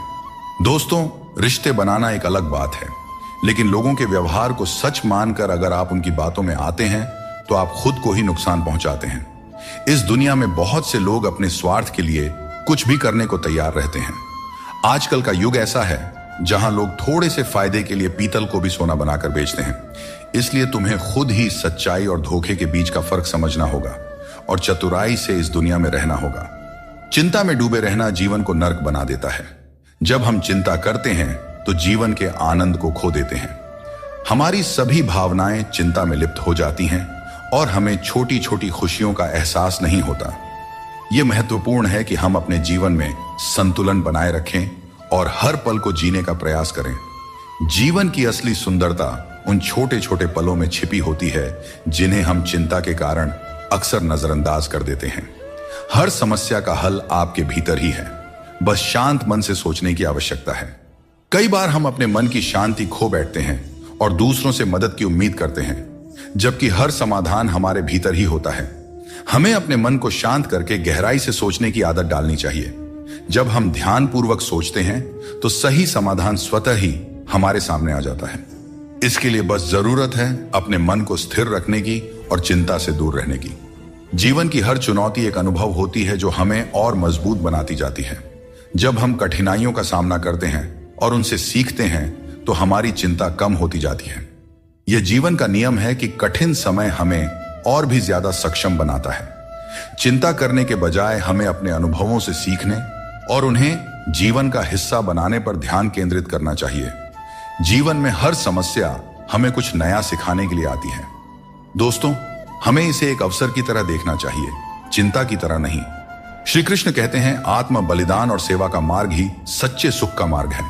दोस्तों, रिश्ते बनाना एक अलग बात है, लेकिन लोगों के व्यवहार को सच मानकर अगर आप उनकी बातों में आते हैं तो आप खुद को ही नुकसान पहुंचाते हैं। इस दुनिया में बहुत से लोग अपने स्वार्थ के लिए कुछ भी करने को तैयार रहते हैं। आजकल का युग ऐसा है जहां लोग थोड़े से फायदे के लिए पीतल को भी सोना बनाकर बेचते हैं। इसलिए तुम्हें खुद ही सच्चाई और धोखे के बीच का फर्क समझना होगा और चतुराई से इस दुनिया में रहना होगा। चिंता में डूबे रहना जीवन को नर्क बना देता है। जब हम चिंता करते हैं तो जीवन के आनंद को खो देते हैं। हमारी सभी भावनाएं चिंता में लिप्त हो जाती हैं और हमें छोटी छोटी खुशियों का एहसास नहीं होता। यह महत्वपूर्ण है कि हम अपने जीवन में संतुलन बनाए रखें और हर पल को जीने का प्रयास करें। जीवन की असली सुंदरता उन छोटे छोटे पलों में छिपी होती है जिन्हें हम चिंता के कारण अक्सर नजरअंदाज कर देते हैं। हर समस्या का हल आपके भीतर ही है, बस शांत मन से सोचने की आवश्यकता है। कई बार हम अपने मन की शांति खो बैठते हैं और दूसरों से मदद की उम्मीद करते हैं, जबकि हर समाधान हमारे भीतर ही होता है। हमें अपने मन को शांत करके गहराई से सोचने की आदत डालनी चाहिए। जब हम ध्यानपूर्वक सोचते हैं तो सही समाधान स्वतः ही हमारे सामने आ जाता है। इसके लिए बस जरूरत है अपने मन को स्थिर रखने की और चिंता से दूर रहने की। जीवन की हर चुनौती एक अनुभव होती है जो हमें और मजबूत बनाती जाती है। जब हम कठिनाइयों का सामना करते हैं और उनसे सीखते हैं तो हमारी चिंता कम होती जाती है। यह जीवन का नियम है कि कठिन समय हमें और भी ज्यादा सक्षम बनाता है। चिंता करने के बजाय हमें अपने अनुभवों से सीखने और उन्हें जीवन का हिस्सा बनाने पर ध्यान केंद्रित करना चाहिए। जीवन में हर समस्या हमें कुछ नया सिखाने के लिए आती है। दोस्तों, हमें इसे एक अवसर की तरह देखना चाहिए, चिंता की तरह नहीं। श्री कृष्ण कहते हैं, आत्म बलिदान और सेवा का मार्ग ही सच्चे सुख का मार्ग है।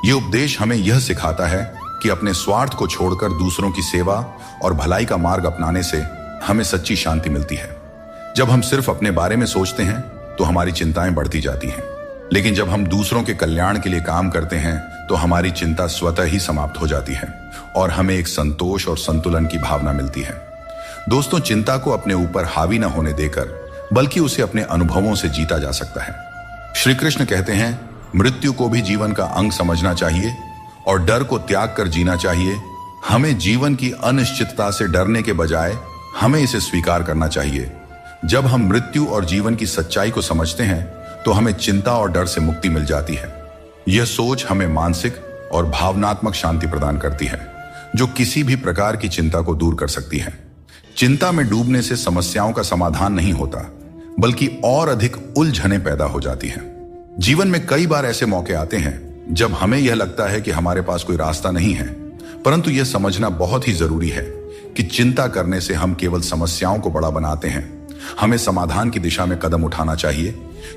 यह उपदेश हमें यह सिखाता है कि अपने स्वार्थ को छोड़कर दूसरों की सेवा और भलाई का मार्ग अपनाने से हमें सच्ची शांति मिलती है। जब हम सिर्फ अपने बारे में सोचते हैं तो हमारी चिंताएं बढ़ती जाती हैं, लेकिन जब हम दूसरों के कल्याण के लिए काम करते हैं तो हमारी चिंता स्वतः ही समाप्त हो जाती है और हमें एक संतोष और संतुलन की भावना मिलती है। दोस्तों, चिंता को अपने ऊपर हावी न होने देकर बल्कि उसे अपने अनुभवों से जीता जा सकता है। श्री कृष्ण कहते हैं, मृत्यु को भी जीवन का अंग समझना चाहिए और डर को त्याग कर जीना चाहिए। हमें जीवन की अनिश्चितता से डरने के बजाय हमें इसे स्वीकार करना चाहिए। जब हम मृत्यु और जीवन की सच्चाई को समझते हैं तो हमें चिंता और डर से मुक्ति मिल जाती है। यह सोच हमें मानसिक और भावनात्मक शांति प्रदान करती है, जो किसी भी प्रकार की चिंता को दूर कर सकती है। चिंता में डूबने से समस्याओं का समाधान नहीं होता, बल्कि और अधिक उलझने पैदा हो जाती हैं। जीवन में कई बार ऐसे मौके आते हैं जब हमें यह लगता है कि हमारे पास कोई रास्ता नहीं है, परंतु यह समझना बहुत ही जरूरी है कि चिंता करने से हम केवल समस्याओं को बड़ा बनाते हैं। हमें समाधान की दिशा में कदम उठाना चाहिए,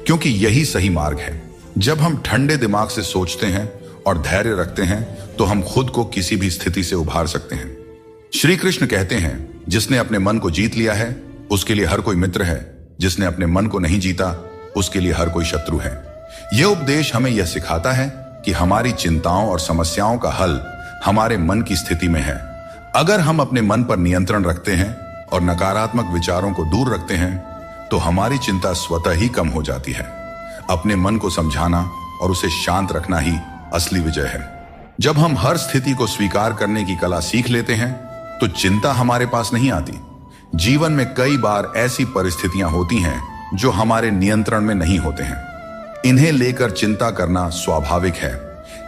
क्योंकि यही सही मार्ग है। जब हम ठंडे दिमाग से सोचते हैं और धैर्य रखते हैं तो हम खुद को किसी भी स्थिति से उभार सकते हैं। श्री कृष्ण कहते हैं, जिसने अपने मन को जीत लिया है उसके लिए हर कोई मित्र है, जिसने अपने मन को नहीं जीता उसके लिए हर कोई शत्रु है। यह उपदेश हमें यह सिखाता है कि हमारी चिंताओं और समस्याओं का हल हमारे मन की स्थिति में है। अगर हम अपने मन पर नियंत्रण रखते हैं और नकारात्मक विचारों को दूर रखते हैं तो हमारी चिंता स्वतः ही कम हो जाती है। अपने मन को समझाना और उसे शांत रखना ही असली विजय है। जब हम हर स्थिति को स्वीकार करने की कला सीख लेते हैं तो चिंता हमारे पास नहीं आती। जीवन में कई बार ऐसी परिस्थितियां होती हैं जो हमारे नियंत्रण में नहीं होते हैं। इन्हें लेकर चिंता करना स्वाभाविक है,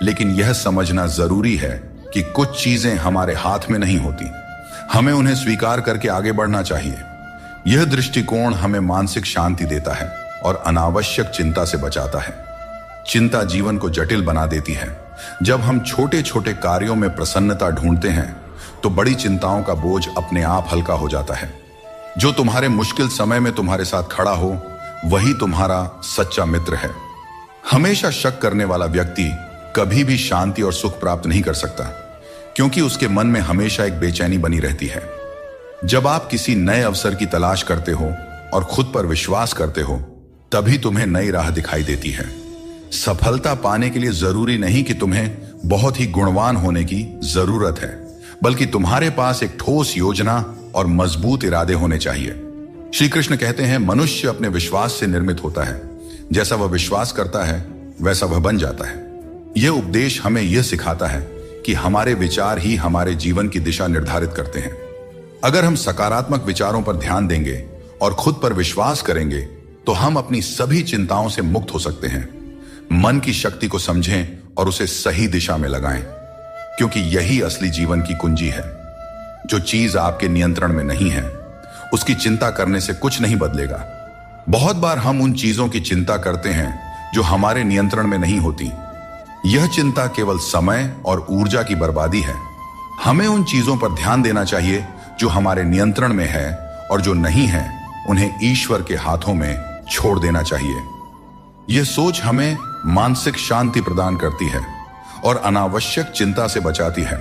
लेकिन यह समझना जरूरी है कि कुछ चीजें हमारे हाथ में नहीं होती। हमें उन्हें स्वीकार करके आगे बढ़ना चाहिए। यह दृष्टिकोण हमें मानसिक शांति देता है और अनावश्यक चिंता से बचाता है। चिंता जीवन को जटिल बना देती है। जब हम छोटे छोटे कार्यों में प्रसन्नता ढूंढते हैं तो बड़ी चिंताओं का बोझ अपने आप हल्का हो जाता है। जो तुम्हारे मुश्किल समय में तुम्हारे साथ खड़ा हो वही तुम्हारा सच्चा मित्र है। हमेशा शक करने वाला व्यक्ति कभी भी शांति और सुख प्राप्त नहीं कर सकता, क्योंकि उसके मन में हमेशा एक बेचैनी बनी रहती है। जब आप किसी नए अवसर की तलाश करते हो और खुद पर विश्वास करते हो, तभी तुम्हें नई राह दिखाई देती है। सफलता पाने के लिए जरूरी नहीं कि तुम्हें बहुत ही गुणवान होने की जरूरत है, बल्कि तुम्हारे पास एक ठोस योजना और मजबूत इरादे होने चाहिए। श्री कृष्ण कहते हैं, मनुष्य अपने विश्वास से निर्मित होता है। जैसा वह विश्वास करता है वैसा वह बन जाता है। यह उपदेश हमें यह सिखाता है कि हमारे विचार ही हमारे जीवन की दिशा निर्धारित करते हैं। अगर हम सकारात्मक विचारों पर ध्यान देंगे और खुद पर विश्वास करेंगे तो हम अपनी सभी चिंताओं से मुक्त हो सकते हैं। मन की शक्ति को समझें और उसे सही दिशा में लगाएं, क्योंकि यही असली जीवन की कुंजी है। जो चीज आपके नियंत्रण में नहीं है, उसकी चिंता करने से कुछ नहीं बदलेगा। बहुत बार हम उन चीजों की चिंता करते हैं जो हमारे नियंत्रण में नहीं होती। यह चिंता केवल समय और ऊर्जा की बर्बादी है। हमें उन चीजों पर ध्यान देना चाहिए जो हमारे नियंत्रण में है, और जो नहीं है उन्हें ईश्वर के हाथों में छोड़ देना चाहिए। यह सोच हमें मानसिक शांति प्रदान करती है और अनावश्यक चिंता से बचाती है।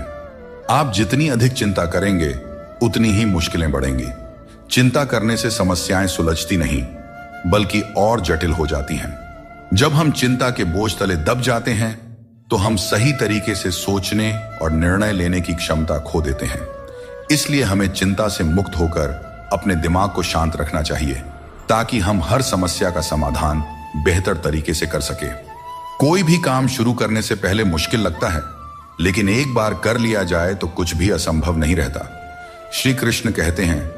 आप जितनी अधिक चिंता करेंगे उतनी ही मुश्किलें बढ़ेंगी। चिंता करने से समस्याएं सुलझती नहीं, बल्कि और जटिल हो जाती हैं। जब हम चिंता के बोझ तले दब जाते हैं तो हम सही तरीके से सोचने और निर्णय लेने की क्षमता खो देते हैं। इसलिए हमें चिंता से मुक्त होकर अपने दिमाग को शांत रखना चाहिए, ताकि हम हर समस्या का समाधान बेहतर तरीके से कर सके। कोई भी काम शुरू करने से पहले मुश्किल लगता है, लेकिन एक बार कर लिया जाए तो कुछ भी असंभव नहीं रहता। श्री कृष्ण कहते हैं,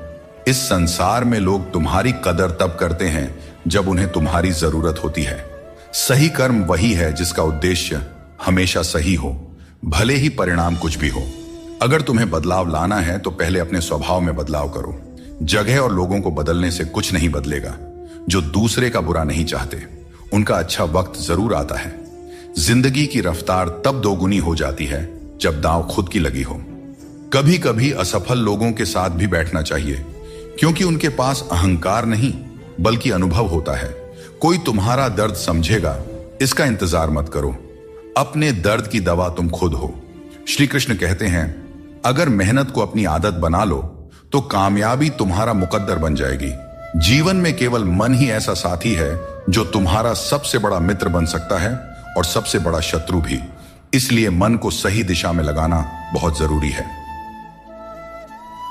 इस संसार में लोग तुम्हारी कदर तब करते हैं जब उन्हें तुम्हारी जरूरत होती है। सही कर्म वही है जिसका उद्देश्य हमेशा सही हो, भले ही परिणाम कुछ भी हो। अगर तुम्हें बदलाव लाना है तो पहले अपने स्वभाव में बदलाव करो। जगह और लोगों को बदलने से कुछ नहीं बदलेगा। जो दूसरे का बुरा नहीं चाहते, उनका अच्छा वक्त जरूर आता है। जिंदगी की रफ्तार तब दोगुनी हो जाती है जब दांव खुद की लगी हो। कभी कभी असफल लोगों के साथ भी बैठना चाहिए, क्योंकि उनके पास अहंकार नहीं बल्कि अनुभव होता है। कोई तुम्हारा दर्द समझेगा, इसका इंतजार मत करो। अपने दर्द की दवा तुम खुद हो। श्री कृष्ण कहते हैं, अगर मेहनत को अपनी आदत बना लो तो कामयाबी तुम्हारा मुकद्दर बन जाएगी। जीवन में केवल मन ही ऐसा साथी है जो तुम्हारा सबसे बड़ा मित्र बन सकता है और सबसे बड़ा शत्रु भी। इसलिए मन को सही दिशा में लगाना बहुत जरूरी है।